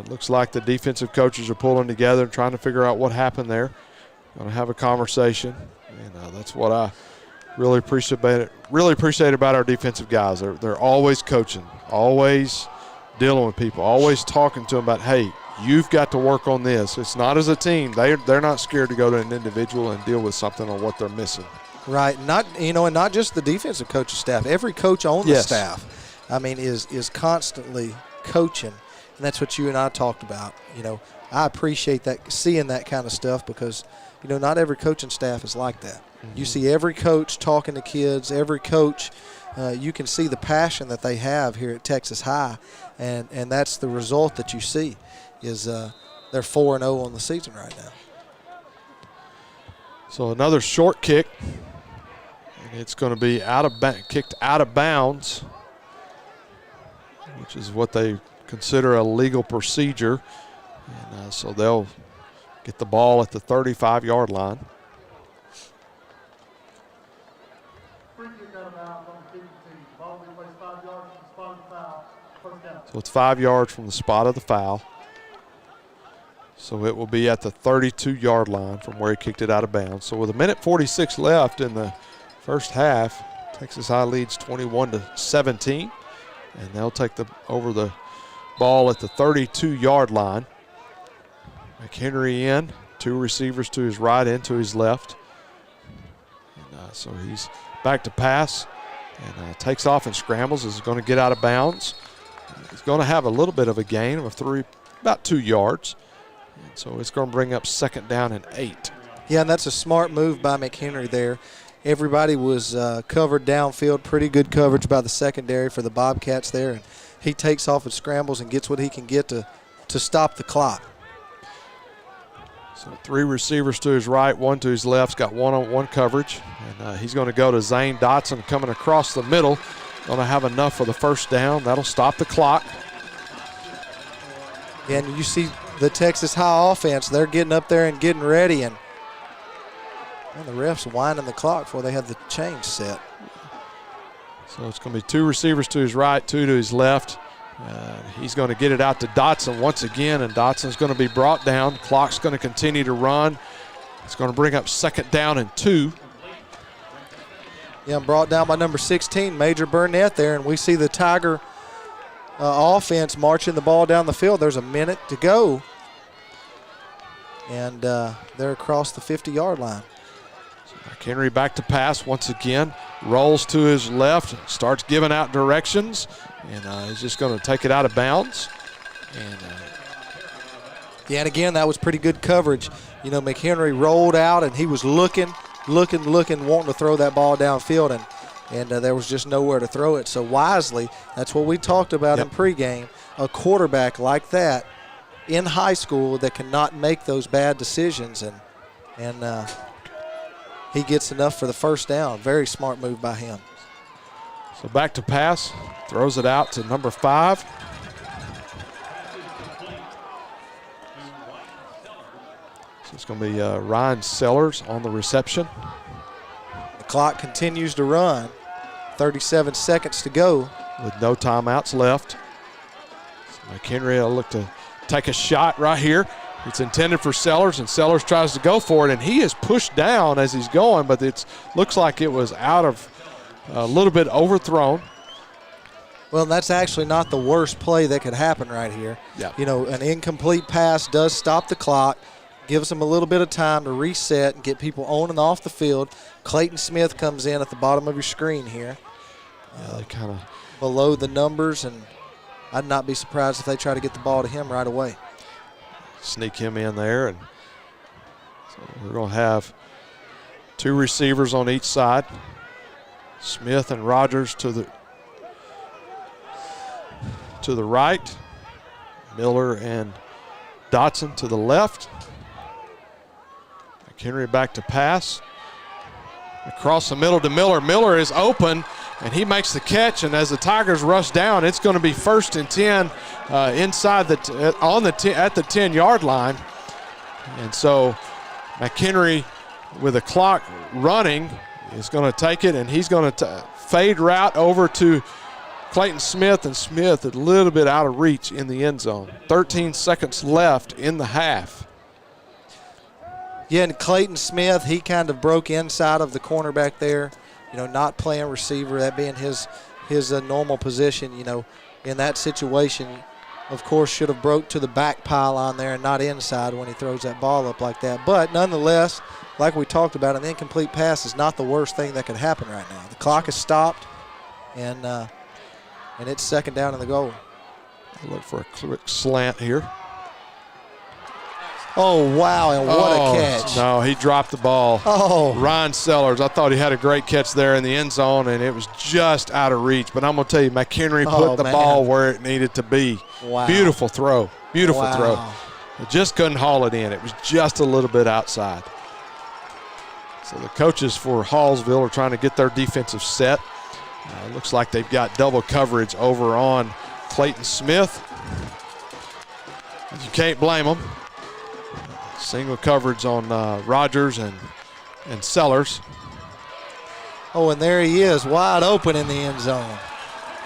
Looks like the defensive coaches are pulling together and trying to figure out what happened there. Going to have a conversation. And that's what I really appreciate about our defensive guys. They're always coaching, always dealing with people, always talking to them about, hey, you've got to work on this. It's not as a team. They're not scared to go to an individual and deal with something on what they're missing. Right. And not just the defensive coaching staff. Every coach on the staff, I mean, is constantly coaching. And that's what you and I talked about. I appreciate that, seeing that kind of stuff, because, not every coaching staff is like that. Mm-hmm. You see every coach talking to kids, every coach, you can see the passion that they have here at Texas High, and that's the result that you see is they're 4-0 on the season right now. So another short kick, and it's going to be kicked out of bounds, which is what they consider a legal procedure. And so they'll get the ball at the 35-yard line. So it's 5 yards from the spot of the foul. So it will be at the 32-yard line from where he kicked it out of bounds. So with 1:46 left in the first half, Texas High leads 21-17, and they'll take over the ball at the 32-yard line. McHenry in, two receivers to his right and to his left. And, so he's back to pass and takes off and scrambles. Is going to get out of bounds. He's going to have a little bit of a gain of about 2 yards. And so it's going to bring up 2nd down and 8. Yeah, and that's a smart move by McHenry there. Everybody was covered downfield, pretty good coverage by the secondary for the Bobcats there. And he takes off and scrambles and gets what he can get to stop the clock. So 3 receivers to his right, 1 to his left. He's got one-on-one coverage. And he's going to go to Zane Dotson coming across the middle. Going to have enough for the 1st down. That'll stop the clock. And you see the Texas High offense, they're getting up there and getting ready. And the refs winding the clock before they have the change set. So it's going to be 2 receivers to his right, 2 to his left. He's going to get it out to Dotson once again, and Dotson's going to be brought down. Clock's going to continue to run. It's going to bring up 2nd down and 2. Yeah, brought down by number 16, Major Burnett there, and we see the Tiger offense marching the ball down the field. There's a minute to go, and they're across the 50-yard line. McHenry back to pass once again, rolls to his left, starts giving out directions, and he's just going to take it out of bounds. And again, that was pretty good coverage. McHenry rolled out, and he was looking, wanting to throw that ball downfield, and there was just nowhere to throw it. So wisely, that's what we talked about in pregame, a quarterback like that in high school that cannot make those bad decisions, and he gets enough for the 1st down. Very smart move by him. So back to pass, throws it out to number 5. So it's going to be Ryan Sellers on the reception. The clock continues to run. 37 seconds to go. With no timeouts left. So McHenry will look to take a shot right here. It's intended for Sellers, and Sellers tries to go for it, and he is pushed down as he's going, but it looks like it was out of a little bit overthrown. Well, that's actually not the worst play that could happen right here. Yeah. An incomplete pass does stop the clock, gives them a little bit of time to reset and get people on and off the field. Clayton Smith comes in at the bottom of your screen here. They kind of below the numbers, and I'd not be surprised if they try to get the ball to him right away. Sneak him in there, and so we're going to have 2 receivers on each side. Smith and Rogers to the right. Miller and Dotson to the left. McHenry back to pass. Across the middle to Miller. Miller is open, and he makes the catch. And as the Tigers rush down, it's going to be 1st and 10 inside at the 10-yard line. And so McHenry, with the clock running, is going to take it, and he's going to fade route over to Clayton Smith, and Smith a little bit out of reach in the end zone. 13 seconds left in the half. Yeah, and Clayton Smith, he kind of broke inside of the cornerback there, not playing receiver, that being his normal position, in that situation. Of course, should have broke to the back pylon there and not inside when he throws that ball up like that. But nonetheless, like we talked about, an incomplete pass is not the worst thing that could happen right now. The clock is stopped, and it's 2nd down in the goal. Look for a quick slant here. Oh, wow, and what a catch. No, he dropped the ball. Oh. Ryan Sellers, I thought he had a great catch there in the end zone, and it was just out of reach. But I'm going to tell you, McHenry put the ball where it needed to be. Wow. Beautiful throw. Beautiful throw. It just couldn't haul it in. It was just a little bit outside. So the coaches for Hallsville are trying to get their defensive set. Looks like they've got double coverage over on Clayton Smith. You can't blame them. Single coverage on Rogers and Sellers. Oh, and there he is, wide open in the end zone.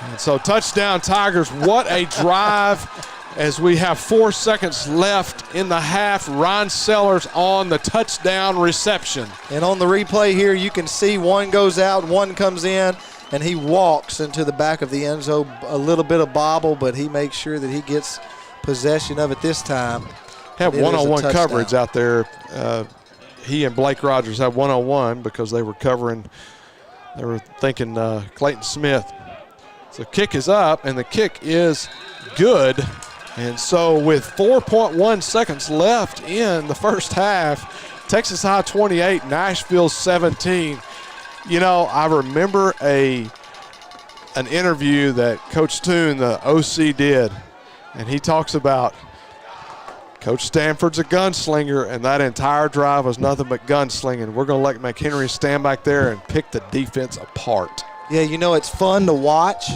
And so touchdown Tigers. What a drive as we have 4 seconds left in the half. Ryan Sellers on the touchdown reception. And on the replay here, you can see one goes out, one comes in, and he walks into the back of the end zone. A little bit of bobble, but he makes sure that he gets possession of it this time. Have one-on-one coverage out there. He and Blake Rogers have one-on-one because they were covering, they were thinking Clayton Smith. So kick is up, and the kick is good. And so with 4.1 seconds left in the first half, Texas High 28, Nashville 17. I remember an interview that Coach Toon, the OC, did, and he talks about Coach Stanford's a gunslinger, and that entire drive was nothing but gunslinging. We're going to let McHenry stand back there and pick the defense apart. Yeah, it's fun to watch,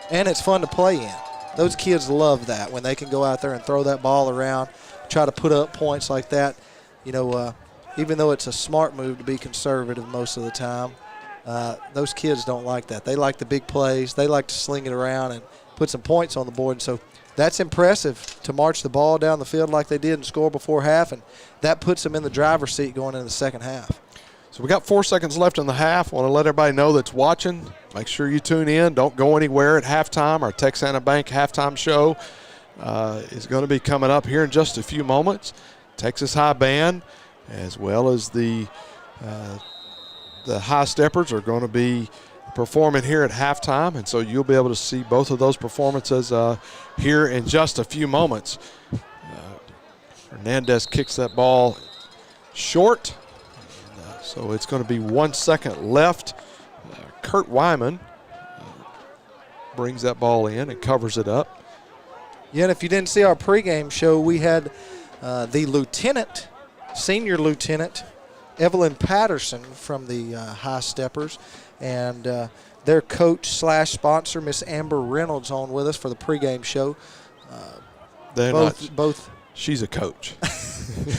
and it's fun to play in. Those kids love that when they can go out there and throw that ball around, try to put up points like that. Even though it's a smart move to be conservative most of the time, those kids don't like that. They like the big plays. They like to sling it around and put some points on the board. And so that's impressive to march the ball down the field like they did and score before half, and that puts them in the driver's seat going into the second half. So we got 4 seconds left in the half. Want to let everybody know that's watching. Make sure you tune in. Don't go anywhere at halftime. Our Texarkana Bank halftime show is going to be coming up here in just a few moments. Texas High Band, as well as the High Steppers, are going to be performing here at halftime, and so you'll be able to see both of those performances here in just a few moments. Hernandez kicks that ball short, so it's going to be 1 second left. Kurt Wyman brings that ball in and covers it up. Yeah, and if you didn't see our pregame show, we had the senior lieutenant, Evelyn Patterson from the High Steppers, and their coach/sponsor, Miss Amber Reynolds, on with us for the pregame show. Both. She's a coach.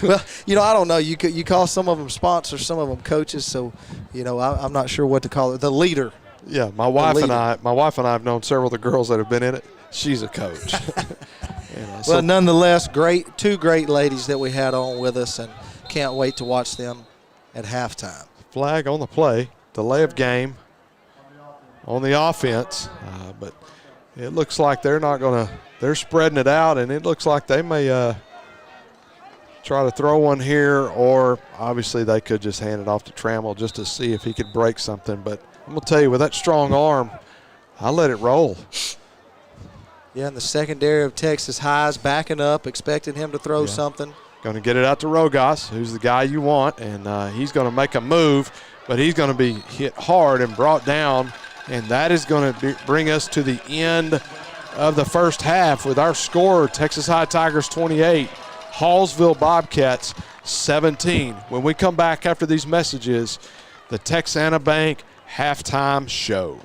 Well, I don't know. You call some of them sponsors, some of them coaches. So, I'm not sure what to call it. The leader. Yeah, my wife and I have known several of the girls that have been in it. She's a coach. Well, nonetheless, two great ladies that we had on with us, and can't wait to watch them at halftime. Flag on the play, delay of game on the offense, but it looks like they're spreading it out, and it looks like they may try to throw one here, or obviously they could just hand it off to Trammell just to see if he could break something. But I'm going to tell you, with that strong arm I let it roll. Yeah, and the secondary of Texas High is backing up, expecting him to throw something. Going to get it out to Rogas, who's the guy you want, and he's going to make a move, but he's going to be hit hard and brought down, and that is going to bring us to the end of the first half with our score, Texas High Tigers 28, Hallsville Bobcats 17. When we come back after these messages, the Texana Bank halftime show.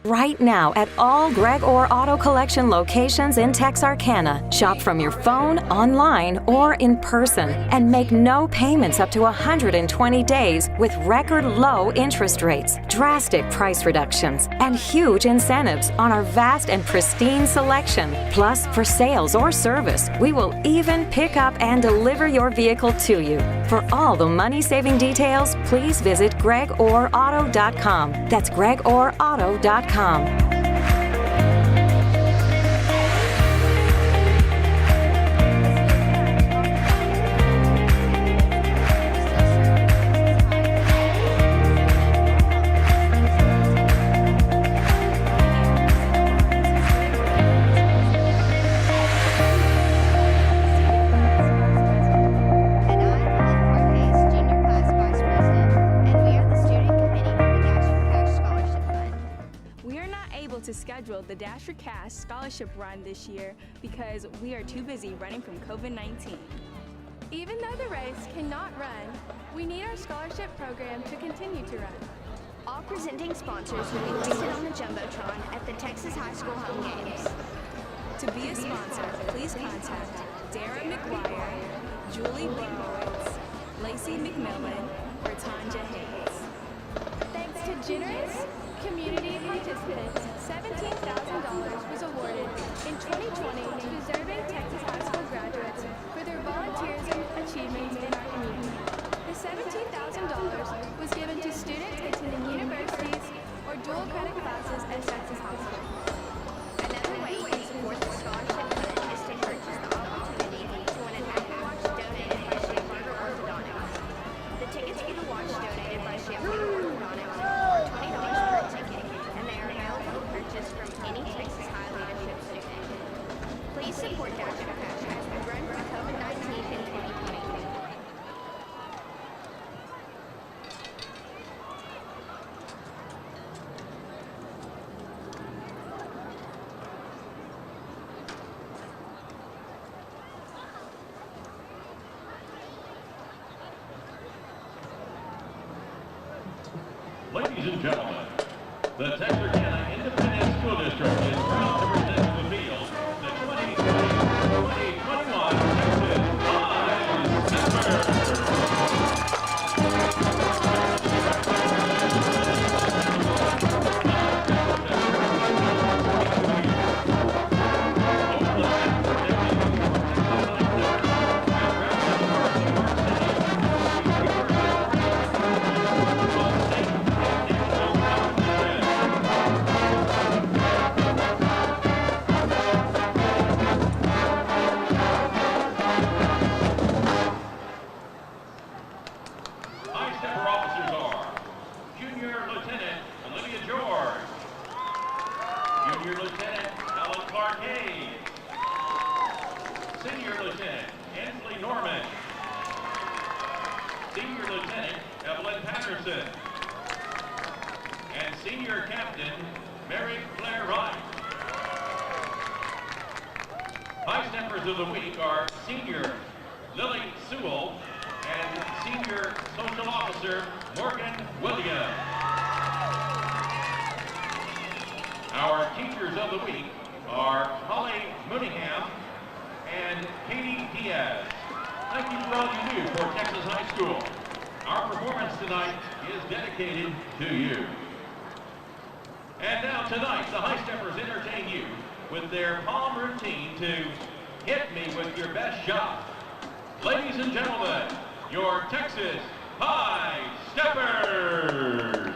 Right now at all Greg Orr Auto Collection locations in Texarkana. Shop from your phone, online, or in person and make no payments up to 120 days with record low interest rates, drastic price reductions, and huge incentives on our vast and pristine selection. Plus, for sales or service, we will even pick up and deliver your vehicle to you. For all the money-saving details, please visit gregorauto.com. That's gregorauto.com. To schedule the Dash for Cash scholarship run this year because we are too busy running from COVID-19. Even though the race cannot run, we need our scholarship program to continue to run. All presenting sponsors will be listed on the Jumbotron at the Texas High School home games. To be a sponsor, please contact Dara McGuire, Julie Borowitz, Lacey McMillan, or Tanja Hayes. Thanks to generous community participants, $17,000 was awarded in 2020 to deserving Texas High School graduates for their volunteerism achievements in our community. The $17,000 was given to students attending universities or dual credit classes at Texas High School. Another way you can support the scholarship fund is to purchase the opportunity to win an Apple Watch donated by Shamberger Orthodontics. The tickets for the watch donated by Shamberger Orthodontics are $20 per ticket, and they are available to purchase from any Texas High leadership student. Please support Dash for Cash as we run for COVID-19 in 2020. Ladies and gentlemen, the Texarkana Independent School District is proud to present to the field the 2020-2021 Texas and Senior Captain Mary Claire Wright. High Steppers of the Week are Senior Lily Sewell and Senior Social Officer Morgan Williams. Our Teachers of the Week are Holly Mooneyham and Katie Diaz. Thank you for all you do for Texas High School. Our performance tonight is dedicated to you. And now tonight, the High Steppers entertain you with their palm routine to Hit Me With Your Best Shot. Ladies and gentlemen, your Texas High Steppers.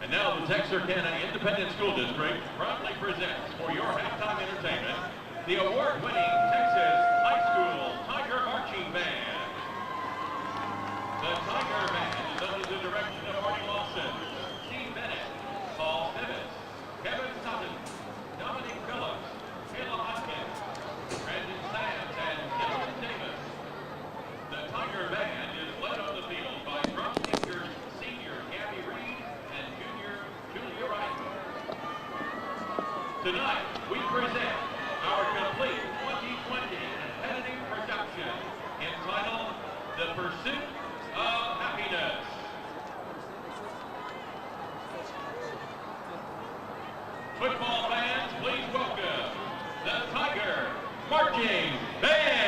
And now the Texarkana Independent School District proudly presents for your halftime entertainment the award-winning Texas High School Tiger Marching Band. The Tiger Band is under the direction of Marty Lawson, Steve Bennett, Paul Stevens, Kevin Sutton, Dominic Phillips, Kayla Hoskins, Brandon Sands, and Dylan Davis. The Tiger Band is led on the field by drum teachers senior Gabby Reed and junior Julia Wright. Tonight, we present our complete 2020 competitive production entitled The Pursuit of Happiness. Football fans, please welcome the Tiger Marching Band.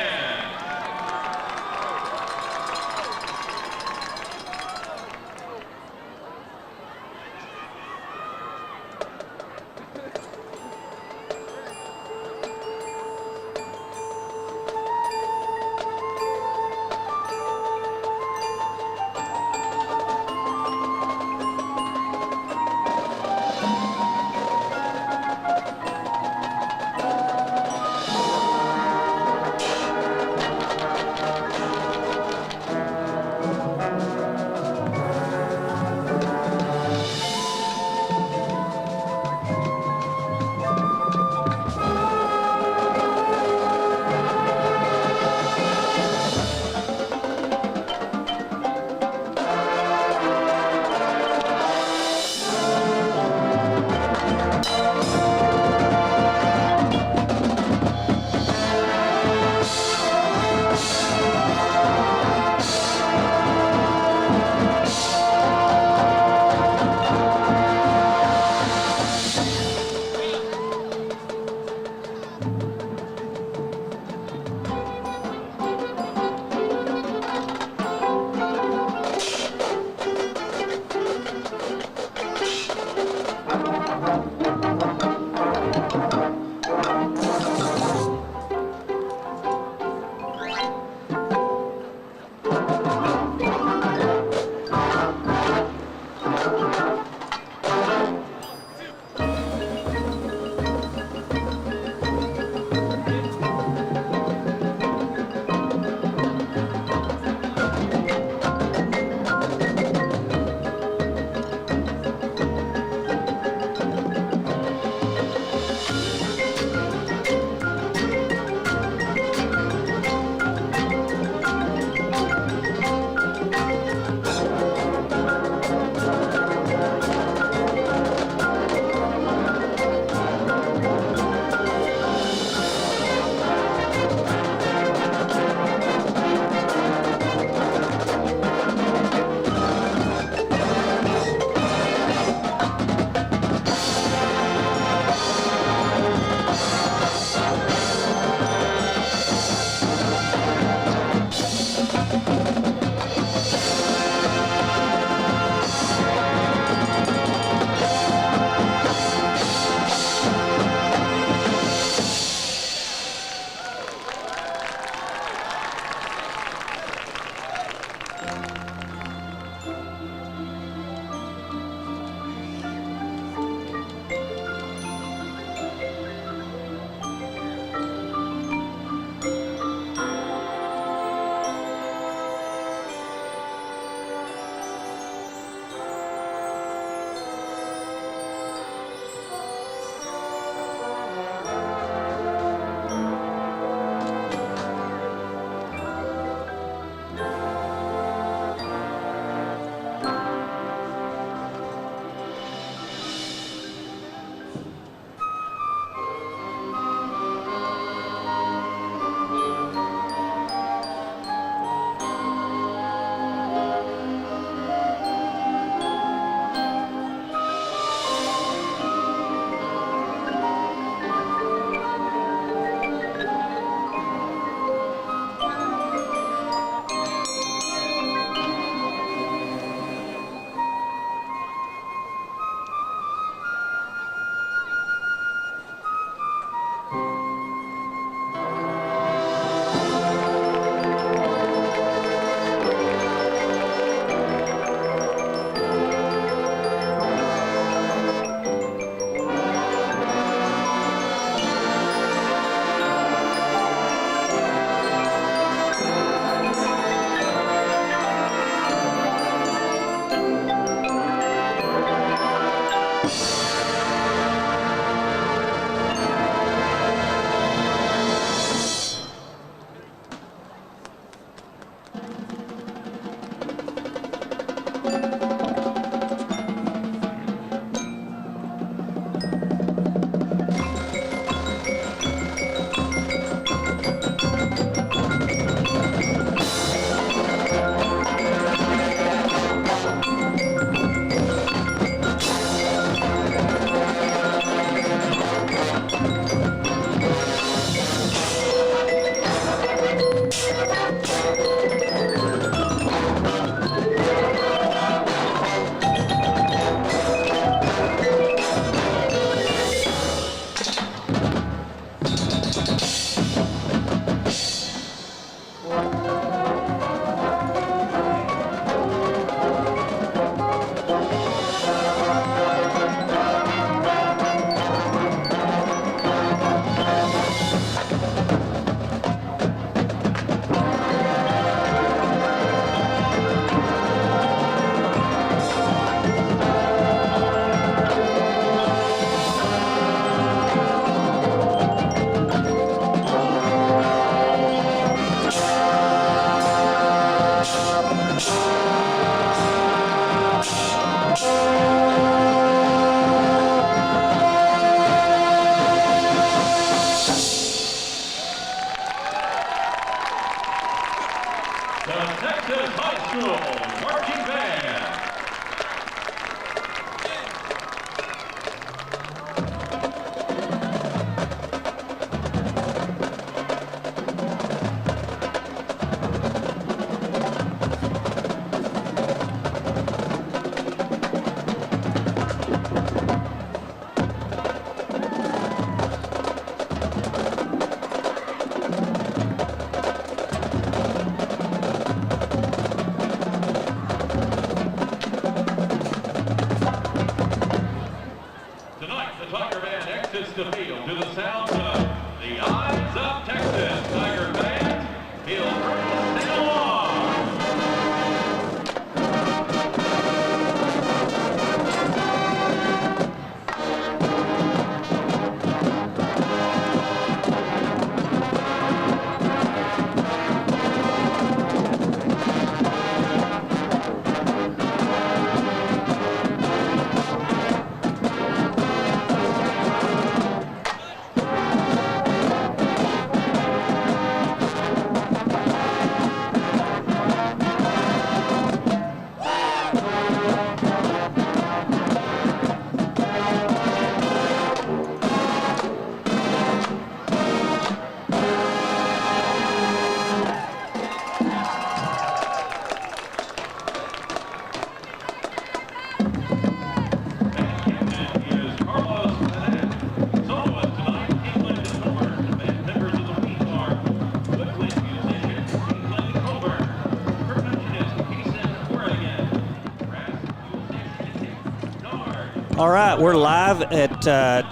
All right, we're live at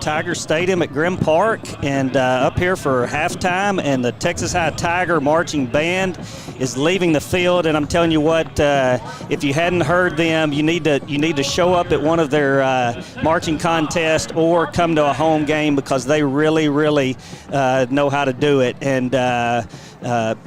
Tiger Stadium at Grimm Park, and up here for halftime, and the Texas High Tiger Marching Band is leaving the field. And I'm telling you what, if you hadn't heard them, you need to show up at one of their marching contests or come to a home game, because they really know how to do it. And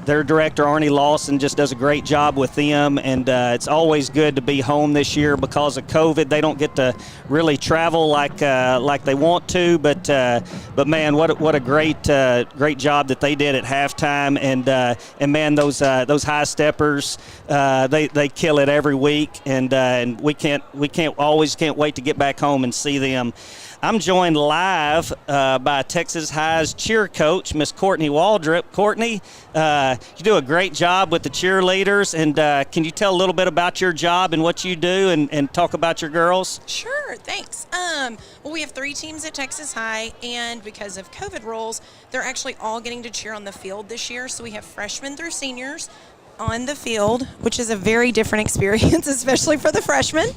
their director, Arnie Lawson, just does a great job with them, and it's always good to be home this year because of COVID. They don't get to really travel like they want to, but man, what a great job that they did at halftime, and man, those high steppers, they kill it every week, and we can't wait to get back home and see them. I'm joined live by Texas High's cheer coach, Miss Courtney Waldrop. Courtney, you do a great job with the cheerleaders, and can you tell a little bit about your job and what you do, and talk about your girls? Sure, thanks. Well, we have 3 teams at Texas High, and because of COVID rules, they're actually all getting to cheer on the field this year. So we have freshmen through seniors on the field, which is a very different experience, especially for the freshmen.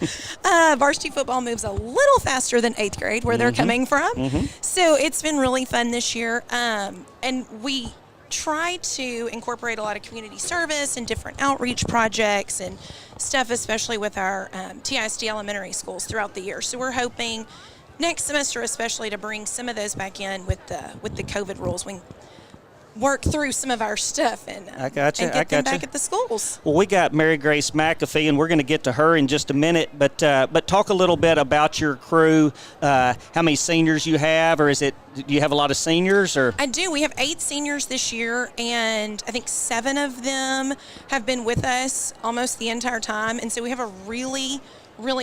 Varsity football moves a little faster than 8th grade, where they're coming from. So it's been really fun this year. And we try to incorporate a lot of community service and different outreach projects and stuff, especially with our TISD elementary schools throughout the year. So we're hoping next semester especially to bring some of those back in with the COVID rules. work through some of our stuff and get them back at the schools. Well, we got Mary Grace McAfee, and we're going to get to her in just a minute. But talk a little bit about your crew. How many seniors you have, or do you have a lot of seniors? Or I do. We have 8 seniors this year, and I think 7 of them have been with us almost the entire time. And so we have a really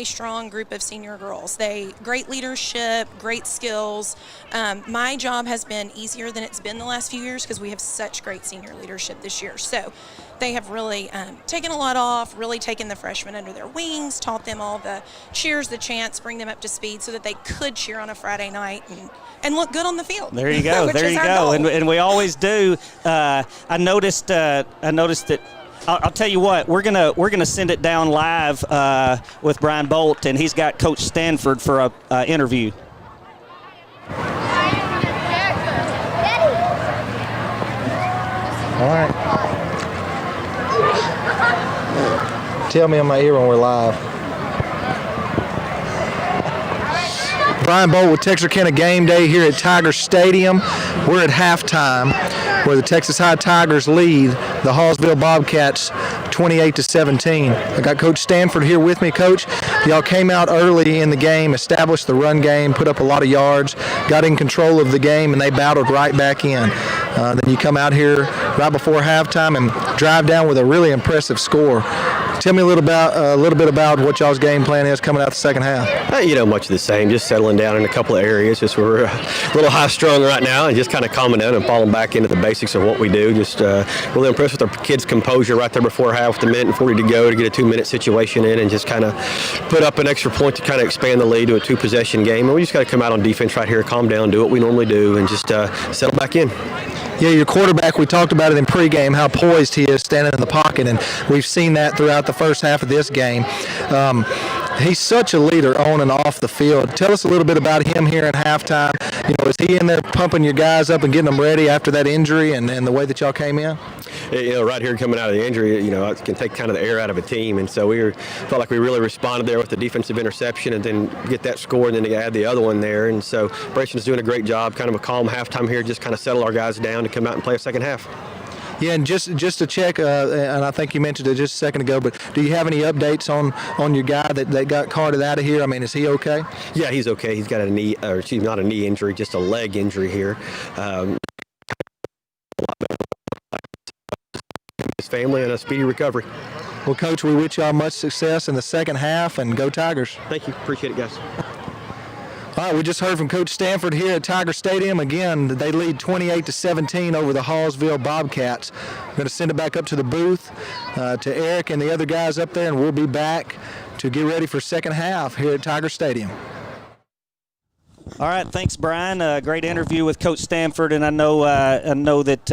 strong group of senior girls. Great leadership, great skills. My job has been easier than it's been the last few years because we have such great senior leadership this year. So they have really taken a lot off, really taken the freshmen under their wings, taught them all the cheers, the chants, bring them up to speed so that they could cheer on a Friday night and look good on the field. There you go. There you go. And we always do. I noticed that. I'll tell you what, we're gonna send it down live with Brian Bolt, and he's got Coach Stanford for a interview. All right. Tell me in my ear when we're live. Brian Bolt with Texarkana Gameday here at Tiger Stadium. We're at halftime where the Texas High Tigers lead the Hallsville Bobcats 28-17. I got Coach Stanford here with me. Coach, y'all came out early in the game, established the run game, put up a lot of yards, got in control of the game, and they battled right back in. Then you come out here right before halftime and drive down with a really impressive score. Tell me a little bit about what y'all's game plan is coming out the second half. Much of the same, just settling down in a couple of areas. Just we're a little high-strung right now and just kind of calming down and falling back into the basics of what we do. Just really impressed with our kids' composure right there before half with a minute and 40 to go to get a 2-minute situation in and just kind of put up an extra point to kind of expand the lead to a 2-possession game. And we just got to come out on defense right here, calm down, do what we normally do, and just settle back in. Yeah, your quarterback, we talked about it in pregame, how poised he is standing in the pocket, and we've seen that throughout the first half of this game. He's such a leader on and off the field. Tell us a little bit about him here at halftime. Is he in there pumping your guys up and getting them ready after that injury and the way that y'all came in? Right here coming out of the injury, it can take kind of the air out of a team. And so felt like we really responded there with the defensive interception and then get that score and then to add the other one there. And so Brayson's doing a great job, kind of a calm halftime here, just kind of settle our guys down to come out and play a second half. Yeah, and just to check, and I think you mentioned it just a second ago, but do you have any updates on your guy that got carted out of here? I mean, is he okay? Yeah, he's okay. He's got not a knee injury, just a leg injury here. His family and a speedy recovery. Well, Coach, we wish y'all much success in the second half, and go Tigers. Thank you. Appreciate it, guys. All right, we just heard from Coach Stanford here at Tiger Stadium. Again, they lead 28-17 over the Hallsville Bobcats. I'm going to send it back up to the booth to Eric and the other guys up there, and we'll be back to get ready for second half here at Tiger Stadium. All right, thanks, Brian. Great interview with Coach Stanford, and I know that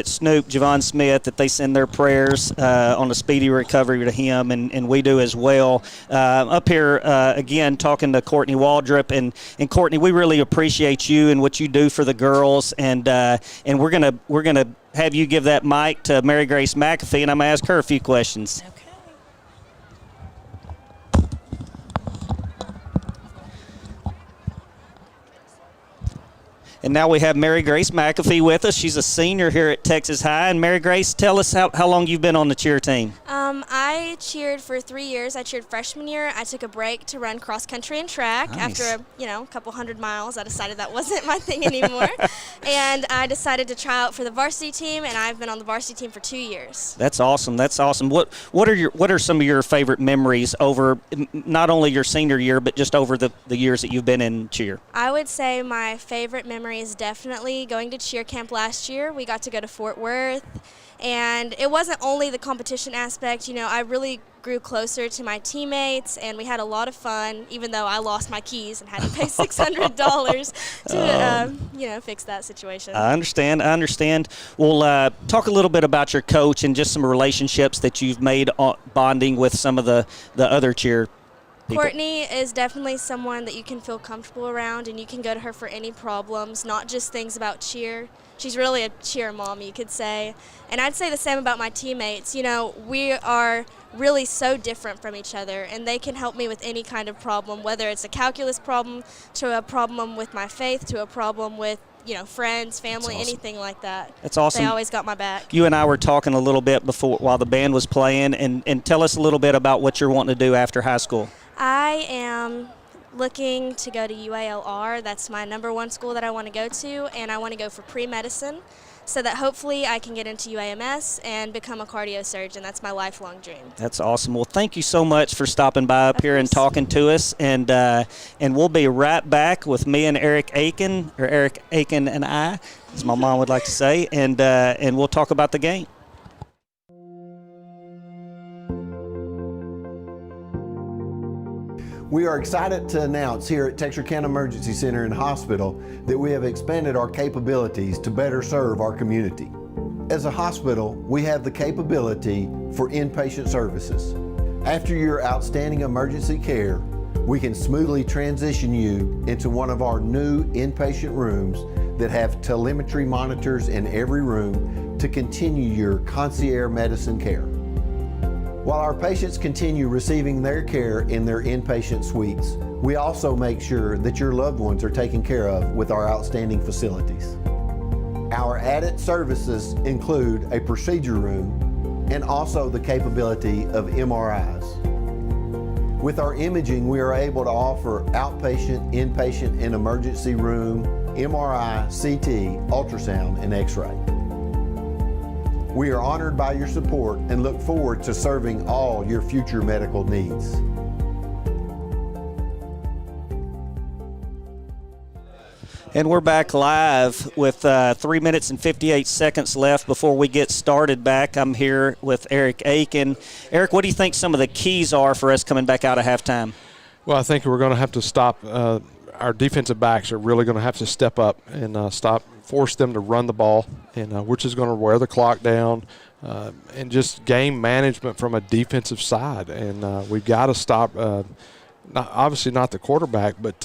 Snoop, Javon Smith, that they send their prayers on a speedy recovery to him, and we do as well. Up here again, talking to Courtney Waldrop, and Courtney, we really appreciate you and what you do for the girls, and we're gonna have you give that mic to Mary Grace McAfee, and I'm gonna ask her a few questions. Okay. And now we have Mary Grace McAfee with us. She's a senior here at Texas High. And Mary Grace, tell us how long you've been on the cheer team. I cheered for 3 years. I cheered freshman year. I took a break to run cross country and track. Nice. After a couple hundred miles, I decided that wasn't my thing anymore. And I decided to try out for the varsity team, and I've been on the varsity team for 2 years. That's awesome. That's awesome. What are some of your favorite memories over not only your senior year, but just over the years that you've been in cheer? I would say my favorite memory is definitely going to cheer camp last year. We got to go to Fort Worth, and it wasn't only the competition aspect. I really grew closer to my teammates, and we had a lot of fun, even though I lost my keys and had to pay $600 to fix that situation. I understand. Well, talk a little bit about your coach and just some relationships that you've made bonding with some of the other cheer people. Courtney is definitely someone that you can feel comfortable around, and you can go to her for any problems, not just things about cheer. She's really a cheer mom, you could say. And I'd say the same about my teammates. We are really so different from each other, and they can help me with any kind of problem, whether it's a calculus problem to a problem with my faith to a problem with friends, family, awesome. anything like that. That's awesome. They always got my back. You and I were talking a little bit before while the band was playing, and tell us a little bit about what you're wanting to do after high school. I am looking to go to UALR. That's my #1 school that I want to go to, and I want to go for pre-medicine so that hopefully I can get into UAMS and become a cardio surgeon. That's my lifelong dream. That's awesome. Well, thank you so much for stopping by up here and talking to us, and we'll be right back with me and Eric Aiken, or Eric Aiken and I, as my mom would like to say, and we'll talk about the game. We are excited to announce here at Texarkana Emergency Center and Hospital that we have expanded our capabilities to better serve our community. As a hospital, we have the capability for inpatient services. After your outstanding emergency care, we can smoothly transition you into one of our new inpatient rooms that have telemetry monitors in every room to continue your concierge medicine care. While our patients continue receiving their care in their inpatient suites, we also make sure that your loved ones are taken care of with our outstanding facilities. Our added services include a procedure room and also the capability of MRIs. With our imaging, we are able to offer outpatient, inpatient, and emergency room MRI, CT, ultrasound, and X-ray. We are honored by your support and look forward to serving all your future medical needs. And we're back live with 3 minutes and 58 seconds left before we get started back. I'm here with Eric Aiken. Eric, what do you think some of the keys are for us coming back out of halftime? Well, I think we're going to have to stop. Our defensive backs are really going to have to step up and force them to run the ball, and we're just going to wear the clock down and just game management from a defensive side. And we've got to stop, obviously not the quarterback, but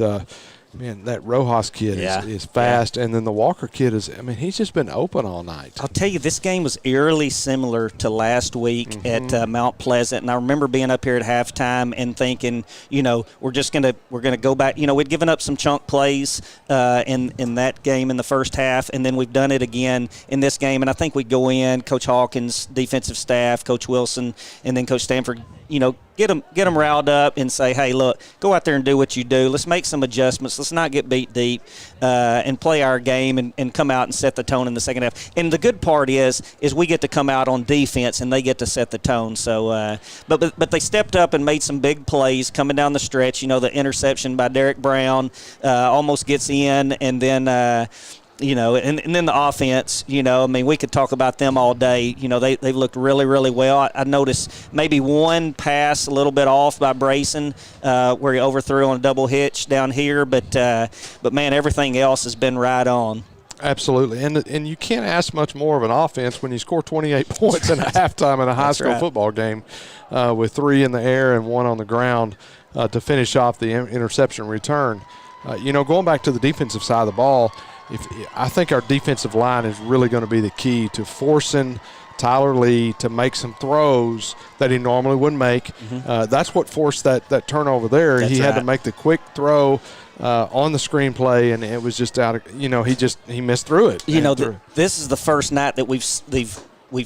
man, that Rojas kid is fast. Yeah. And then the Walker kid he's just been open all night. I'll tell you, this game was eerily similar to last week at Mount Pleasant. And I remember being up here at halftime and thinking, we're going to go back. We'd given up some chunk plays in that game in the first half, and then we've done it again in this game. And I think we go in, Coach Hawkins, defensive staff, Coach Wilson, and then Coach Stanford, get them riled up and say, hey, look, go out there and do what you do. Let's make some adjustments. Let's not get beat deep and play our game and come out and set the tone in the second half. And the good part is we get to come out on defense and they get to set the tone. So, but they stepped up and made some big plays coming down the stretch. The interception by Derek Brown almost gets in, and then and then the offense, we could talk about them all day. They've looked really, really well. I noticed maybe one pass a little bit off by Brayson where he overthrew on a double hitch down here. But man, everything else has been right on. Absolutely. And you can't ask much more of an offense when you score 28 points in a halftime in a high school football game with 3 in the air and 1 on the ground to finish off the interception return. Going back to the defensive side of the ball, I think our defensive line is really going to be the key to forcing Tyler Lee to make some throws that he normally wouldn't make. That's what forced that turnover there. He had to make the quick throw on the screenplay, and it was just out of, he missed through it. This is the first night that we've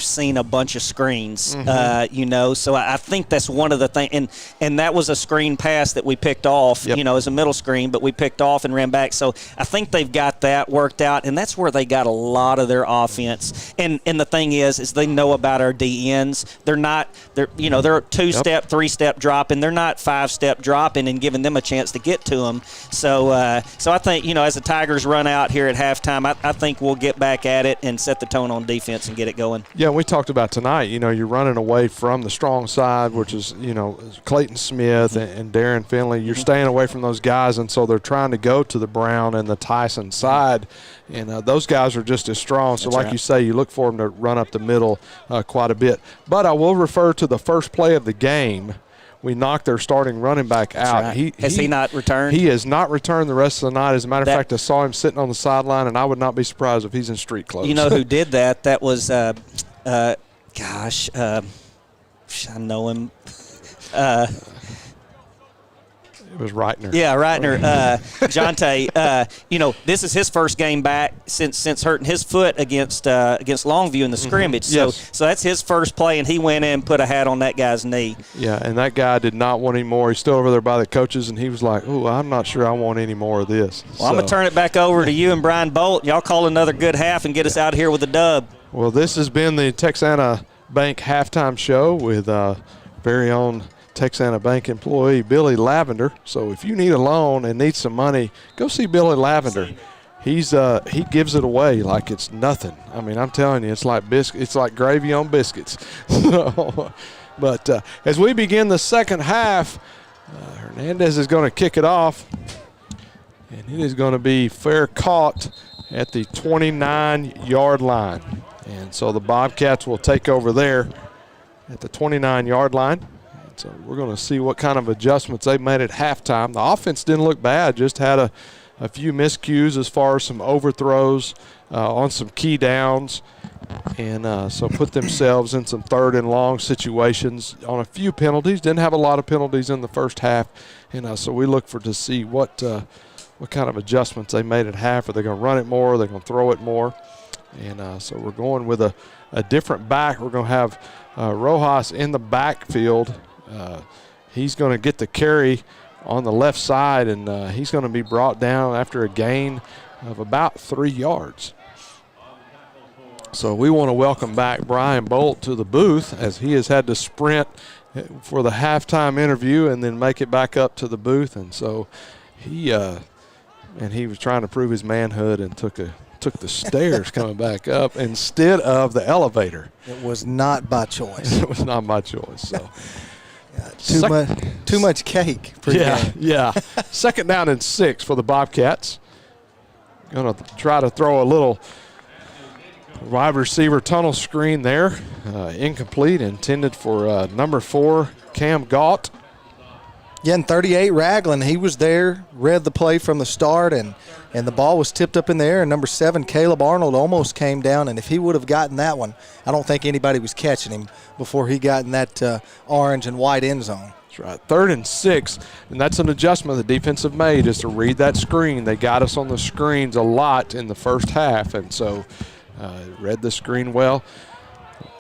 seen a bunch of screens, so I think that's one of the things. And that was a screen pass that we picked off, as a middle screen, but we picked off and ran back. So I think they've got that worked out, and that's where they got a lot of their offense. And the thing is they know about our DNs. They're 2-step, 3-step dropping. They're not 5-step dropping and giving them a chance to get to them. So I think, as the Tigers run out here at halftime, I think we'll get back at it and set the tone on defense and get it going. Yeah, we talked about tonight, you're running away from the strong side, which is, Clayton Smith and Darren Finley. You're staying away from those guys, and so they're trying to go to the Brown and the Tyson side, and those guys are just as strong. So like you say, you look for them to run up the middle quite a bit. But I will refer to the first play of the game. We knocked their starting running back out. Right. Has he not returned? He has not returned the rest of the night. As a matter of fact, I saw him sitting on the sideline, and I would not be surprised if he's in street clothes. You know who did that? That was, I know him. It was Reitner. Yeah, Reitner. Jonte, this is his first game back since hurting his foot against Longview in the scrimmage. Yes. So that's his first play, and he went in and put a hat on that guy's knee. Yeah, and that guy did not want any more. He's still over there by the coaches, and he was like, "Ooh, I'm not sure I want any more of this." Well, I'm going to turn it back over to you and Brian Bolt. Y'all call another good half and get us out of here with a dub. Well, this has been the Texarkana Bank halftime show with very own Texarkana Bank employee Billy Lavender. So if you need a loan and need some money, go see Billy Lavender. He gives it away like it's nothing. I mean, I'm telling you, it's like it's like gravy on biscuits. But as we begin the second half, Hernandez is going to kick it off, and it is going to be fair caught at the 29-yard line. And so the Bobcats will take over there at the 29-yard line. So we're going to see what kind of adjustments they've made at halftime. The offense didn't look bad, just had a few miscues as far as some overthrows on some key downs, and so put themselves in some 3rd and long situations on a few penalties. Didn't have a lot of penalties in the first half, and so we look to see what kind of adjustments they made at half. Are they going to run it more? Are they going to throw it more? And so we're going with a different back. We're going to have Rojas in the backfield. He's going to get the carry on the left side, and he's going to be brought down after a gain of about 3 yards. So we want to welcome back Brian Bolt to the booth, as he has had to sprint for the halftime interview and then make it back up to the booth. And so he was trying to prove his manhood and took the stairs coming back up instead of the elevator. It was not by choice. It was not by choice. So. Too much cake. Yeah. Second down and 6 for the Bobcats. Going to try to throw a little wide receiver tunnel screen there. Incomplete, intended for number 4, Cam Galt. Yeah, and 38, Ragland, he was there, read the play from the start, and the ball was tipped up in the air, and number 7, Caleb Arnold, almost came down, and if he would have gotten that one, I don't think anybody was catching him before he got in that orange and white end zone. That's right. 3rd and 6, and that's an adjustment the defense have made, is to read that screen. They got us on the screens a lot in the first half, and so read the screen well.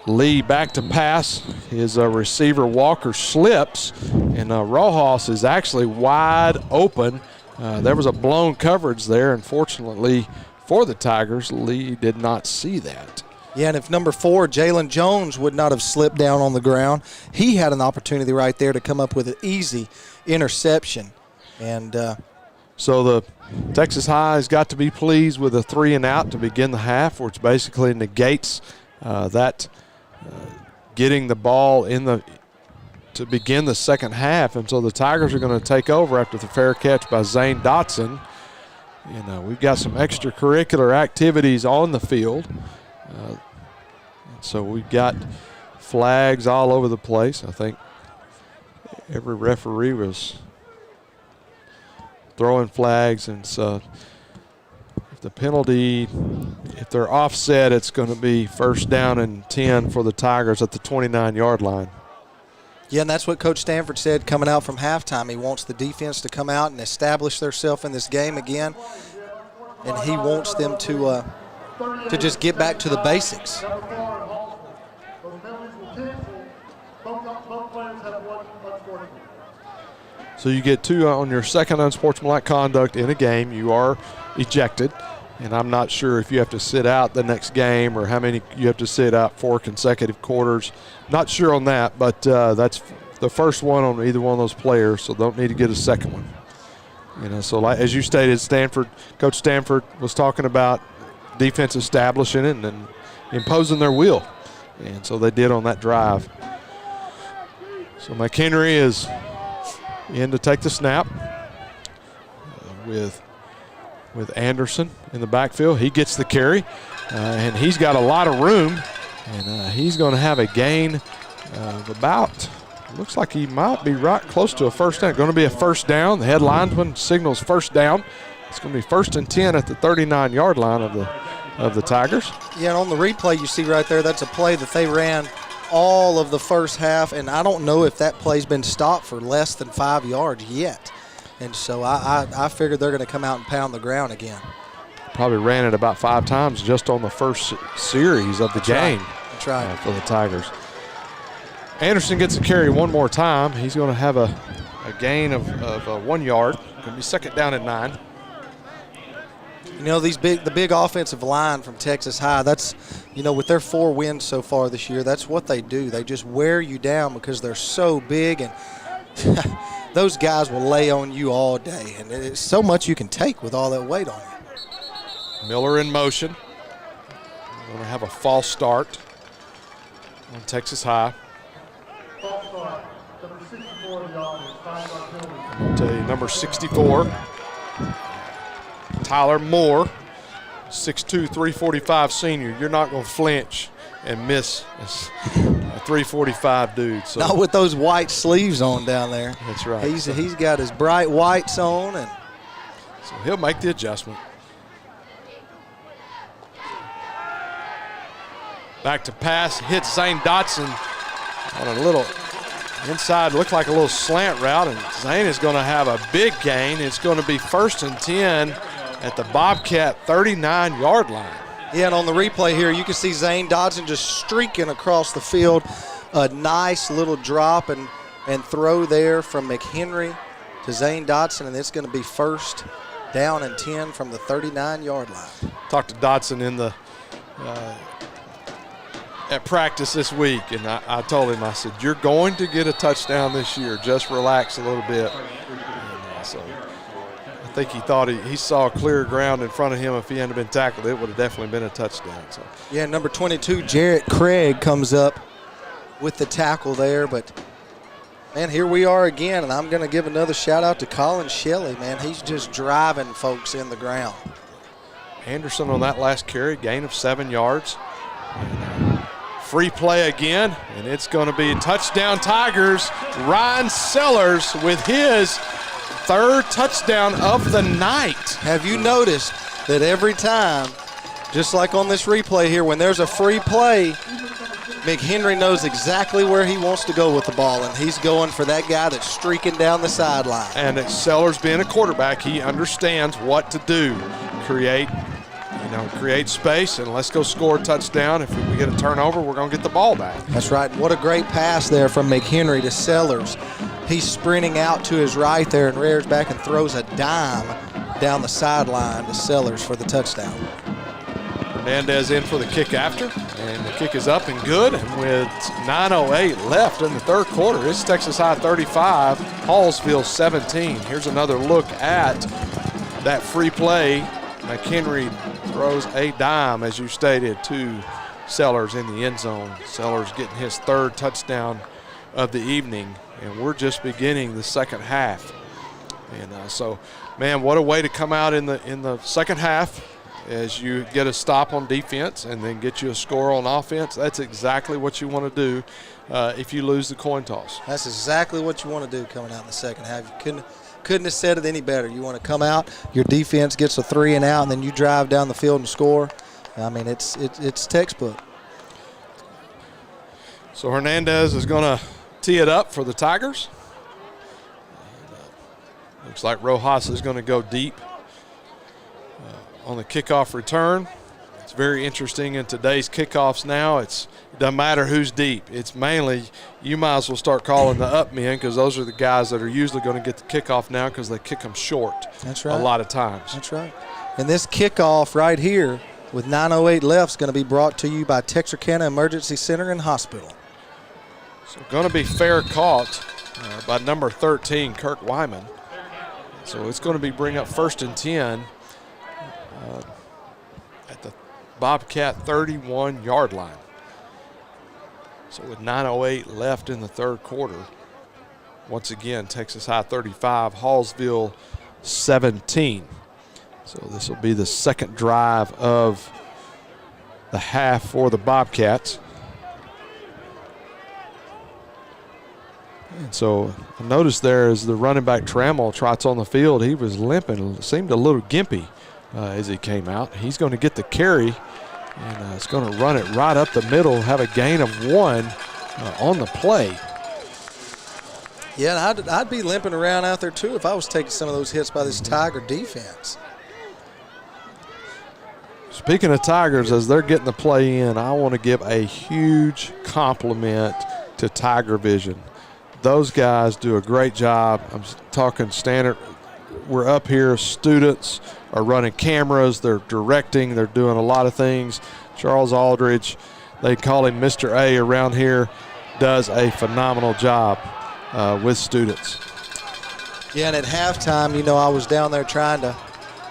Lee back to pass. His receiver Walker slips, and Rojas is actually wide open. There was a blown coverage there. Unfortunately for the Tigers, Lee did not see that. Yeah, and if number 4, Jalen Jones, would not have slipped down on the ground, he had an opportunity right there to come up with an easy interception. And so the Texas High has got to be pleased with a 3 and out to begin the half, which basically negates getting the ball to begin the second half. And so the Tigers are going to take over after the fair catch by Zane Dotson. We've got some extracurricular activities on the field. So we've got flags all over the place. I think every referee was throwing flags, and so if they're offset, it's going to be 1st down and 10 for the Tigers at the 29-yard line. Yeah, and that's what Coach Stanford said coming out from halftime. He wants the defense to come out and establish themselves in this game again, and he wants them to just get back to the basics. So you get 2 on your second unsportsmanlike conduct in a game. You are ejected. And I'm not sure if you have to sit out the next game or how many you have to sit out 4 consecutive quarters. Not sure on that, but that's the first one on either one of those players, so don't need to get a second one. So as you stated, Coach Stanford was talking about defense establishing it and imposing their will. And so they did on that drive. So McHenry is in to take the snap with Anderson in the backfield. He gets the carry, and he's got a lot of room, and he's going to have a gain of about, looks like he might be right close to a 1st down. Going to be a 1st down. The head linesman signals 1st down. It's going to be 1st and 10 at the 39-yard line of the Tigers. Yeah, and on the replay you see right there, that's a play that they ran all of the first half, and I don't know if that play's been stopped for less than 5 yards yet. And so I figured they're going to come out and pound the ground again. Probably ran it about 5 times just on the first series of the game. That's right. For the Tigers. Anderson gets a carry one more time. He's going to have a gain of 1 yard. Going to be second down at 9. You know, the big offensive line from Texas High, that's, you know, with their 4 wins so far this year, that's what they do. They just wear you down because they're so big, and those guys will lay on you all day. And it's so much you can take with all that weight on you. Miller in motion. Going to have a false start on Texas High. I'll tell you, number 64, Tyler Moore, 6'2", 345 senior. You're not going to flinch and miss a 345 dude. So. Not with those white sleeves on down there. That's right. He's got his bright whites on, and so he'll make the adjustment. Back to pass, hits Zane Dotson on a little inside, looked like a little slant route, and Zane is going to have a big gain. It's going to be 1st and 10 at the Bobcat 39-yard line. Yeah, and on the replay here, you can see Zane Dotson just streaking across the field. A nice little drop and throw there from McHenry to Zane Dotson, and it's going to be 1st down and 10 from the 39-yard line. Talked to Dotson in the at practice this week, and I told him, I said, you're going to get a touchdown this year. Just relax a little bit. And, so I think he thought he saw clear ground in front of him. If he hadn't been tackled, it would have definitely been a touchdown. So. Yeah, number 22, Jarrett Craig, comes up with the tackle there. But, man, here we are again, and I'm going to give another shout-out to Colin Shelley, man. He's just driving folks in the ground. Anderson on that last carry, gain of 7 yards. Free play again, and it's going to be a touchdown Tigers. Ryan Sellers with his 3rd touchdown of the night. Have you noticed that every time, just like on this replay here, when there's a free play, McHenry knows exactly where he wants to go with the ball, and he's going for that guy that's streaking down the sideline. And Sellers being a quarterback, he understands what to do. Create space, and let's go score a touchdown. If we get a turnover, we're going to get the ball back. That's right. What a great pass there from McHenry to Sellers. He's sprinting out to his right there and rears back and throws a dime down the sideline to Sellers for the touchdown. Hernandez in for the kick after, and the kick is up and good. And with 9:08 left in the 3rd quarter, it's Texas High 35, Hallsville 17. Here's another look at that free play. McHenry throws a dime, as you stated, to Sellers in the end zone. Sellers getting his 3rd touchdown of the evening, and we're just beginning the second half. And so, man, what a way to come out in the second half as you get a stop on defense and then get you a score on offense. That's exactly what you want to do if you lose the coin toss. That's exactly what you want to do coming out in the second half. You couldn't have said it any better. You want to come out, your defense gets a 3 and out, and then you drive down the field and score. I mean, it's textbook. So Hernandez is going to tee it up for the Tigers. Looks like Rojas is going to go deep on the kickoff return. It's very interesting in today's kickoffs now. It doesn't matter who's deep. It's mainly, you might as well start calling the up men, because those are the guys that are usually going to get the kickoff now because they kick them short. That's right. A lot of times. That's right. And this kickoff right here with 9:08 left is going to be brought to you by Texarkana Emergency Center and Hospital. So going to be fair caught by number 13, Kirk Wyman. So it's going to be bring up 1st and 10 at the Bobcat 31-yard line. So with 9:08 left in the 3rd quarter, once again, Texas High 35, Hallsville 17. So this will be the second drive of the half for the Bobcats. And so I noticed there as the running back Trammell trots on the field, he was limping, seemed a little gimpy as he came out. He's going to get the carry, and it's going to run it right up the middle, have a gain of 1 on the play. Yeah, and I'd be limping around out there too if I was taking some of those hits by this Tiger defense. Speaking of Tigers, as they're getting the play in, I want to give a huge compliment to Tiger Vision. Those guys do a great job. I'm talking standard. We're up here. Students are running cameras. They're directing. They're doing a lot of things. Charles Aldridge, they call him Mr. A around here, does a phenomenal job with students. Yeah, and at halftime, you know, I was down there trying to,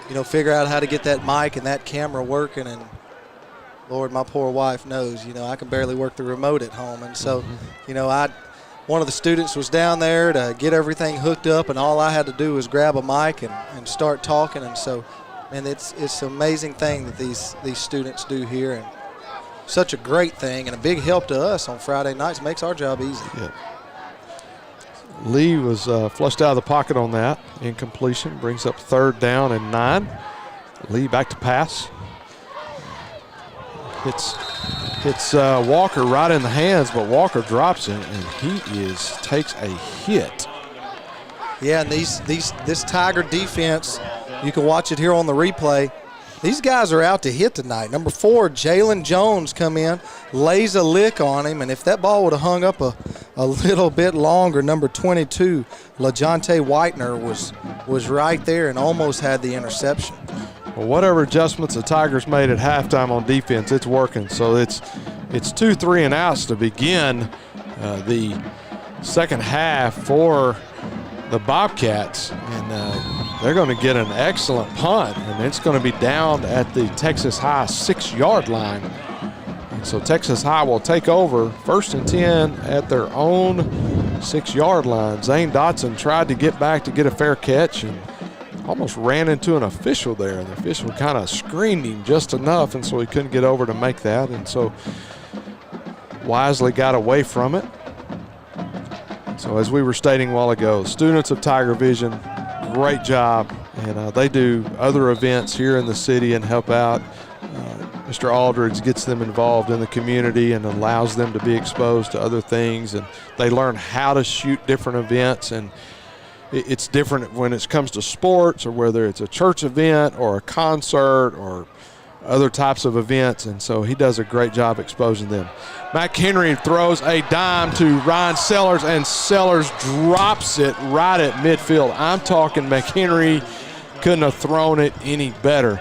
you know, figure out how to get that mic and that camera working, and Lord, my poor wife knows, you know, I can barely work the remote at home. And so, you know, one of the students was down there to get everything hooked up, and all I had to do was grab a mic and start talking. And so, man, it's an amazing thing that these students do here, and such a great thing and a big help to us on Friday nights. Makes our job easy. Yeah. Lee was flushed out of the pocket on that. Incompletion brings up 3rd down and 9. Lee back to pass. Hits Walker right in the hands, but Walker drops it, and he takes a hit. Yeah, and this Tiger defense, you can watch it here on the replay. These guys are out to hit tonight. Number 4, Jalen Jones come in, lays a lick on him, and if that ball would have hung up a little bit longer, number 22, LaJonte Whitener was right there and almost had the interception. Well, whatever adjustments the Tigers made at halftime on defense, it's working. So it's 2 3 and outs to begin the second half for the Bobcats, and they're going to get an excellent punt, and it's going to be down at the Texas High 6-yard line. And so Texas High will take over 1st and 10 at their own 6-yard line. Zane Dotson tried to get back to get a fair catch and almost ran into an official there. And the official kind of screened him just enough, and so he couldn't get over to make that. And so wisely got away from it. So as we were stating a while ago, students of Tiger Vision, great job. And they do other events here in the city and help out. Mr. Aldridge gets them involved in the community and allows them to be exposed to other things. And they learn how to shoot different events. And it's different when it comes to sports, or whether it's a church event or a concert or other types of events, and so he does a great job exposing them. McHenry throws a dime to Ryan Sellers, and Sellers drops it right at midfield. I'm talking McHenry couldn't have thrown it any better.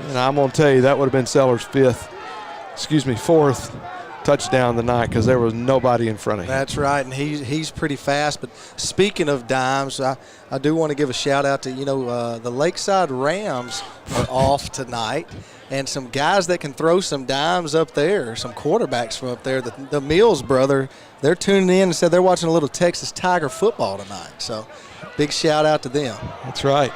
And I'm going to tell you, that would have been Sellers' 4th touchdown of the night, because there was nobody in front of him. That's right, and he's pretty fast. But speaking of dimes, I do want to give a shout out to, the Lakeside Rams are off tonight, and some guys that can throw some dimes up there, some quarterbacks from up there. The Mills brother, they're tuning in and said they're watching a little Texas Tiger football tonight. So big shout out to them. That's right.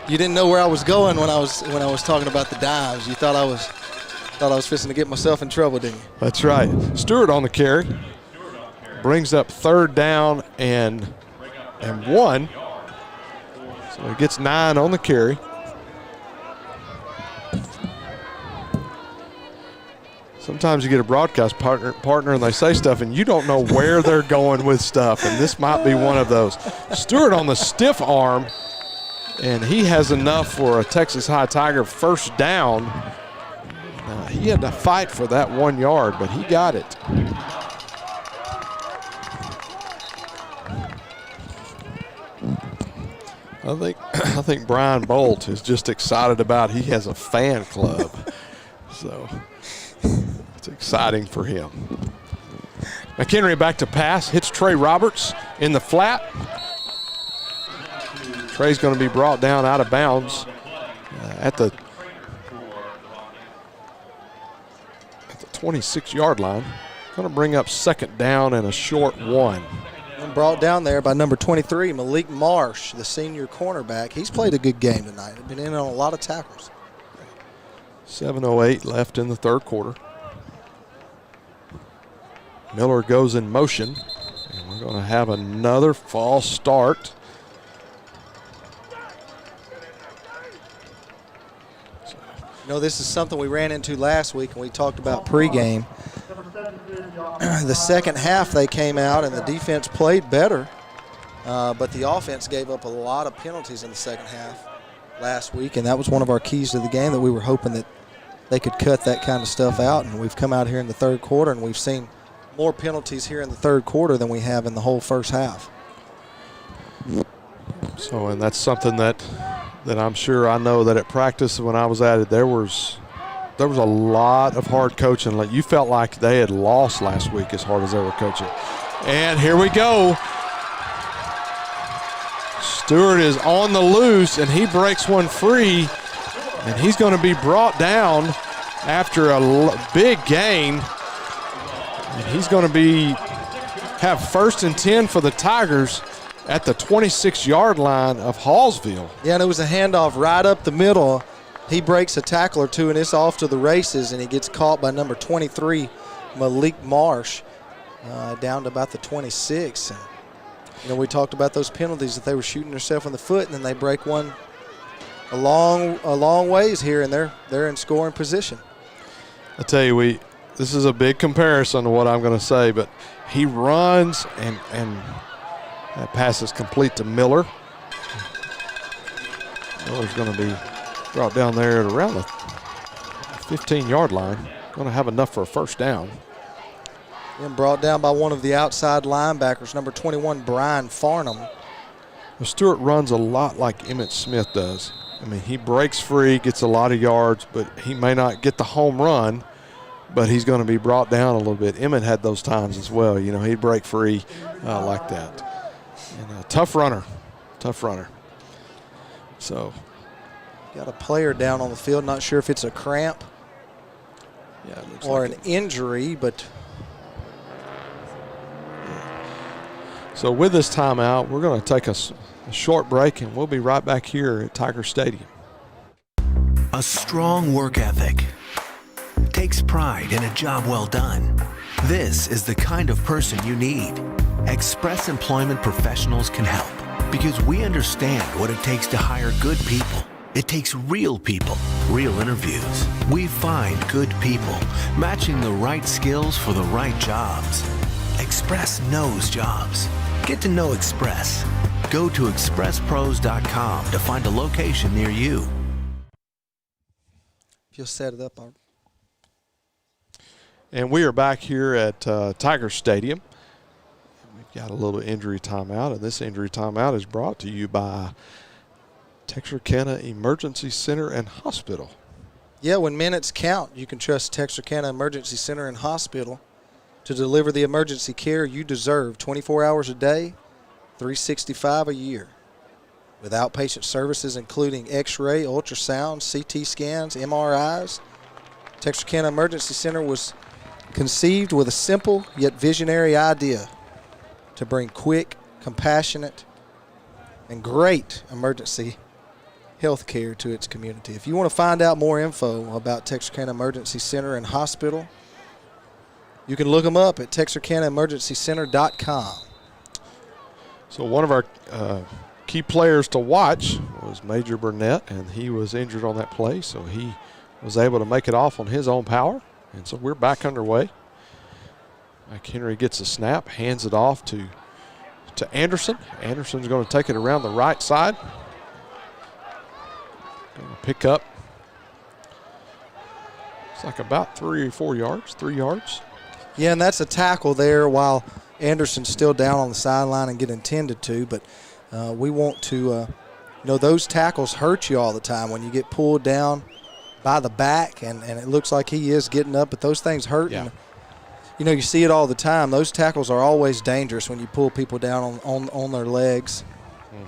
You didn't know where I was going when I was talking about the dimes. You thought I was fixing to get myself in trouble, didn't you? That's right. Stewart on the carry. Brings up 3rd down and 1. So he gets 9 on the carry. Sometimes you get a broadcast partner and they say stuff and you don't know where they're going with stuff, and this might be one of those. Stewart on the stiff arm, and he has enough for a Texas High Tiger 1st down. He had to fight for that 1 yard, but he got it. I think Brian Bolt is just excited about he has a fan club. So it's exciting for him. McHenry back to pass, hits Trey Roberts in the flat. Trey's going to be brought down out of bounds at the 26-yard line. Going to bring up 2nd down and a short 1. And brought down there by number 23, Malik Marsh, the senior cornerback. He's played a good game tonight. Been in on a lot of tackles. 7:08 left in the 3rd quarter. Miller goes in motion, and we're going to have another false start. This is something we ran into last week, and we talked about pregame. The second half they came out, and the defense played better. But the offense gave up a lot of penalties in the second half last week, and that was one of our keys to the game that we were hoping that they could cut that kind of stuff out. And we've come out here in the third quarter, and we've seen more penalties here in the third quarter than we have in the whole first half. So, and that's something that I'm sure I know that at practice when I was at it, there was a lot of hard coaching. Like, you felt like they had lost last week as hard as they were coaching. And here we go. Stewart is on the loose, and he breaks one free, and he's going to be brought down after a big gain. And he's going to have 1st and 10 for the Tigers at the 26-yard line of Hallsville. Yeah, and it was a handoff right up the middle. He breaks a tackle or two, and it's off to the races, and he gets caught by number 23, Malik Marsh, down to about the 26. And, we talked about those penalties, that they were shooting themselves in the foot, and then they break one a long ways here, and they're in scoring position. I tell you, this is a big comparison to what I'm going to say, but he runs, and that pass is complete to Miller. Miller's going to be brought down there at around the 15-yard line. Going to have enough for a first down. And brought down by one of the outside linebackers, number 21, Brian Farnham. Well, Stewart runs a lot like Emmett Smith does. I mean, he breaks free, gets a lot of yards, but he may not get the home run, but he's going to be brought down a little bit. Emmett had those times as well. He'd break free like that. And tough runner. So. Got a player down on the field. Not sure if it's a cramp or an injury, but. So with this timeout, we're going to take a short break, and we'll be right back here at Tiger Stadium. A strong work ethic takes pride in a job well done. This is the kind of person you need. Express Employment Professionals can help because we understand what it takes to hire good people. It takes real people, real interviews. We find good people, matching the right skills for the right jobs. Express knows jobs. Get to know Express. Go to expresspros.com to find a location near you. If you'll set it up, Art. And we are back here at Tiger Stadium. We've got a little injury timeout, and this injury timeout is brought to you by Texarkana Emergency Center and Hospital. Yeah, when minutes count, you can trust Texarkana Emergency Center and Hospital to deliver the emergency care you deserve 24 hours a day, 365 a year. With outpatient services including x-ray, ultrasound, CT scans, MRIs, Texarkana Emergency Center was conceived with a simple yet visionary idea to bring quick, compassionate, and great emergency health care to its community. If you want to find out more info about Texarkana Emergency Center and Hospital, you can look them up at texarkanaemergencycenter.com. So one of our key players to watch was Major Burnett, and he was injured on that play, so he was able to make it off on his own power. And so we're back underway. Mike Henry gets a snap, hands it off to Anderson. Anderson's going to take it around the right side. Going to pick up, it's like about 3 yards. Yeah, and that's a tackle there while Anderson's still down on the sideline and get intended to. But we want to, those tackles hurt you all the time when you get pulled down by the back, and it looks like he is getting up, but those things hurt. Yeah. And, you see it all the time. Those tackles are always dangerous when you pull people down on their legs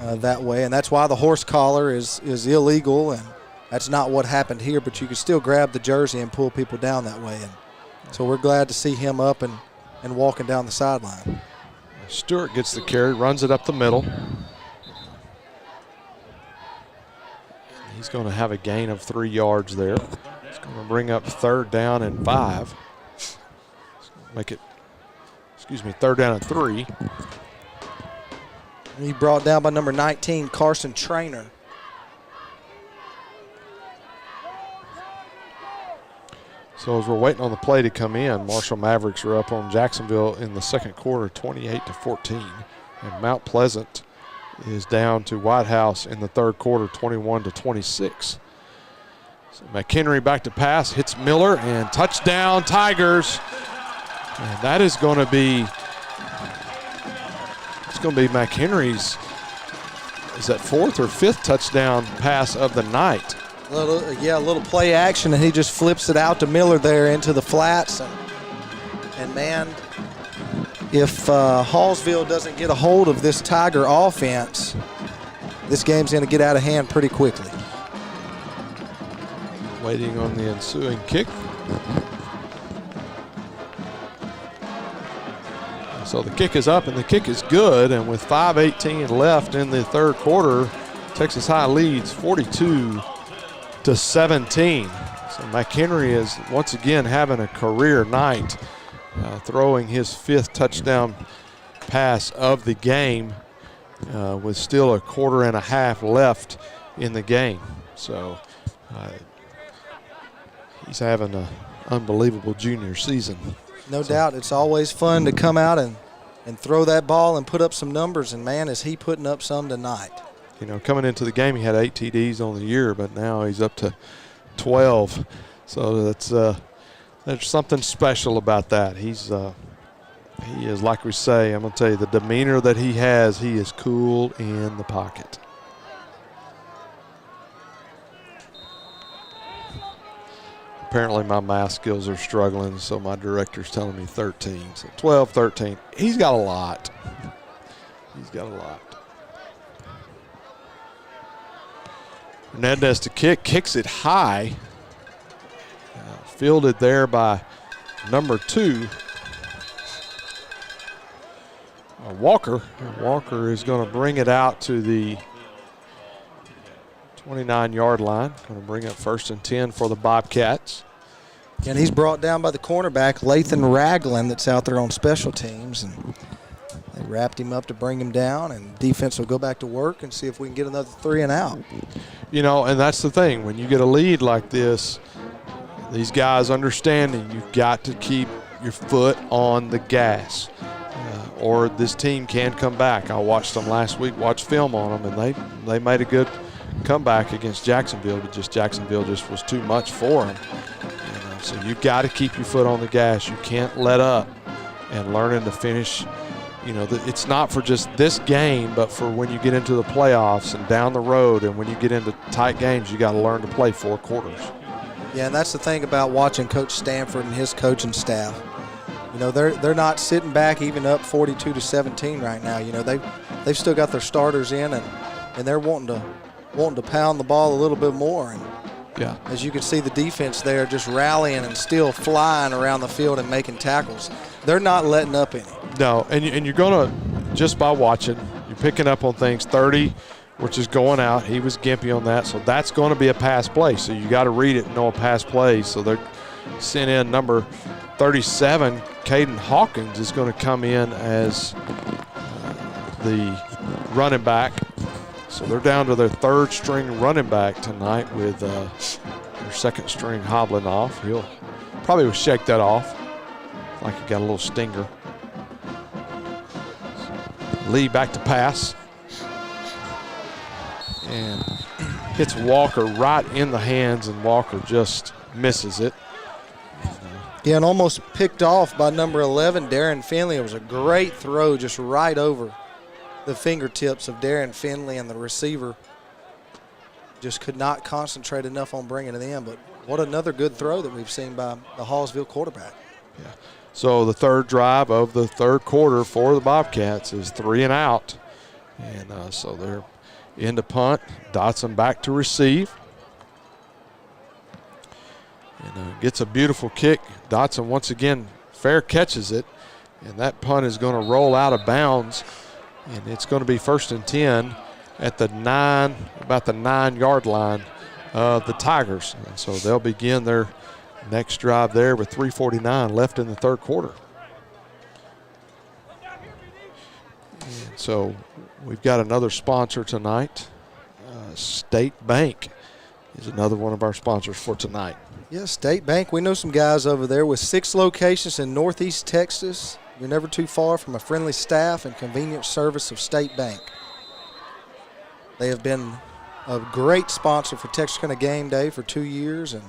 that way, and that's why the horse collar is illegal, and that's not what happened here, but you can still grab the jersey and pull people down that way. And so we're glad to see him up and walking down the sideline. Stewart gets the carry, runs it up the middle. He's going to have a gain of 3 yards there. It's going to bring up 3rd down and 5. Make it, 3rd down and 3. He brought down by number 19, Carson Trainer. So as we're waiting on the play to come in, Marshall Mavericks are up on Jacksonville in the second quarter, 28-14. And Mount Pleasant is down to White House in the third quarter, 21-26. So McHenry back to pass, hits Miller, and touchdown Tigers. And that is going to be, it's going to be McHenry's, is that fourth or fifth touchdown pass of the night. A little play action, and he just flips it out to Miller there into the flats. And man, if Hallsville doesn't get a hold of this Tiger offense, this game's going to get out of hand pretty quickly. Waiting on the ensuing kick. So the kick is up, and the kick is good. And with 5:18 left in the third quarter, Texas High leads 42-17. So McHenry is once again having a career night, throwing his fifth touchdown pass of the game with still a quarter and a half left in the game. So he's having an unbelievable junior season. No doubt. It's always fun to come out and throw that ball and put up some numbers, and man, is he putting up some tonight. You know, coming into the game, he had 8 TDs on the year, but now he's up to 12. So that's there's something special about that. He is, like we say, I'm going to tell you, the demeanor that he has, he is cool in the pocket. Apparently my math skills are struggling, so my director's telling me 13. So 12, 13. He's got a lot. He's got a lot. Hernandez to kick, kicks it high. Fielded there by number 2, Walker. Walker is going to bring it out to the 29-yard line. Going to bring up 1st and 10 for the Bobcats. And he's brought down by the cornerback, Lathan Ragland, that's out there on special teams. And they wrapped him up to bring him down, and defense will go back to work and see if we can get another 3 and out. You know, and that's the thing. When you get a lead like this, these guys understanding you've got to keep your foot on the gas, or this team can come back. I watched them last week, watched film on them, and they made a good comeback against Jacksonville, but Jacksonville just was too much for them. So you've got to keep your foot on the gas. You can't let up, and learning to finish. You know, it's not for just this game, but for when you get into the playoffs and down the road, and when you get into tight games, you got to learn to play 4 quarters. Yeah, and that's the thing about watching Coach Stanford and his coaching staff. You know, they're not sitting back even up 42-17 right now. You know, they've still got their starters in, and they're wanting to pound the ball a little bit more. And yeah, as you can see, the defense there just rallying and still flying around the field and making tackles. They're not letting up any. No, and you're going to, just by watching, you're picking up on things. 30, which is going out. He was gimpy on that, so that's going to be a pass play. So you got to read it and know a pass play. So they're sent in number 37, Caden Hawkins, is going to come in as the running back. So they're down to their 3rd string running back tonight with their 2nd string hobbling off. He'll probably shake that off like he got a little stinger. Lee back to pass. And hits Walker right in the hands, and Walker just misses it. Yeah, and almost picked off by number 11, Darren Finley. It was a great throw just right over the fingertips of Darren Finley, and the receiver just could not concentrate enough on bringing it in. But what another good throw that we've seen by the Hallsville quarterback. Yeah. So the 3rd drive of the 3rd quarter for the Bobcats is 3 and out. And so they're into punt. Dotson back to receive. And gets a beautiful kick. Dotson once again fair catches it. And that punt is going to roll out of bounds. And it's going to be 1st and 10 at the about the 9-yard line of the Tigers. And so they'll begin their next drive there with 3:49 left in the 3rd quarter. And so we've got another sponsor tonight. State Bank is another one of our sponsors for tonight. Yeah, State Bank. We know some guys over there with 6 locations in Northeast Texas. You're never too far from a friendly staff and convenient service of State Bank. They have been a great sponsor for Texarkana Gameday for 2 years, and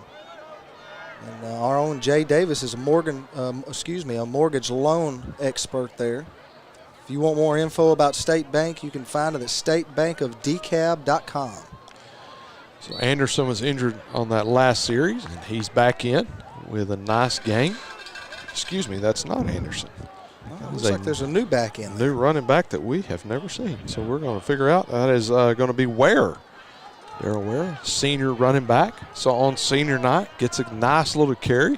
our own Jay Davis is a mortgage loan expert there. If you want more info about State Bank, you can find it at statebankofdecab.com. So Anderson was injured on that last series, and he's back in with a nice game. Excuse me, that's not Anderson. Looks like there's a new back in. New running back that we have never seen. So we're going to figure out that is going to be Ware. Darrell Ware, senior running back. So on senior night, gets a nice little carry,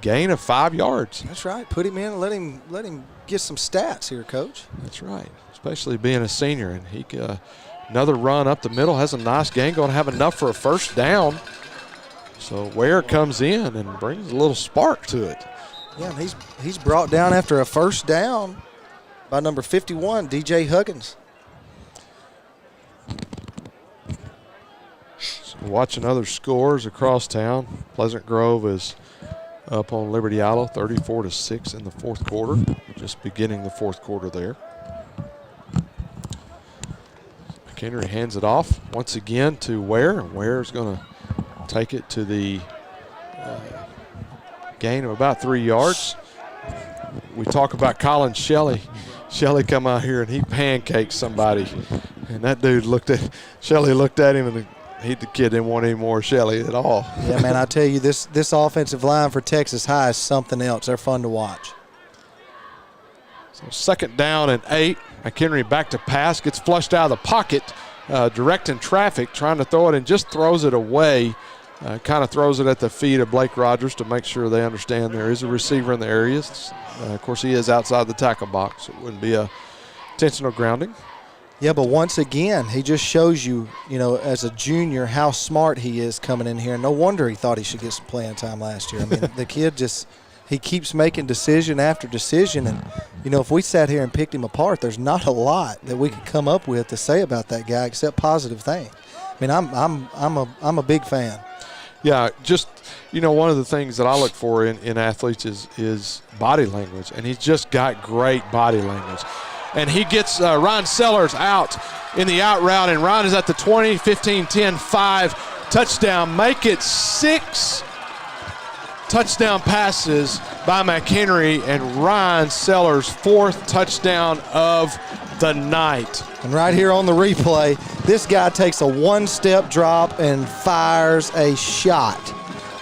gain of 5 yards. That's right. Put him in and let him get some stats here, Coach. That's right, especially being a senior. And he another run up the middle, has a nice gain, going to have enough for a first down. So Ware comes in and brings a little spark to it. Yeah, and he's brought down after a first down by number 51, DJ Huggins. So watching other scores across town, Pleasant Grove is up on Liberty Isle 34-6 in the fourth quarter. Just beginning the fourth quarter there. McHenry hands it off once again to Ware, and Ware's going to take it to the gain of about 3 yards. We talk about Colin Shelley. Shelley come out here and he pancaked somebody, and that dude Shelley looked at him, and the kid didn't want any more Shelley at all. Yeah, man, I tell you, this offensive line for Texas High is something else. They're fun to watch. So 2nd down and 8. McHenry back to pass, gets flushed out of the pocket, directing traffic, trying to throw it, and just throws it away. Kind of throws it at the feet of Blake Rogers to make sure they understand there is a receiver in the area. Of course, he is outside the tackle box, so it wouldn't be a intentional grounding. Yeah, but once again, he just shows you, as a junior, how smart he is coming in here. No wonder he thought he should get some playing time last year. I mean, the kid he keeps making decision after decision, and if we sat here and picked him apart, there's not a lot that we could come up with to say about that guy except positive things. I mean, I'm a big fan. Yeah, just, one of the things that I look for in athletes is body language, and he's just got great body language. And he gets Ryan Sellers out in the out route, and Ryan is at the 20, 15, 10, 5, touchdown. Make it 6 touchdown passes by McHenry, and Ryan Sellers' 4th touchdown of the night. And right here on the replay, this guy takes a one-step drop and fires a shot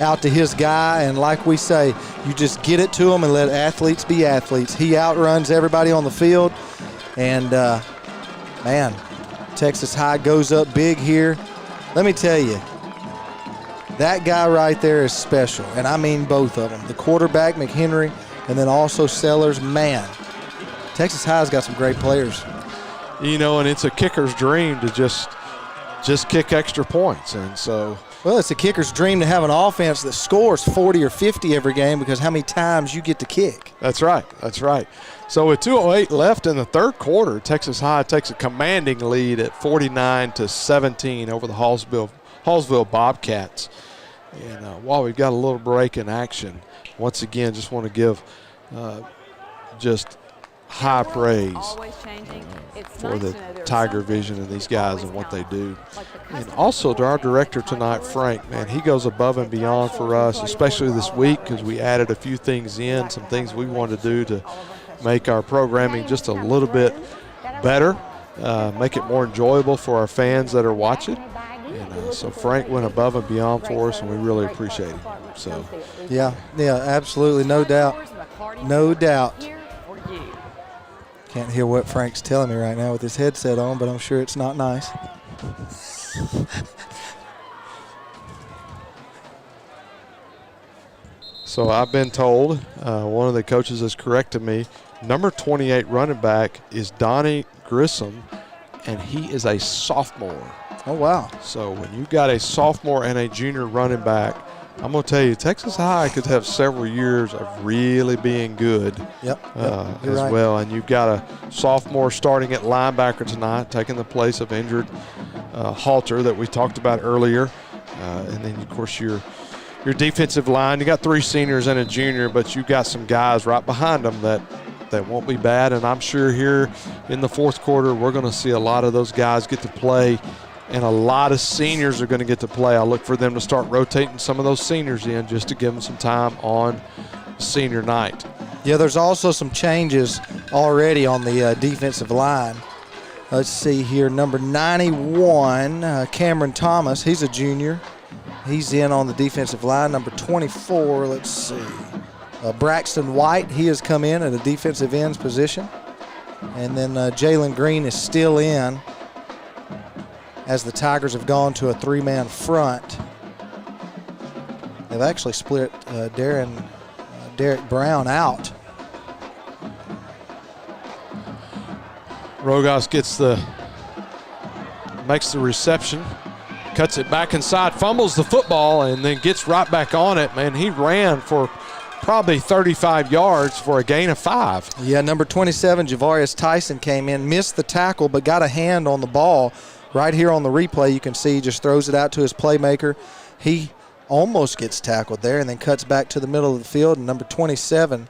out to his guy. And like we say, you just get it to him and let athletes be athletes. He outruns everybody on the field. And, man, Texas High goes up big here. Let me tell you, that guy right there is special. And I mean both of them. The quarterback, McHenry, and then also Sellers. Man, Texas High's got some great players. And it's a kicker's dream to just kick extra points. And so, well, it's a kicker's dream to have an offense that scores 40 or 50 every game, because how many times you get to kick. That's right. So with 2:08 left in the third quarter, Texas High takes a commanding lead at 49-17 over the Hallsville Bobcats. And while we've got a little break in action, once again, just want to give just high praise for the Tiger Vision and these guys and what they do. And also to our director tonight, Frank, man, he goes above and beyond for us, especially this week, because we added a few things in, some things we wanted to do to make our programming just a little bit better, make it more enjoyable for our fans that are watching. And so Frank went above and beyond for us, and we really appreciate him. So, yeah, absolutely, no doubt. Can't hear what Frank's telling me right now with his headset on, but I'm sure it's not nice. So I've been told, one of the coaches has corrected me, number 28 running back is Donnie Grissom, and he is a sophomore. Oh, wow. So when you got a sophomore and a junior running back, I'm going to tell you, Texas High could have several years of really being good as right. well. And you've got a sophomore starting at linebacker tonight, taking the place of injured Halter that we talked about earlier. And then, of course, your defensive line. You got 3 seniors and a junior, but you got some guys right behind them that that won't be bad, and I'm sure here in the fourth quarter we're going to see a lot of those guys get to play, and a lot of seniors are going to get to play. I look for them to start rotating some of those seniors in just to give them some time on senior night. Yeah, there's also some changes already on the defensive line. Let's see here, number 91, Cameron Thomas, he's a junior. He's in on the defensive line. Number 24, let's see, Braxton White, he has come in at a defensive ends position. And then Jalen Green is still in as the Tigers have gone to a three-man front. They've actually split Derek Brown out. Rogas makes the reception, cuts it back inside, fumbles the football, and then gets right back on it. Man, he ran for probably 35 yards for a gain of 5. Yeah, number 27, Javarius Tyson came in, missed the tackle, but got a hand on the ball. Right here on the replay, you can see he just throws it out to his playmaker. He almost gets tackled there and then cuts back to the middle of the field, and number 27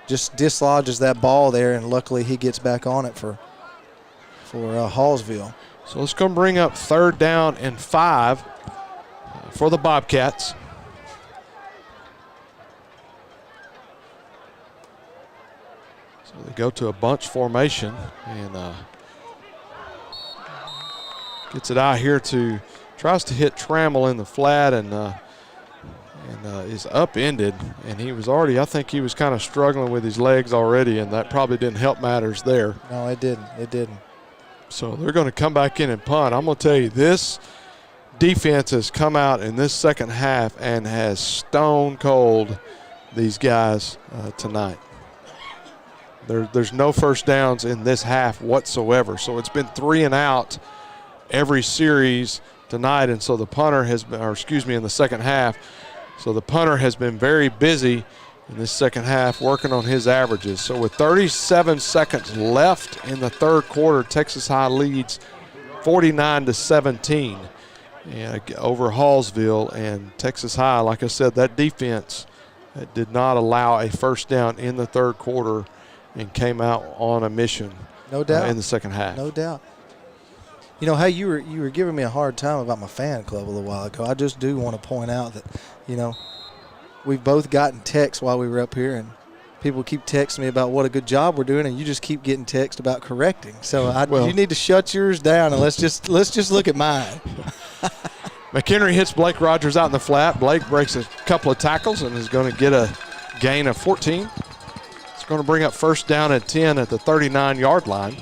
just dislodges that ball there, and luckily he gets back on it for Hallsville. So it's going to bring up 3rd down and 5 for the Bobcats. So they go to a bunch formation and gets it out here tries to hit Trammell in the flat and is upended. And he was already, I think he was kind of struggling with his legs already, and that probably didn't help matters there. No, it didn't. It didn't. So they're going to come back in and punt. I'm going to tell you, this defense has come out in this second half and has stone cold these guys tonight. There's no first downs in this half whatsoever. So it's been 3 and out every series tonight. And so the punter has been, in the second half. So the punter has been very busy in this second half working on his averages. So with 37 seconds left in the third quarter, Texas High leads 49-17 over Hallsville. And Texas High, like I said, that defense did not allow a first down in the third quarter and came out on a mission. No doubt. In the second half. No doubt. You know, hey, you were giving me a hard time about my fan club a little while ago. I just do want to point out that, you know, we've both gotten texts while we were up here, and people keep texting me about what a good job we're doing, and you just keep getting text about correcting. So you need to shut yours down, and let's just look at mine. McHenry hits Blake Rogers out in the flat. Blake breaks a couple of tackles and is going to get a gain of 14. It's going to bring up first down and 10 at the 39-yard line.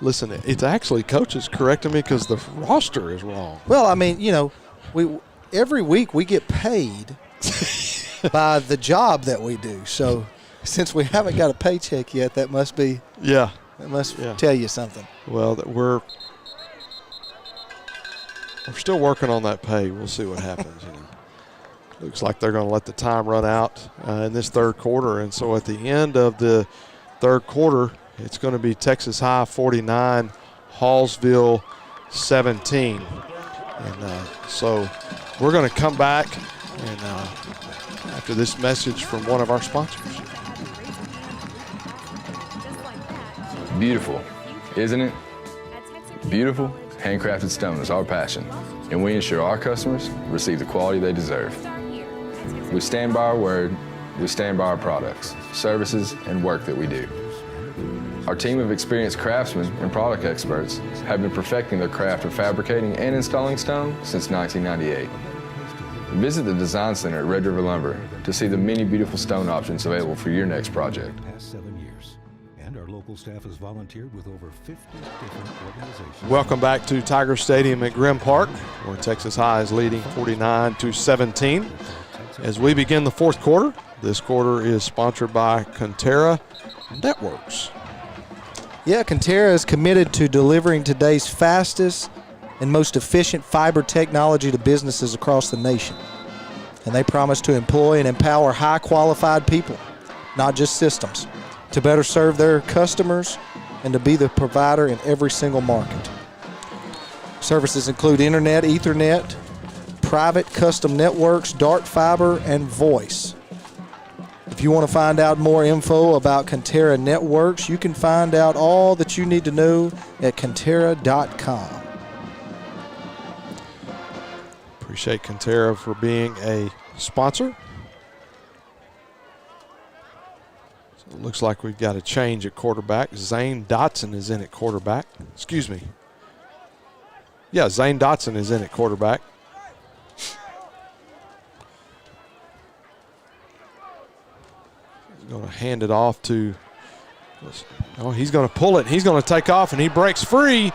Listen, it's actually coaches correcting me because the roster is wrong. Well, I mean, you know, every week we get paid by the job that we do. So since we haven't got a paycheck yet, that must be tell you something. Well, we're still working on that pay. We'll see what happens. You know. Looks like they're going to let the time run out in this third quarter, and so at the end of the third quarter, it's going to be Texas High 49, Hallsville 17. And so we're going to come back and after this message from one of our sponsors. Beautiful, isn't it? Beautiful, handcrafted stone is our passion, and we ensure our customers receive the quality they deserve. We stand by our word, we stand by our products, services, and work that we do. Our team of experienced craftsmen and product experts have been perfecting their craft of fabricating and installing stone since 1998. Visit the Design Center at Red River Lumber to see the many beautiful stone options available for your next project. Past 7 years, and our local staff has volunteered with over 50 different organizations. Welcome back to Tiger Stadium at Grimm Park, where Texas High is leading 49-17. As we begin the fourth quarter, this quarter is sponsored by Conterra Networks. Yeah, Conterra is committed to delivering today's fastest and most efficient fiber technology to businesses across the nation. And they promise to employ and empower high-qualified people, not just systems, to better serve their customers and to be the provider in every single market. Services include internet, Ethernet, private custom networks, dark fiber, and voice. If If you want to find out more info about Conterra Networks, you can find out all that you need to know at Conterra.com. Appreciate Conterra for being a sponsor. So it looks like we've got a change at quarterback. Zane Dotson is in at quarterback. Excuse me. Yeah, Zane Dotson is in at quarterback. He's going to hand it off to, oh, he's going to pull it. He's going to take off, and he breaks free,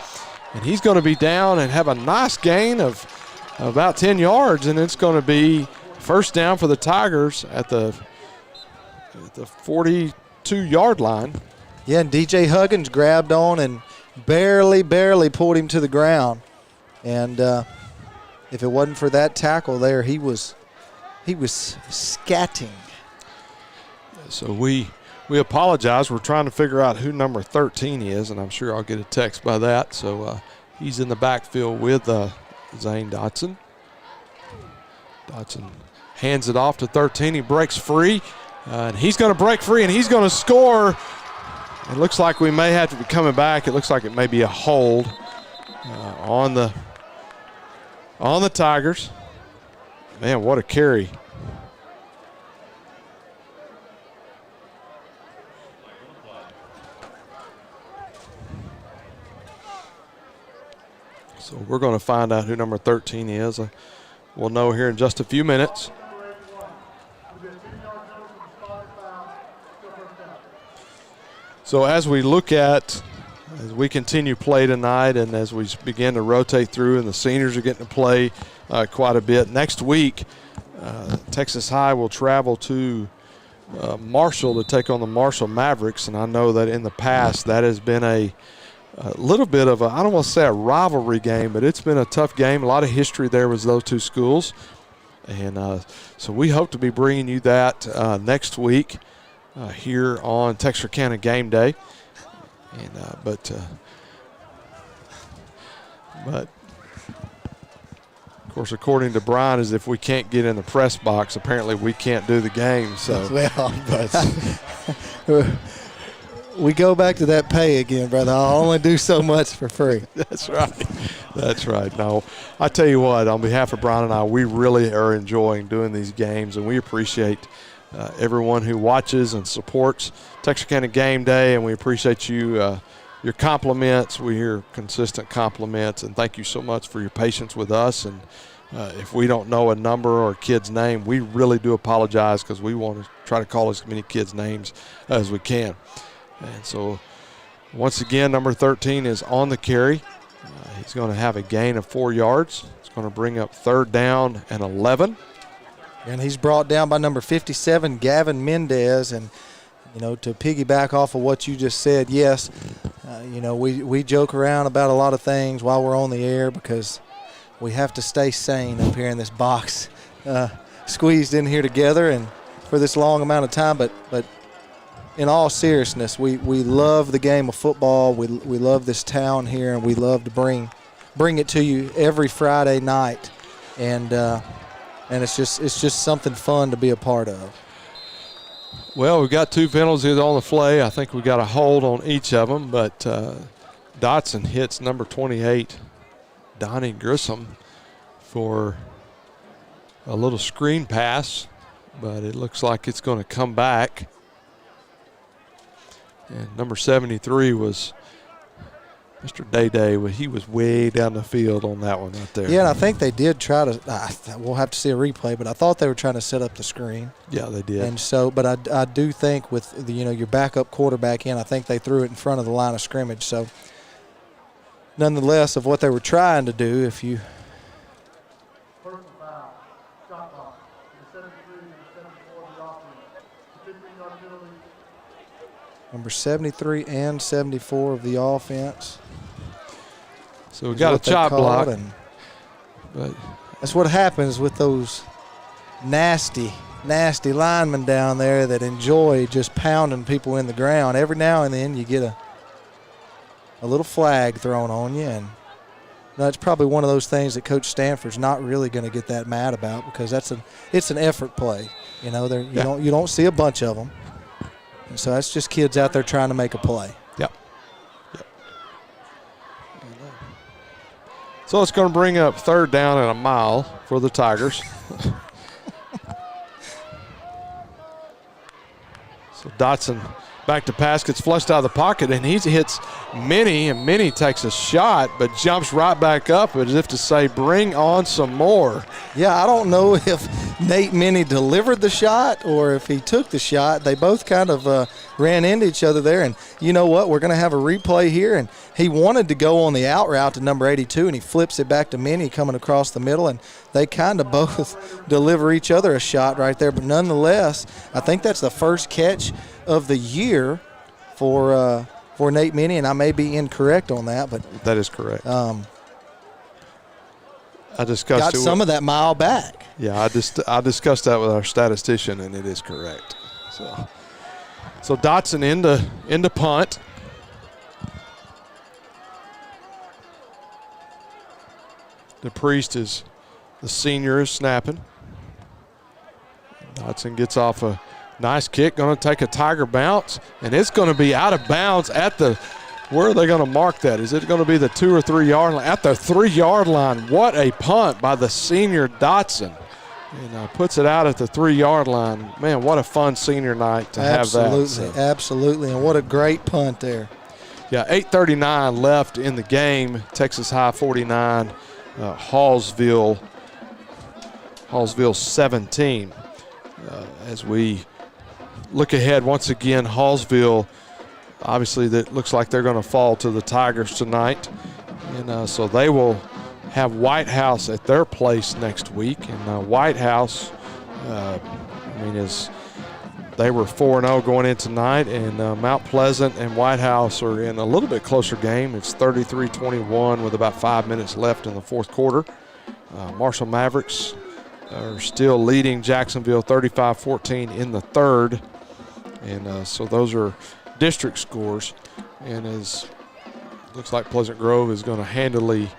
and he's going to be down and have a nice gain of about 10 yards, and it's going to be first down for the Tigers at the 42-yard line. Yeah, and DJ Huggins grabbed on and barely pulled him to the ground. And if it wasn't for that tackle there, he was scatting. So we apologize. We're trying to figure out who number 13 is, and I'm sure I'll get a text by that. So he's in the backfield with Zane Dotson. Dotson hands it off to 13. He breaks free, and he's going to break free, and he's going to score. It looks like we may have to be coming back. It looks like it may be a hold on the Tigers. Man, what a carry. So we're going to find out who number 13 is. We'll know here in just a few minutes. So as we continue play tonight, and as we begin to rotate through, and the seniors are getting to play quite a bit, next week Texas High will travel to Marshall to take on the Marshall Mavericks. And I know that in the past that has been a little bit of I don't want to say a rivalry game, but it's been a tough game. A lot of history there with those two schools. And so we hope to be bringing you that next week here on Texarkana Gameday. And but of course, according to Brian, is if we can't get in the press box, apparently we can't do the game. So well, but we go back to that pay again, brother. I'll only do so much for free. That's right. That's right. No, I tell you what, on behalf of Brian and I, we really are enjoying doing these games, and we appreciate everyone who watches and supports Texarkana Gameday, and we appreciate you, your compliments. We hear consistent compliments, and thank you so much for your patience with us. And if we don't know a number or a kid's name, we really do apologize, because we want to try to call as many kids' names as we can. And so, once again, number 13 is on the carry. He's going to have a gain of 4 yards. It's going to bring up third down and 11. And he's brought down by number 57, Gavin Mendez. And, you know, to piggyback off of what you just said, yes, you know, we joke around about a lot of things while we're on the air, because we have to stay sane up here in this box, squeezed in here together and for this long amount of time. But in all seriousness, we love the game of football. We love this town here, and we love to bring it to you every Friday night, and it's just something fun to be a part of. Well, we've got 2 penalties on the play. I think we got a hold on each of them, but Dotson hits number 28, Donnie Grissom, for a little screen pass, but it looks like it's going to come back. And number 73 was Mr. Day. He was way down the field on that one right there. Yeah, and I think they did try to we'll have to see a replay, but I thought they were trying to set up the screen. Yeah, they did. And so, but I do think with your backup quarterback in, I think they threw it in front of the line of scrimmage. So, nonetheless, of what they were trying to do, if you number 73 and 74 of the offense. So we got a chop block. But that's what happens with those nasty linemen down there that enjoy just pounding people in the ground. Every now and then you get a little flag thrown on you, and that's probably one of those things that Coach Stanford's not really going to get that mad about, because it's an effort play. You know, you don't see a bunch of them. And so that's just kids out there trying to make a play. Yep. So it's going to bring up 3rd down and a mile for the Tigers. So Dotson back to pass, gets flushed out of the pocket, and he hits Minnie, and Minnie takes a shot but jumps right back up as if to say, bring on some more. Yeah, I don't know if Nate Minnie delivered the shot or if he took the shot. They both kind of ran into each other there, and you know what? We're going to have a replay here, and he wanted to go on the out route to number 82, and he flips it back to Minnie coming across the middle, and they kind of both deliver each other a shot right there. But nonetheless, I think that's the first catch of the year for Nate Minnie, and I may be incorrect on that, but that is correct. I discussed got some of that mile back. Yeah, I discussed that with our statistician, and it is correct. So Dotson into punt. The Priest is the senior is snapping. Dotson gets off a nice kick, going to take a Tiger bounce, and it's going to be out of bounds at the, where are they going to mark that? Is it going to be the 2 or 3 yard line? At the 3 yard line. What a punt by the senior Dotson. And puts it out at the 3 yard line. Man, what a fun senior night to have that. Absolutely, and what a great punt there. Yeah, 8:39 left in the game. Texas High 49, Hallsville 17. As we look ahead once again, Hallsville, obviously that looks like they're going to fall to the Tigers tonight. And so they will have White House at their place next week. And White House, they were 4-0 going in tonight, and Mount Pleasant and White House are in a little bit closer game. It's 33-21 with about 5 minutes left in the fourth quarter. Marshall Mavericks are still leading Jacksonville 35-14 in the third. And so those are district scores. And as looks like Pleasant Grove is going to handily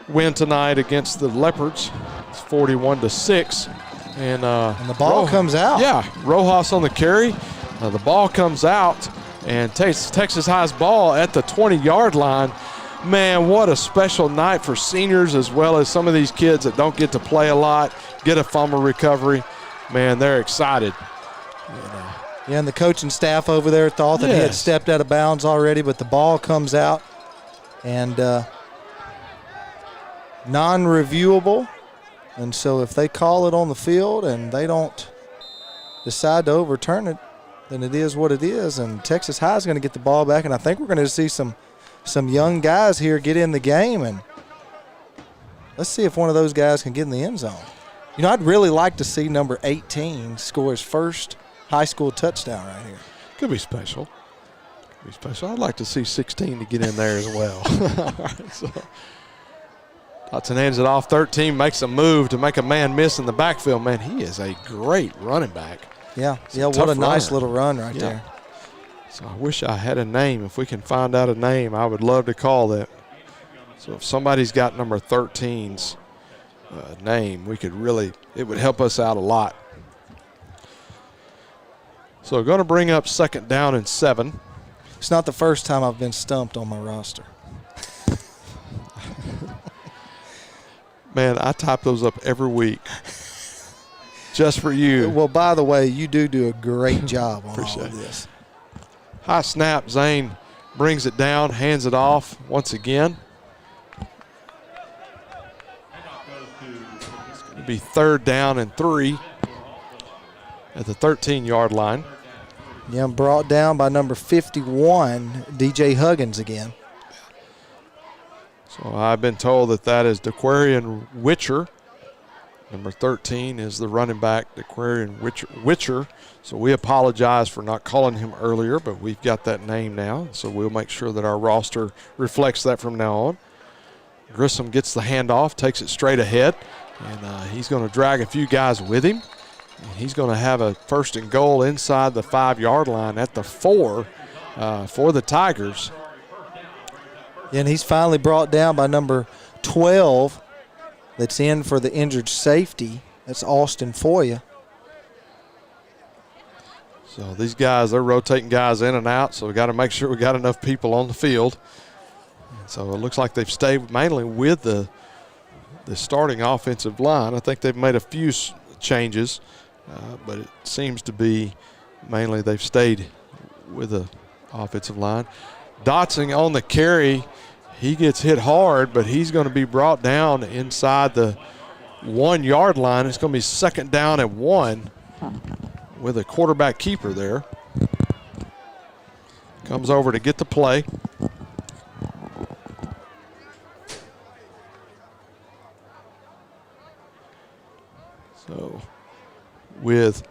win tonight against the Leopards. It's 41-6. And the ball comes out. Yeah, Rojas on the carry. The ball comes out and takes Texas High's ball at the 20-yard line. Man, what a special night for seniors as well as some of these kids that don't get to play a lot, get a fumble recovery. Man, they're excited. Yeah, and the coaching staff over there thought that he had stepped out of bounds already, but the ball comes out and non-reviewable. And so if they call it on the field and they don't decide to overturn it, then it is what it is. And Texas High is going to get the ball back, and I think we're going to see some young guys here get in the game. And let's see if one of those guys can get in the end zone. You know, I'd really like to see number 18 score his first high school touchdown right here. Could be special. I'd like to see 16 to get in there as well. All right, so Dotson hands it off. 13 makes a move to make a man miss in the backfield. Man, he is a great running back. Yeah, what a nice little run right there. So I wish I had a name. If we can find out a name, I would love to call that. So if somebody's got number 13's name, it would help us out a lot. So going to bring up 2nd down and 7. It's not the first time I've been stumped on my roster. Man, I type those up every week just for you. Well, by the way, you do a great job on all of this. High snap, Zane brings it down, hands it off once again. It's going to be 3rd down and 3 at the 13-yard line. Yeah, brought down by number 51, DJ Huggins again. So I've been told that is DeQuarian Witcher. Number 13 is the running back, DeQuarian Witcher. So we apologize for not calling him earlier, but we've got that name now. So we'll make sure that our roster reflects that from now on. Grissom gets the handoff, takes it straight ahead, and he's going to drag a few guys with him. And he's going to have a 1st and goal inside the 5-yard line at the 4 for the Tigers. And he's finally brought down by number 12 that's in for the injured safety. That's Austin Foya. So these guys, they're rotating guys in and out, so we got to make sure we got enough people on the field. And so it looks like they've stayed mainly with the starting offensive line. I think they've made a few changes, but it seems to be mainly they've stayed with the offensive line. Dotson on the carry, he gets hit hard, but he's going to be brought down inside the 1 yard line. It's going to be second down and 1 with a quarterback keeper there. Comes over to get the play. So with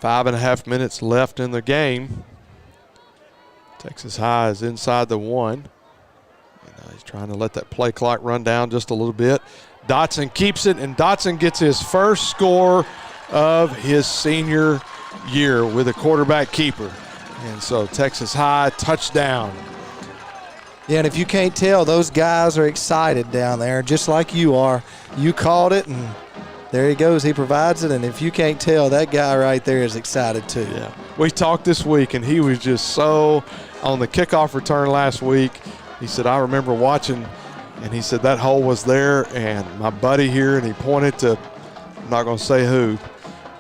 5.5 minutes left in the game, Texas High is inside the 1. He's trying to let that play clock run down just a little bit. Dotson keeps it, and Dotson gets his first score of his senior year with a quarterback keeper. And so Texas High touchdown. Yeah, and if you can't tell, those guys are excited down there, just like you are. You called it, and there he goes. He provides it, and if you can't tell, that guy right there is excited too. Yeah, we talked this week, and he was just so on the kickoff return last week. He said, I remember watching, and he said that hole was there, and my buddy here, and he pointed to, I'm not going to say who,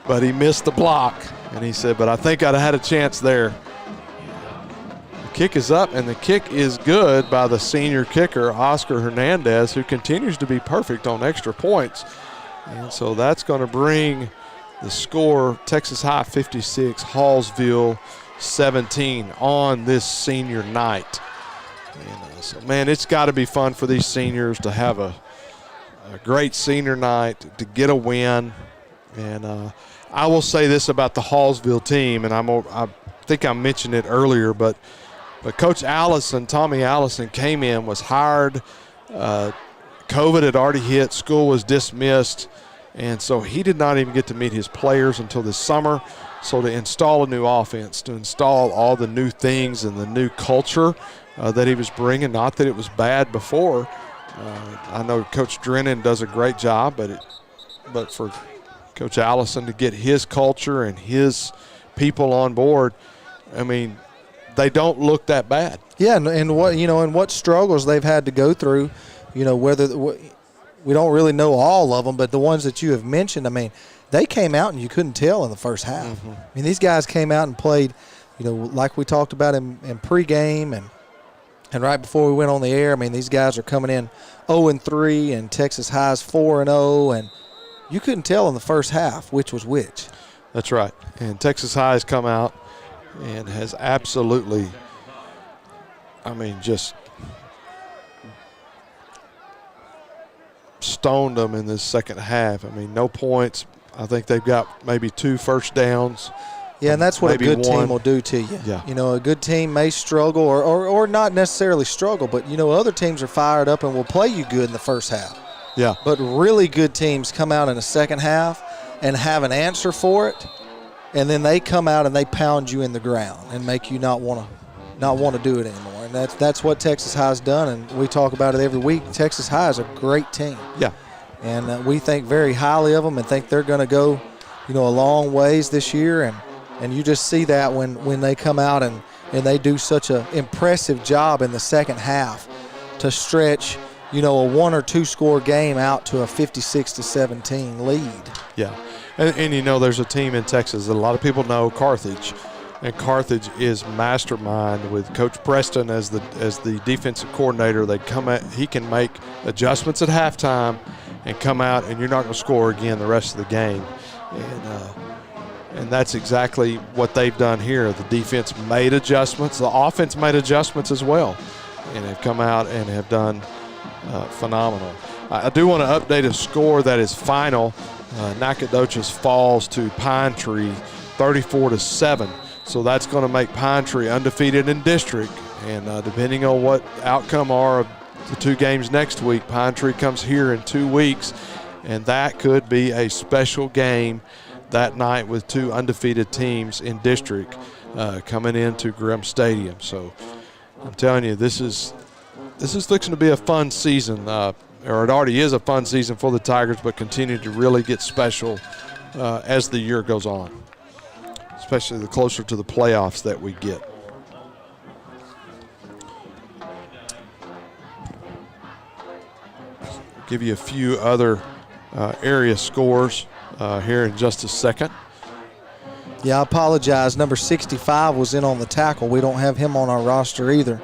but he missed the block. And he said, but I think I'd have had a chance there. The kick is up, and the kick is good by the senior kicker, Oscar Hernandez, who continues to be perfect on extra points. And so that's going to bring the score, Texas High 56, Hallsville 17 on this senior night. And so, man, it's got to be fun for these seniors to have a great senior night, to get a win. And I will say this about the Hallsville team, and I think I mentioned it earlier, but Coach Allison, Tommy Allison, came in, was hired. COVID had already hit, school was dismissed, and so he did not even get to meet his players until this summer. So to install a new offense, to install all the new things and the new culture that he was bringing, not that it was bad before. I know Coach Drennan does a great job, but for Coach Allison to get his culture and his people on board, I mean, they don't look that bad. Yeah, and what struggles they've had to go through. Whether we don't really know all of them, but the ones that you have mentioned, I mean, they came out and you couldn't tell in the first half. Mm-hmm. I mean, these guys came out and played, like we talked about in pregame and right before we went on the air. I mean, these guys are coming in 0-3 and Texas High's 4-0, and you couldn't tell in the first half which was which. That's right. And Texas High has come out and has absolutely, just stoned them in this second half. I mean, no points. I think they've got maybe 2 first downs. Yeah, and that's what a good team will do to you. Yeah. A good team may struggle or not necessarily struggle, but, other teams are fired up and will play you good in the first half. Yeah. But really good teams come out in the second half and have an answer for it, and then they come out and they pound you in the ground and make you not want to do it anymore. And that's what Texas High's done, and we talk about it every week. Texas High is a great team. Yeah. And we think very highly of them and think they're going to go, a long ways this year. And you just see that when they come out and they do such an impressive job in the second half to stretch, a 1 or 2 score game out to a 56-17 lead. Yeah. And there's a team in Texas that a lot of people know, Carthage. And Carthage is mastermind with Coach Preston as the defensive coordinator. He can make adjustments at halftime and come out, and you're not going to score again the rest of the game. And that's exactly what they've done here. The defense made adjustments. The offense made adjustments as well, and have come out and have done phenomenal. I do want to update a score that is final. Nacogdoches falls to Pine Tree 34-7. So that's going to make Pine Tree undefeated in district. And depending on what outcome are of the 2 games next week, Pine Tree comes here in 2 weeks. And that could be a special game that night with 2 undefeated teams in district coming into Grimm Stadium. So I'm telling you, this is fixing to be a fun season, or it already is a fun season for the Tigers, but continue to really get special as the year goes on. especially the closer to the playoffs that we get. Give you a few other area scores here in just a second. Yeah, I apologize. Number 65 was in on the tackle. We don't have him on our roster either.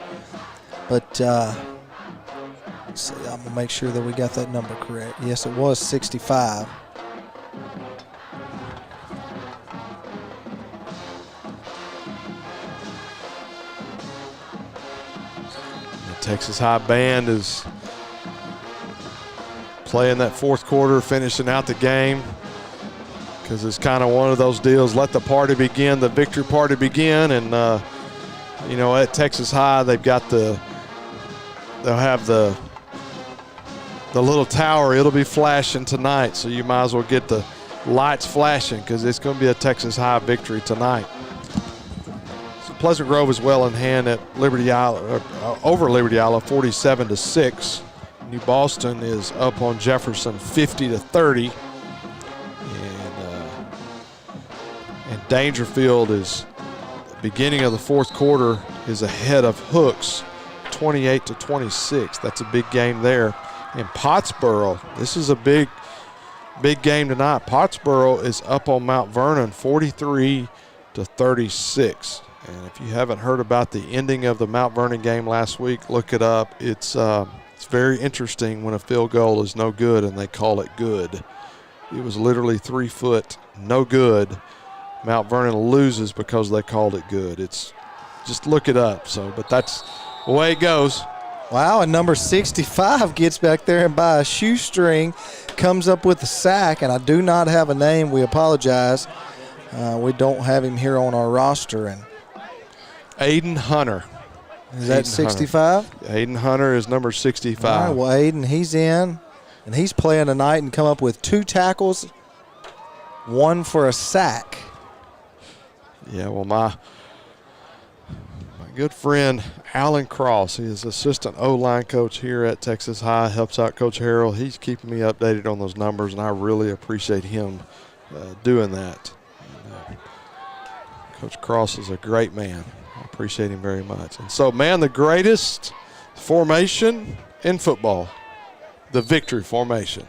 But let's see, I'm going to make sure that we got that number correct. Yes, it was 65. The Texas High Band is playing that fourth quarter, finishing out the game, because it's kind of one of those deals, let the party begin, the victory party begin. And you know, at Texas High, they've got they'll have the little tower. It'll be flashing tonight, so you might as well get the lights flashing, because it's going to be a Texas High victory tonight. So Pleasant Grove is well in hand at Liberty Isle, over Liberty Isle, 47-6. New Boston is up on Jefferson 50-30. And Dangerfield is, beginning of the fourth quarter, is ahead of Hooks 28-26. That's a big game there. And Pottsboro, this is a big game tonight. Pottsboro is up on Mount Vernon 43-36. And if you haven't heard about the ending of the Mount Vernon game last week, look it up. It's very interesting when a field goal is no good and they call it good. It was literally 3 foot, no good. Mount Vernon loses because they called it good. It's just look it up. So, but that's the way it goes. Wow, and number 65 gets back there and by a shoestring comes up with a sack, and I do not have a name. We apologize. We don't have him here on our roster. And Aiden Hunter. Is that 65? Aiden Hunter is number 65. All right, well, Aiden, he's in, and he's playing tonight and come up with 2 tackles, 1 for a sack. Yeah, well, my good friend Alan Cross, he is assistant O-line coach here at Texas High, helps out Coach Harrell. He's keeping me updated on those numbers, and I really appreciate him doing that. Coach Cross is a great man. I appreciate him very much. And so, man, the greatest formation in football, the victory formation.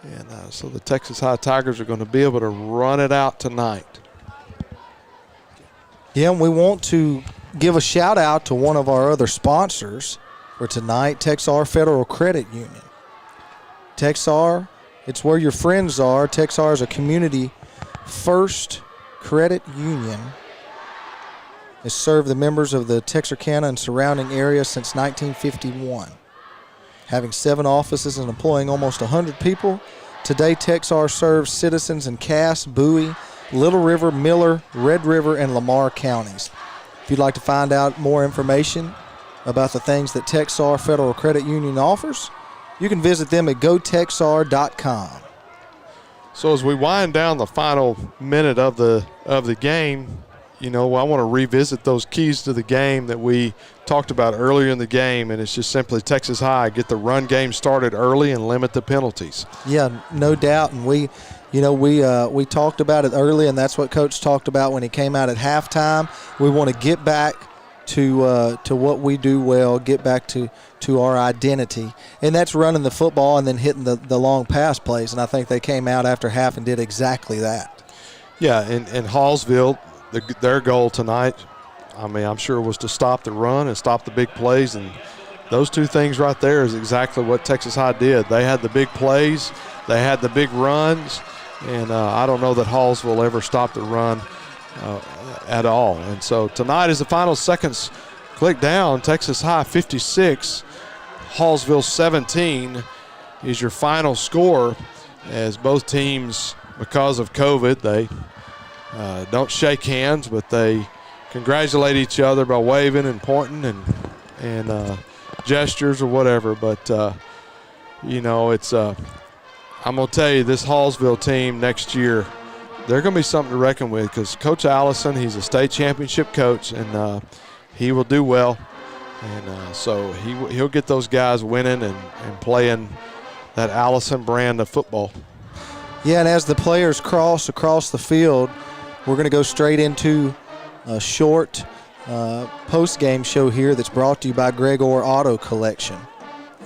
And so the Texas High Tigers are going to be able to run it out tonight. Yeah, and we want to give a shout out to one of our other sponsors for tonight, Texar Federal Credit Union. Texar, it's where your friends are. Texar is a community first credit union. Has served the members of the Texarkana and surrounding area since 1951. Having 7 offices and employing almost 100 people, today Texar serves citizens in Cass, Bowie, Little River, Miller, Red River, and Lamar counties. If you'd like to find out more information about the things that Texar Federal Credit Union offers, you can visit them at gotexar.com. So as we wind down the final minute of the game, you know, I want to revisit those keys to the game that we talked about earlier in the game, and it's just simply Texas High, get the run game started early and limit the penalties. Yeah, no doubt, and we talked about it early, and that's what Coach talked about when he came out at halftime. We want to get back to what we do well, get back to our identity, and that's running the football and then hitting the long pass plays, and I think they came out after half and did exactly that. Yeah, in Hallsville, their goal tonight, I mean, I'm sure was to stop the run and stop the big plays, and those 2 things right there is exactly what Texas High did. They had the big plays, they had the big runs, and I don't know that Hallsville ever stopped the run at all. And so tonight, as the final seconds click down, Texas High 56, Hallsville 17 is your final score, as both teams, because of COVID, they don't shake hands, but they congratulate each other by waving and pointing and gestures or whatever. But, you know, it's I'm going to tell you, this Hallsville team next year, they're going to be something to reckon with, because Coach Allison, he's a state championship coach, and he will do well. And so he'll get those guys winning and playing that Allison brand of football. Yeah, and as the players cross across the field, we're going to go straight into a short post-game show here that's brought to you by Gregor Auto Collection.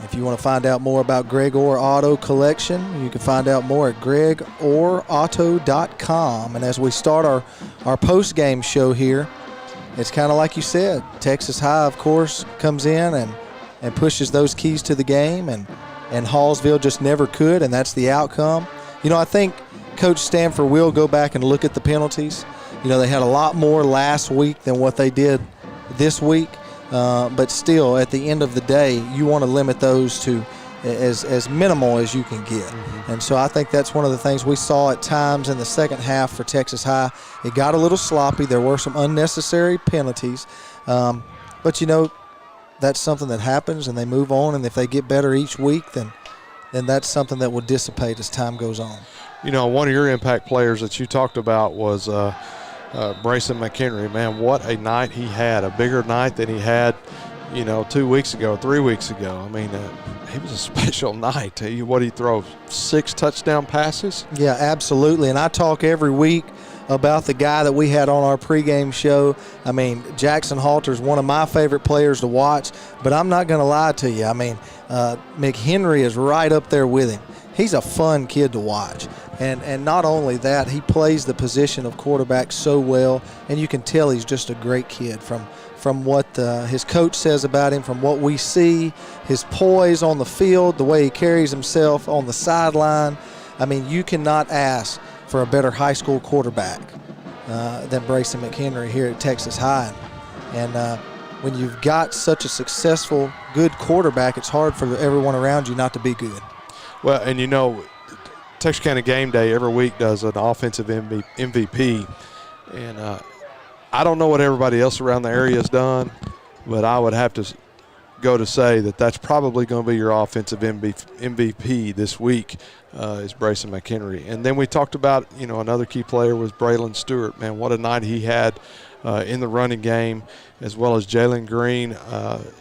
If you want to find out more about Gregor Auto Collection, you can find out more at gregorauto.com. And as we start our post-game show here, it's kind of like you said. Texas High, of course, comes in and pushes those keys to the game, and Hallsville just never could, and that's the outcome. I think Coach Stanford will go back and look at the penalties. They had a lot more last week than what they did this week. But still, at the end of the day, you want to limit those to as minimal as you can get. And so I think that's one of the things we saw at times in the second half for Texas High. It got a little sloppy. There were some unnecessary penalties. But, that's something that happens, and they move on. And if they get better each week, then that's something that will dissipate as time goes on. One of your impact players that you talked about was Brayson McHenry. Man, what a night he had, a bigger night than he had, 2 weeks ago, 3 weeks ago. I mean, it was a special night. He throw 6 touchdown passes? Yeah, absolutely. And I talk every week about the guy that we had on our pregame show. I mean, Jackson Halter's one of my favorite players to watch, but I'm not going to lie to you. I mean, McHenry is right up there with him. He's a fun kid to watch. And not only that, he plays the position of quarterback so well, and you can tell he's just a great kid from what his coach says about him, from what we see, his poise on the field, the way he carries himself on the sideline. I mean, you cannot ask for a better high school quarterback than Brayson McHenry here at Texas High. And when you've got such a successful, good quarterback, it's hard for everyone around you not to be good. Well, and Texarkana Gameday every week does an offensive MVP, and I don't know what everybody else around the area has done, but I would have to go to say that that's probably going to be your offensive MVP this week is Brayson McHenry. And then we talked about, another key player was Braylon Stewart. Man, what a night he had in the running game, as well as Jalen Green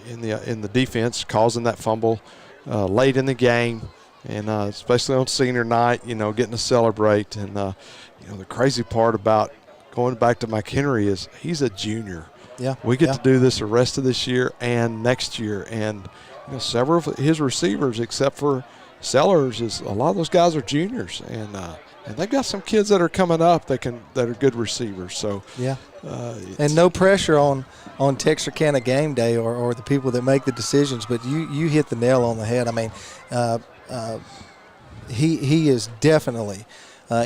in the defense, causing that fumble late in the game. And especially on senior night, getting to celebrate. And, the crazy part about going back to McHenry is he's a junior. Yeah. We get to do this the rest of this year and next year. And, several of his receivers, except for Sellers, a lot of those guys are juniors. And they've got some kids that are coming up that are good receivers. So yeah. And no pressure on Texarkana Gameday or the people that make the decisions, but you hit the nail on the head. I mean, he is definitely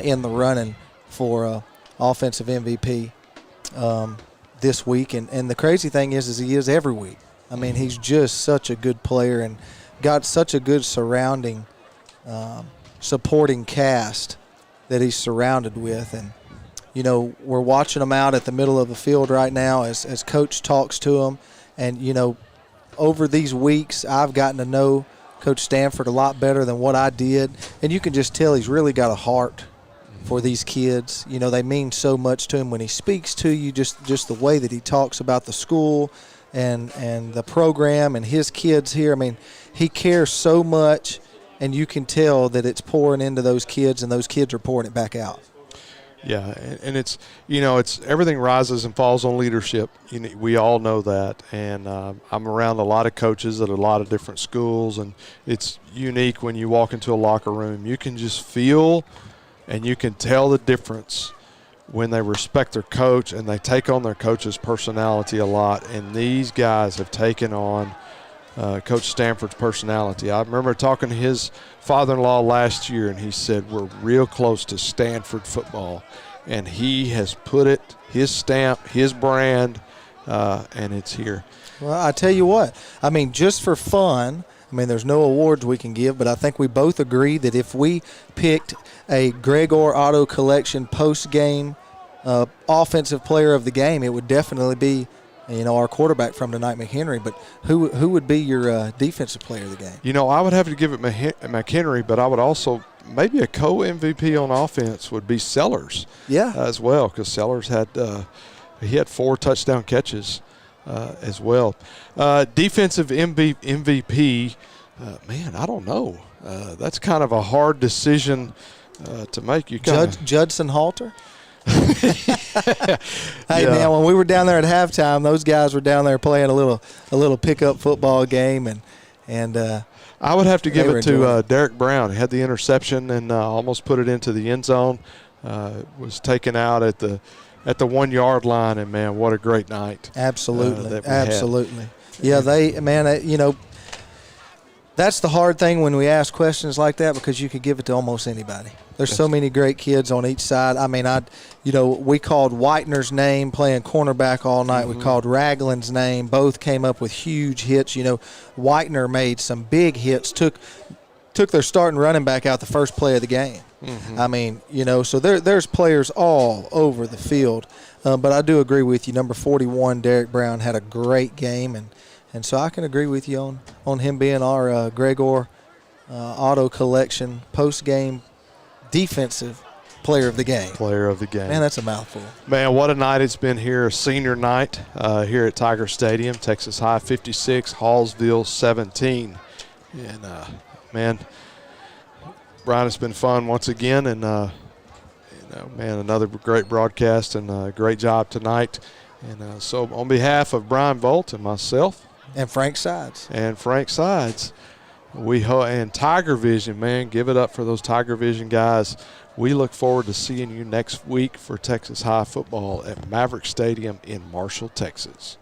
in the running for offensive MVP this week, and the crazy thing is he is every week. I mean, he's just such a good player and got such a good surrounding supporting cast that he's surrounded with. And we're watching him out at the middle of the field right now as Coach talks to him. And over these weeks I've gotten to know Coach Stanford a lot better than what I did, and you can just tell he's really got a heart for these kids. They mean so much to him when he speaks to you, just the way that he talks about the school and the program and his kids here. I mean, he cares so much, and you can tell that it's pouring into those kids, and those kids are pouring it back out. Yeah, and it's everything rises and falls on leadership. We all know that, and I'm around a lot of coaches at a lot of different schools, and it's unique when you walk into a locker room. You can just feel and you can tell the difference when they respect their coach and they take on their coach's personality a lot, and these guys have taken on Coach Stanford's personality. I remember talking to his father-in-law last year, and he said, we're real close to Stanford football. And he has put his stamp, his brand, and it's here. Well, I tell you what, I mean, just for fun, there's no awards we can give, but I think we both agree that if we picked a Gregor Auto Collection post-game offensive player of the game, it would definitely be our quarterback from tonight, McHenry. But who would be your defensive player of the game? I would have to give it McHenry, but I would also maybe a co-MVP on offense would be Sellers. Yeah, as well, because Sellers had 4 touchdown catches as well. Defensive MVP, man, I don't know. That's kind of a hard decision to make. Judson Halter. Hey, man, when we were down there at halftime, those guys were down there playing a little pickup football game, and I would have to give it to enjoying Derek Brown. He had the interception and almost put it into the end zone. Was taken out at the 1 yard line, and man, what a great night! Absolutely, that we had. absolutely. Yeah, that's the hard thing when we ask questions like that, because you could give it to almost anybody. There's so many great kids on each side. I mean, we called Whitener's name playing cornerback all night. We called Ragland's name. Both came up with huge hits. Whitener made some big hits, took their starting running back out the first play of the game. I mean, so there's players all over the field. But I do agree with you. Number 41, Derek Brown, had a great game, and so I can agree with you on him being our Gregor Auto Collection post-game defensive player of the game. Player of the game. Man, that's a mouthful. Man, what a night it's been here. Senior night here at Tiger Stadium. Texas High 56, Hallsville 17. And, man, Brian, it's been fun once again. And, man, another great broadcast and great job tonight. And so on behalf of Brian Volt and myself. And Frank Sides. And Tiger Vision, man, give it up for those Tiger Vision guys. We look forward to seeing you next week for Texas High football at Maverick Stadium in Marshall, Texas.